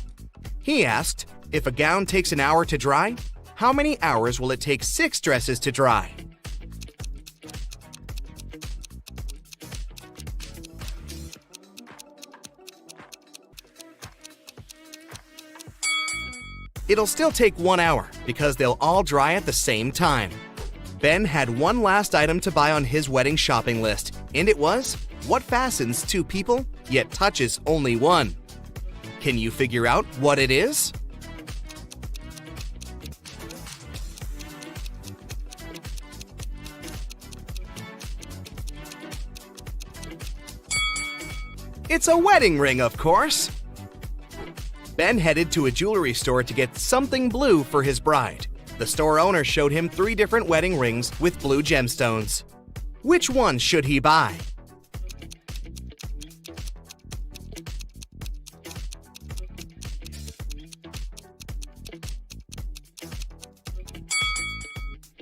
[SPEAKER 6] He asked, if a gown takes an hour to dry, how many hours will it take 6 dresses to dry? It'll still take 1 hour because they'll all dry at the same time. Ben had one last item to buy on his wedding shopping list, and it was what fastens 2 people yet touches only 1. Can you figure out what it is? It's a wedding ring, of course. Ben headed to a jewelry store to get something blue for his bride. The store owner showed him 3 different wedding rings with blue gemstones. Which one should he buy?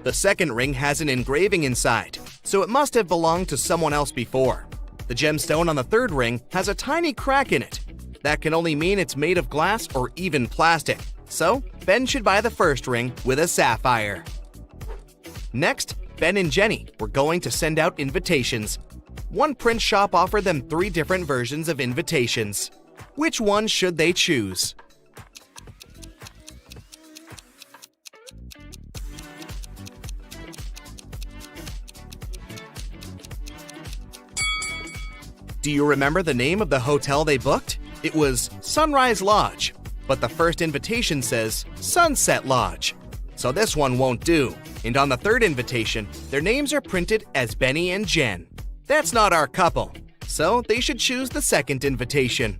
[SPEAKER 6] The second ring has an engraving inside, so it must have belonged to someone else before. The gemstone on the third ring has a tiny crack in it. That can only mean it's made of glass or even plastic. So, Ben should buy the first ring with a sapphire. Next, Ben and Jenny were going to send out invitations. One print shop offered them 3 different versions of invitations. Which one should they choose? Do you remember the name of the hotel they booked? It was Sunrise Lodge. But the first invitation says Sunset Lodge. So this one won't do. And on the third invitation, their names are printed as Benny and Jen. That's not our couple, so they should choose the second invitation.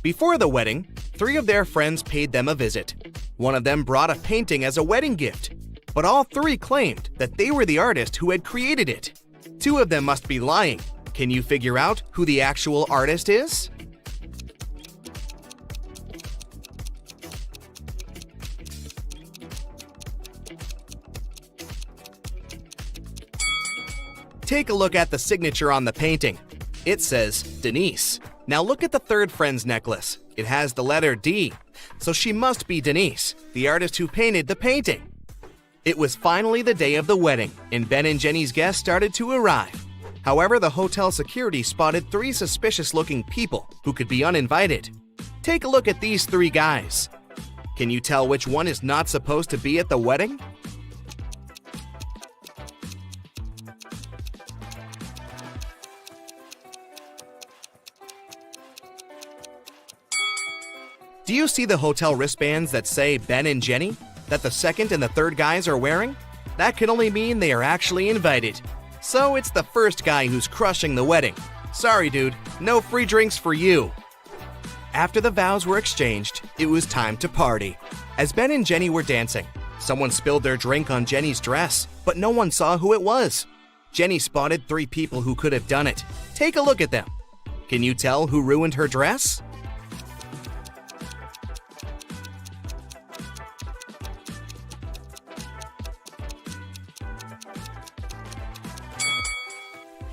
[SPEAKER 6] Before the wedding, 3 of their friends paid them a visit. One of them brought a painting as a wedding gift, but all 3 claimed that they were the artist who had created it. 2 of them must be lying. Can you figure out who the actual artist is? Take a look at the signature on the painting. It says Denise. Now look at the third friend's necklace. It has the letter D, so she must be Denise, the artist who painted the painting. It was finally the day of the wedding, and Ben and Jenny's guests started to arrive. However, the hotel security spotted 3 suspicious-looking people who could be uninvited. Take a look at these 3 guys. Can you tell which one is not supposed to be at the wedding? Do you see the hotel wristbands that say Ben and Jenny, that the second and the third guys are wearing? That can only mean they are actually invited. So it's the first guy who's crushing the wedding. Sorry, dude, no free drinks for you. After the vows were exchanged, it was time to party. As Ben and Jenny were dancing, someone spilled their drink on Jenny's dress, but no one saw who it was. Jenny spotted 3 people who could have done it. Take a look at them. Can you tell who ruined her dress?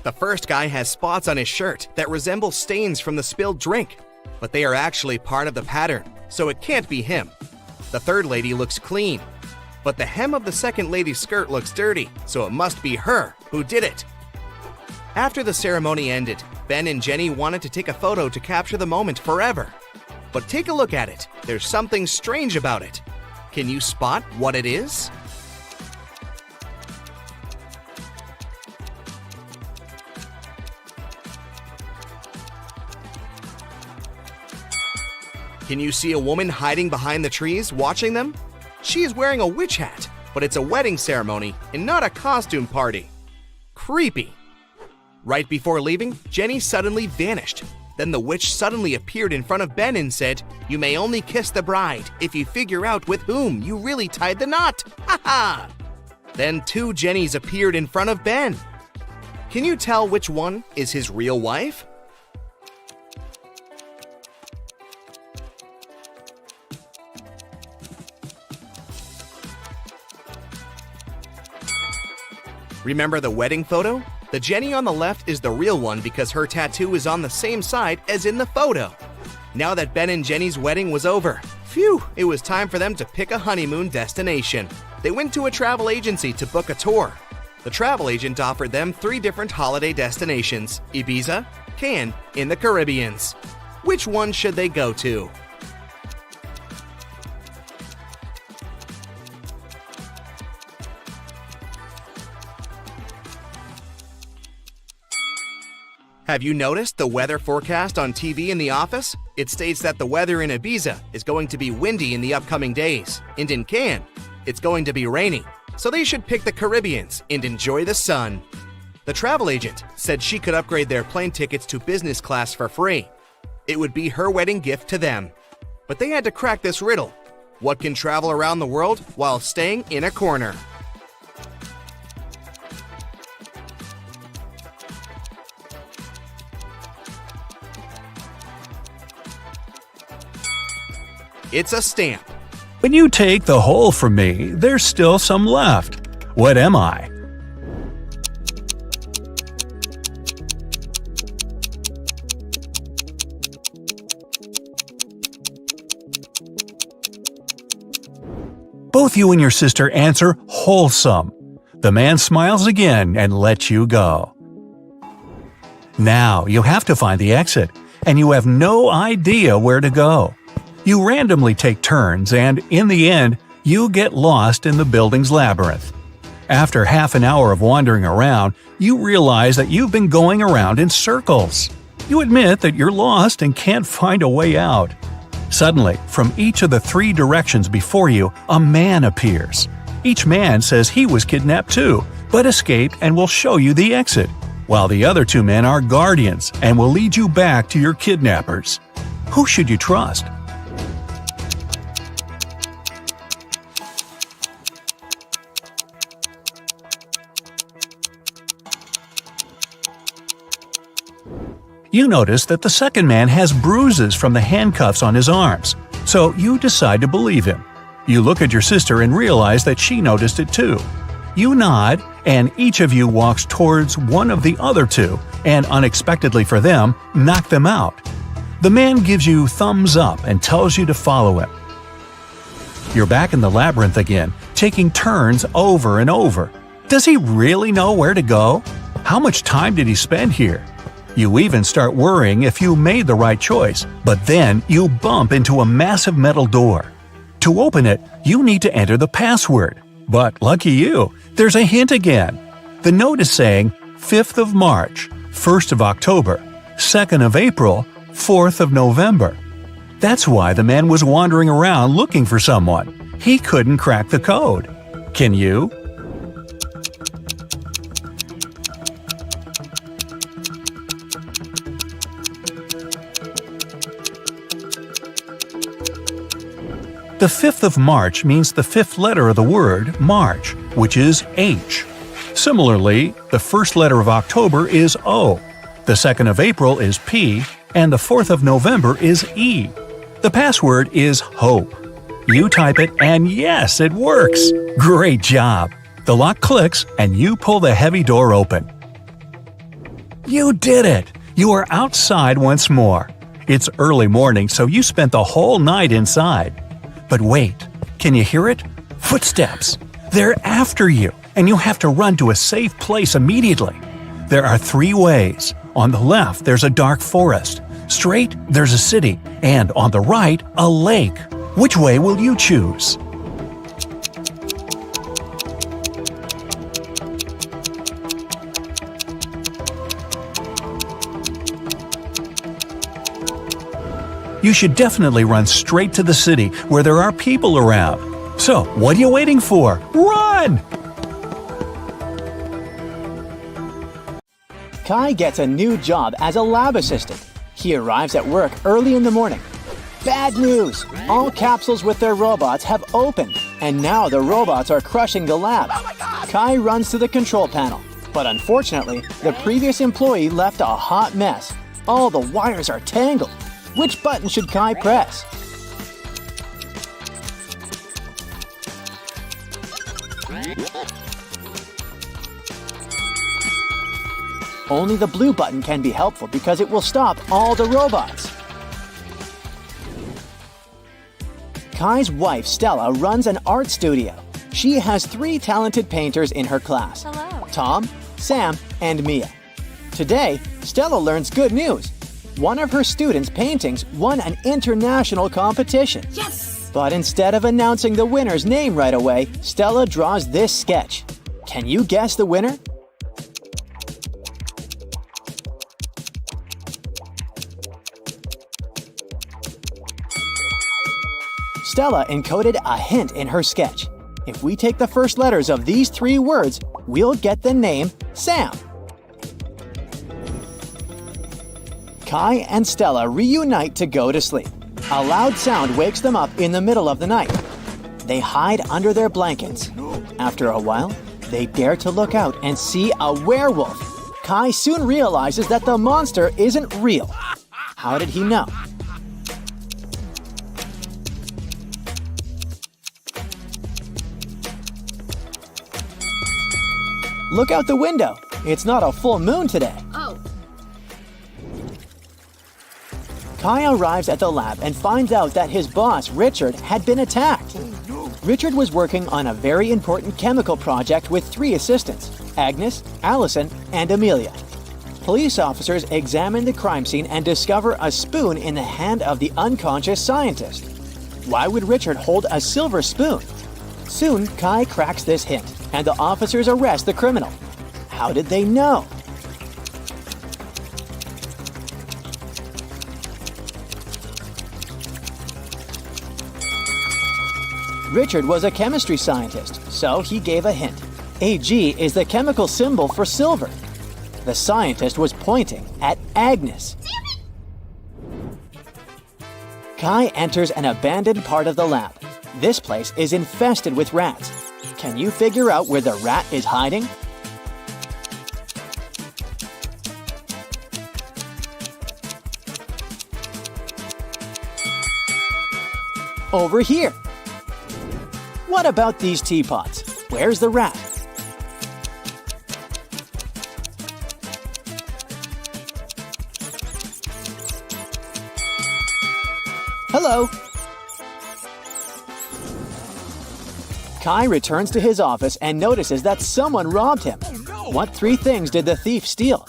[SPEAKER 6] The first guy has spots on his shirt that resemble stains from the spilled drink, but they are actually part of the pattern, so it can't be him. The third lady looks clean, but the hem of the second lady's skirt looks dirty, so it must be her who did it. After the ceremony ended, Ben and Jenny wanted to take a photo to capture the moment forever. But take a look at it. There's something strange about it. Can you spot what it is? Can you see a woman hiding behind the trees watching them? She is wearing a witch hat, but it's a wedding ceremony and not a costume party. Creepy. Right before leaving, Jenny suddenly vanished. Then the witch suddenly appeared in front of Ben and said, "You may only kiss the bride if you figure out with whom you really tied the knot. Ha ha!" Then 2 Jennys appeared in front of Ben. Can you tell which one is his real wife? Remember the wedding photo? The Jenny on the left is the real one because her tattoo is on the same side as in the photo. Now that Ben and Jenny's wedding was over, phew, it was time for them to pick a honeymoon destination. They went to a travel agency to book a tour. The travel agent offered them 3 different holiday destinations: Ibiza, Cannes, in the Caribbean. Which one should they go to? Have you noticed the weather forecast on TV in the office? It states that the weather in Ibiza is going to be windy in the upcoming days, and in Cannes, it's going to be rainy. So they should pick the Caribbean and enjoy the sun. The travel agent said she could upgrade their plane tickets to business class for free. It would be her wedding gift to them. But they had to crack this riddle. What can travel around the world while staying in a corner? It's a stamp.
[SPEAKER 2] When you take the whole from me, there's still some left. What am I? Both you and your sister answer wholesome. The man smiles again and lets you go. Now you have to find the exit, and you have no idea where to go. You randomly take turns, and in the end, you get lost in the building's labyrinth. After half an hour of wandering around, you realize that you've been going around in circles. You admit that you're lost and can't find a way out. Suddenly, from each of the 3 directions before you, a man appears. Each man says he was kidnapped too, but escaped and will show you the exit, while the other 2 men are guardians and will lead you back to your kidnappers. Who should you trust? You notice that the second man has bruises from the handcuffs on his arms, so you decide to believe him. You look at your sister and realize that she noticed it too. You nod, and each of you walks towards one of the other two, and unexpectedly for them, knock them out. The man gives you thumbs up and tells you to follow him. You're back in the labyrinth again, taking turns over and over. Does he really know where to go? How much time did he spend here? You even start worrying if you made the right choice, but then you bump into a massive metal door. To open it, you need to enter the password. But lucky you, there's a hint again. The note is saying 5th of March, 1st of October, 2nd of April, 4th of November. That's why the man was wandering around looking for someone. He couldn't crack the code. Can you? The 5th of March means the fifth letter of the word March, which is H. Similarly, the first letter of October is O, the 2nd of April is P, and the 4th of November is E. The password is HOPE. You type it, and yes, it works! Great job! The lock clicks, and you pull the heavy door open. You did it! You are outside once more. It's early morning, so you spent the whole night inside. But wait, can you hear it? Footsteps! They're after you, and you have to run to a safe place immediately. There are 3 ways. On the left, there's a dark forest. Straight, there's a city. And on the right, a lake. Which way will you choose? You should definitely run straight to the city where there are people around. So, what are you waiting for? Run!
[SPEAKER 1] Kai gets a new job as a lab assistant. He arrives at work early in the morning. Bad news! All capsules with their robots have opened, and now the robots are crushing the lab. Kai runs to the control panel, but unfortunately, the previous employee left a hot mess. All the wires are tangled. Which button should Kai press? Only the blue button can be helpful because it will stop all the robots. Kai's wife, Stella, runs an art studio. She has 3 talented painters in her class.
[SPEAKER 7] Hello.
[SPEAKER 1] Tom, Sam, and Mia. Today, Stella learns good news. One of her students' paintings won an international competition.
[SPEAKER 7] Yes!
[SPEAKER 1] But instead of announcing the winner's name right away, Stella draws this sketch. Can you guess the winner? Stella encoded a hint in her sketch. If we take the first letters of these 3 words, we'll get the name Sam. Kai and Stella reunite to go to sleep. A loud sound wakes them up in the middle of the night. They hide under their blankets. After a while, they dare to look out and see a werewolf. Kai soon realizes that the monster isn't real. How did he know? Look out the window. It's not a full moon today.
[SPEAKER 7] Oh.
[SPEAKER 1] Kai arrives at the lab and finds out that his boss, Richard, had been attacked. Richard was working on a very important chemical project with 3 assistants, Agnes, Allison, and Amelia. Police officers examine the crime scene and discover a spoon in the hand of the unconscious scientist. Why would Richard hold a silver spoon? Soon, Kai cracks this hint, and the officers arrest the criminal. How did they know? Richard was a chemistry scientist, so he gave a hint. Ag is the chemical symbol for silver. The scientist was pointing at Agnes. Kai enters an abandoned part of the lab. This place is infested with rats. Can you figure out where the rat is hiding? Over here. What about these teapots? Where's the rat? Hello. Kai returns to his office and notices that someone robbed him. What 3 things did the thief steal?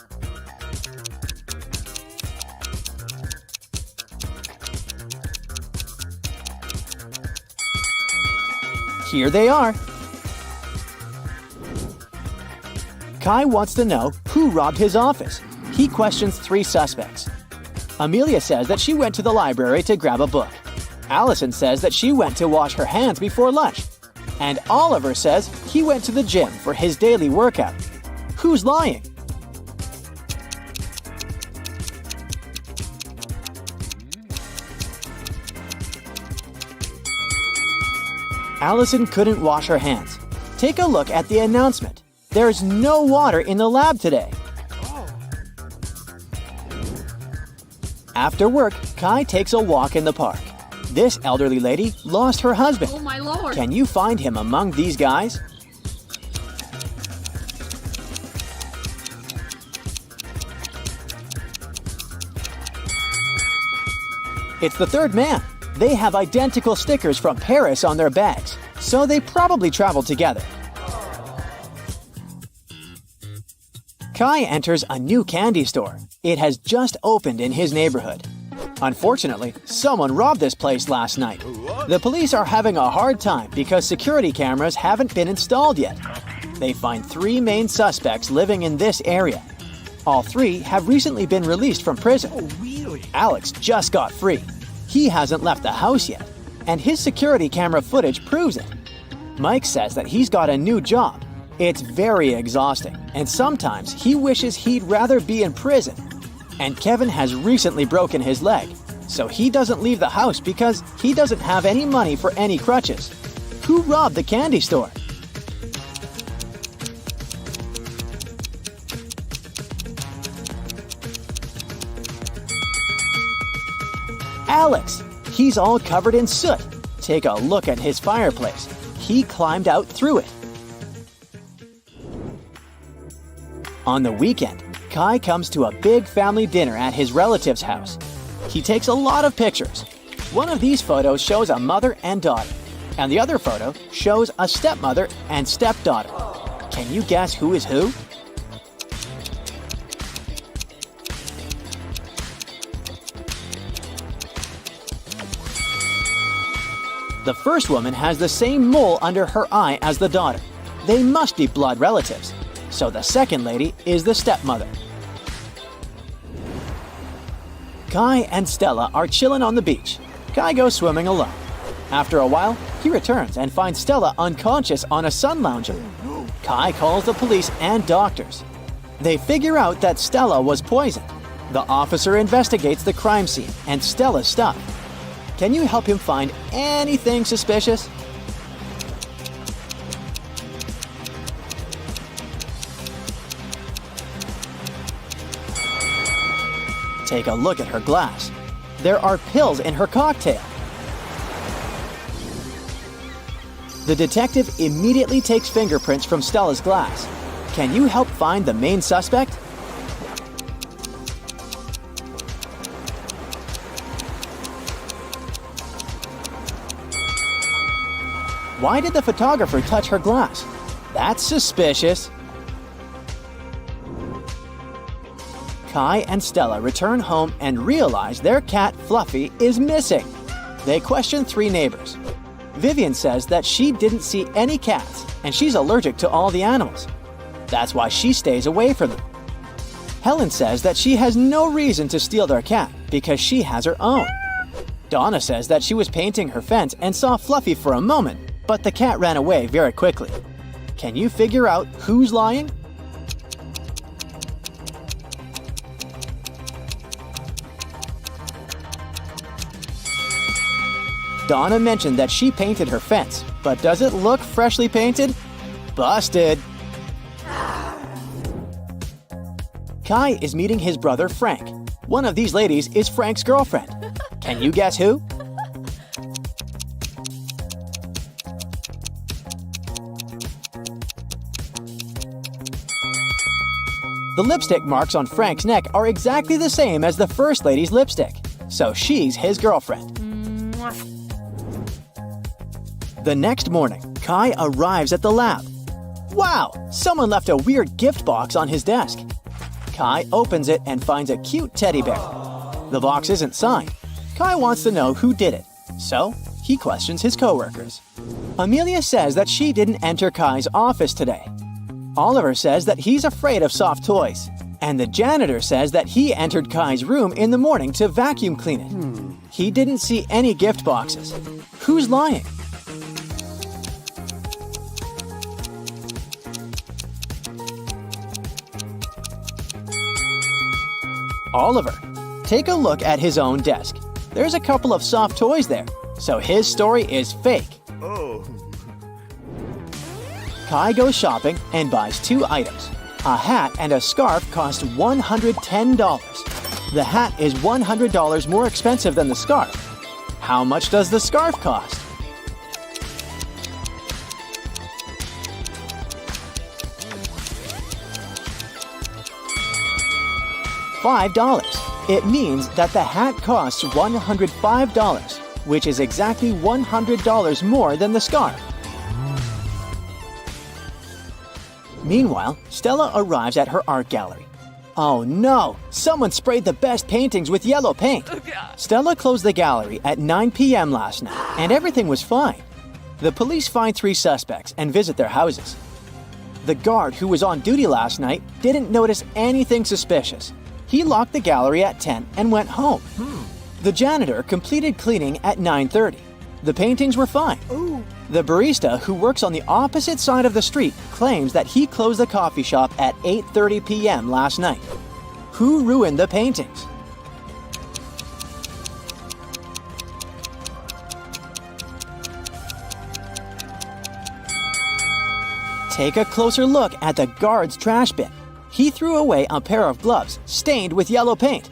[SPEAKER 1] Here they are. Kai wants to know who robbed his office. He questions 3 suspects. Amelia says that she went to the library to grab a book. Allison says that she went to wash her hands before lunch. And Oliver says he went to the gym for his daily workout. Who's lying? Allison couldn't wash her hands. Take a look at the announcement. There's no water in the lab today. After work, Kai takes a walk in the park. This elderly lady lost her husband.
[SPEAKER 7] Oh my lord.
[SPEAKER 1] Can you find him among these guys? It's the third man. They have identical stickers from Paris on their bags, so they probably traveled together. Kai enters a new candy store. It has just opened in his neighborhood. Unfortunately, someone robbed this place last night. The police are having a hard time because security cameras haven't been installed yet. They find 3 main suspects living in this area. All 3 have recently been released from prison. Alex just got free. He hasn't left the house yet, and his security camera footage proves it. Mike says that he's got a new job. It's very exhausting, and sometimes he wishes he'd rather be in prison. And Kevin has recently broken his leg, so he doesn't leave the house because he doesn't have any money for any crutches. Who robbed the candy store? Alex! He's all covered in soot. Take a look at his fireplace. He climbed out through it. On the weekend, Kai comes to a big family dinner at his relative's house. He takes a lot of pictures. One of these photos shows a mother and daughter, and the other photo shows a stepmother and stepdaughter. Can you guess who is who? The first woman has the same mole under her eye as the daughter. They must be blood relatives. So the second lady is the stepmother. Kai and Stella are chilling on the beach. Kai goes swimming alone. After a while, he returns and finds Stella unconscious on a sun lounger. Kai calls the police and doctors. They figure out that Stella was poisoned. The officer investigates the crime scene and Stella's stuff. Can you help him find anything suspicious? Take a look at her glass. There are pills in her cocktail. The detective immediately takes fingerprints from Stella's glass. Can you help find the main suspect? Why did the photographer touch her glass? That's suspicious. Kai and Stella return home and realize their cat Fluffy is missing. They question 3 neighbors. Vivian says that she didn't see any cats and she's allergic to all the animals. That's why she stays away from them. Helen says that she has no reason to steal their cat because she has her own. Donna says that she was painting her fence and saw Fluffy for a moment, but the cat ran away very quickly. Can you figure out who's lying? Donna mentioned that she painted her fence, but does it look freshly painted? Busted! Kai is meeting his brother Frank. One of these ladies is Frank's girlfriend. Can you guess who? The lipstick marks on Frank's neck are exactly the same as the First Lady's lipstick, so she's his girlfriend. The next morning, Kai arrives at the lab. Wow! Someone left a weird gift box on his desk. Kai opens it and finds a cute teddy bear. The box isn't signed. Kai wants to know who did it, so he questions his coworkers. Amelia says that she didn't enter Kai's office today. Oliver says that he's afraid of soft toys. And the janitor says that he entered Kai's room in the morning to vacuum clean it. He didn't see any gift boxes. Who's lying? Oliver. Take a look at his own desk. There's a couple of soft toys there, so his story is fake. Kai goes shopping and buys 2 items. A hat and a scarf cost $110. The hat is $100 more expensive than the scarf. How much does the scarf cost? $5. It means that the hat costs $105, which is exactly $100 more than the scarf. Meanwhile, Stella arrives at her art gallery. Oh no! Someone sprayed the best paintings with yellow paint! Stella closed the gallery at 9 p.m. last night, and everything was fine. The police find 3 suspects and visit their houses. The guard who was on duty last night didn't notice anything suspicious. He locked the gallery at 10 and went home. The janitor completed cleaning at 9:30. The paintings were fine. The barista who works on the opposite side of the street claims that he closed the coffee shop at 8:30 p.m. last night. Who ruined the paintings? Take a closer look at the guard's trash bin. He threw away a pair of gloves stained with yellow paint.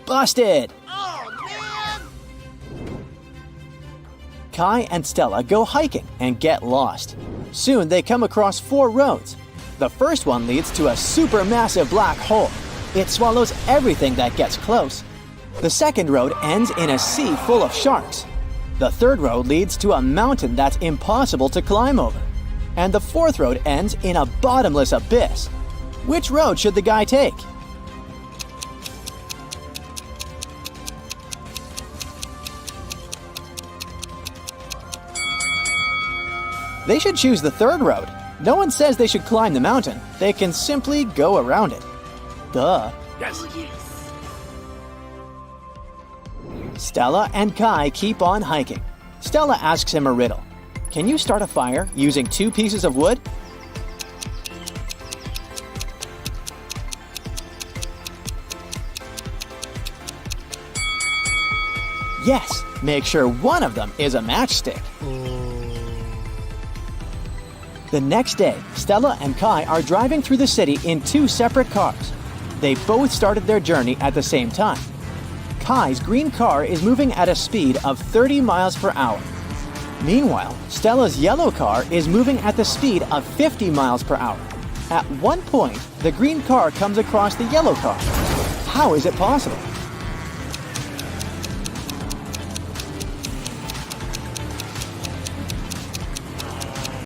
[SPEAKER 1] Busted! Kai and Stella go hiking and get lost. Soon they come across 4 roads. The first one leads to a supermassive black hole. It swallows everything that gets close. The second road ends in a sea full of sharks. The third road leads to a mountain that's impossible to climb over. And the fourth road ends in a bottomless abyss. Which road should the guy take? They should choose the third road. No one says they should climb the mountain. They can simply go around it. Duh. Stella and Kai keep on hiking. Stella asks him a riddle. Can you start a fire using 2 pieces of wood? Yes, make sure one of them is a matchstick. The next day, Stella and Kai are driving through the city in 2 separate cars. They both started their journey at the same time. Kai's green car is moving at a speed of 30 miles per hour. Meanwhile, Stella's yellow car is moving at the speed of 50 miles per hour. At one point, the green car comes across the yellow car. How is it possible?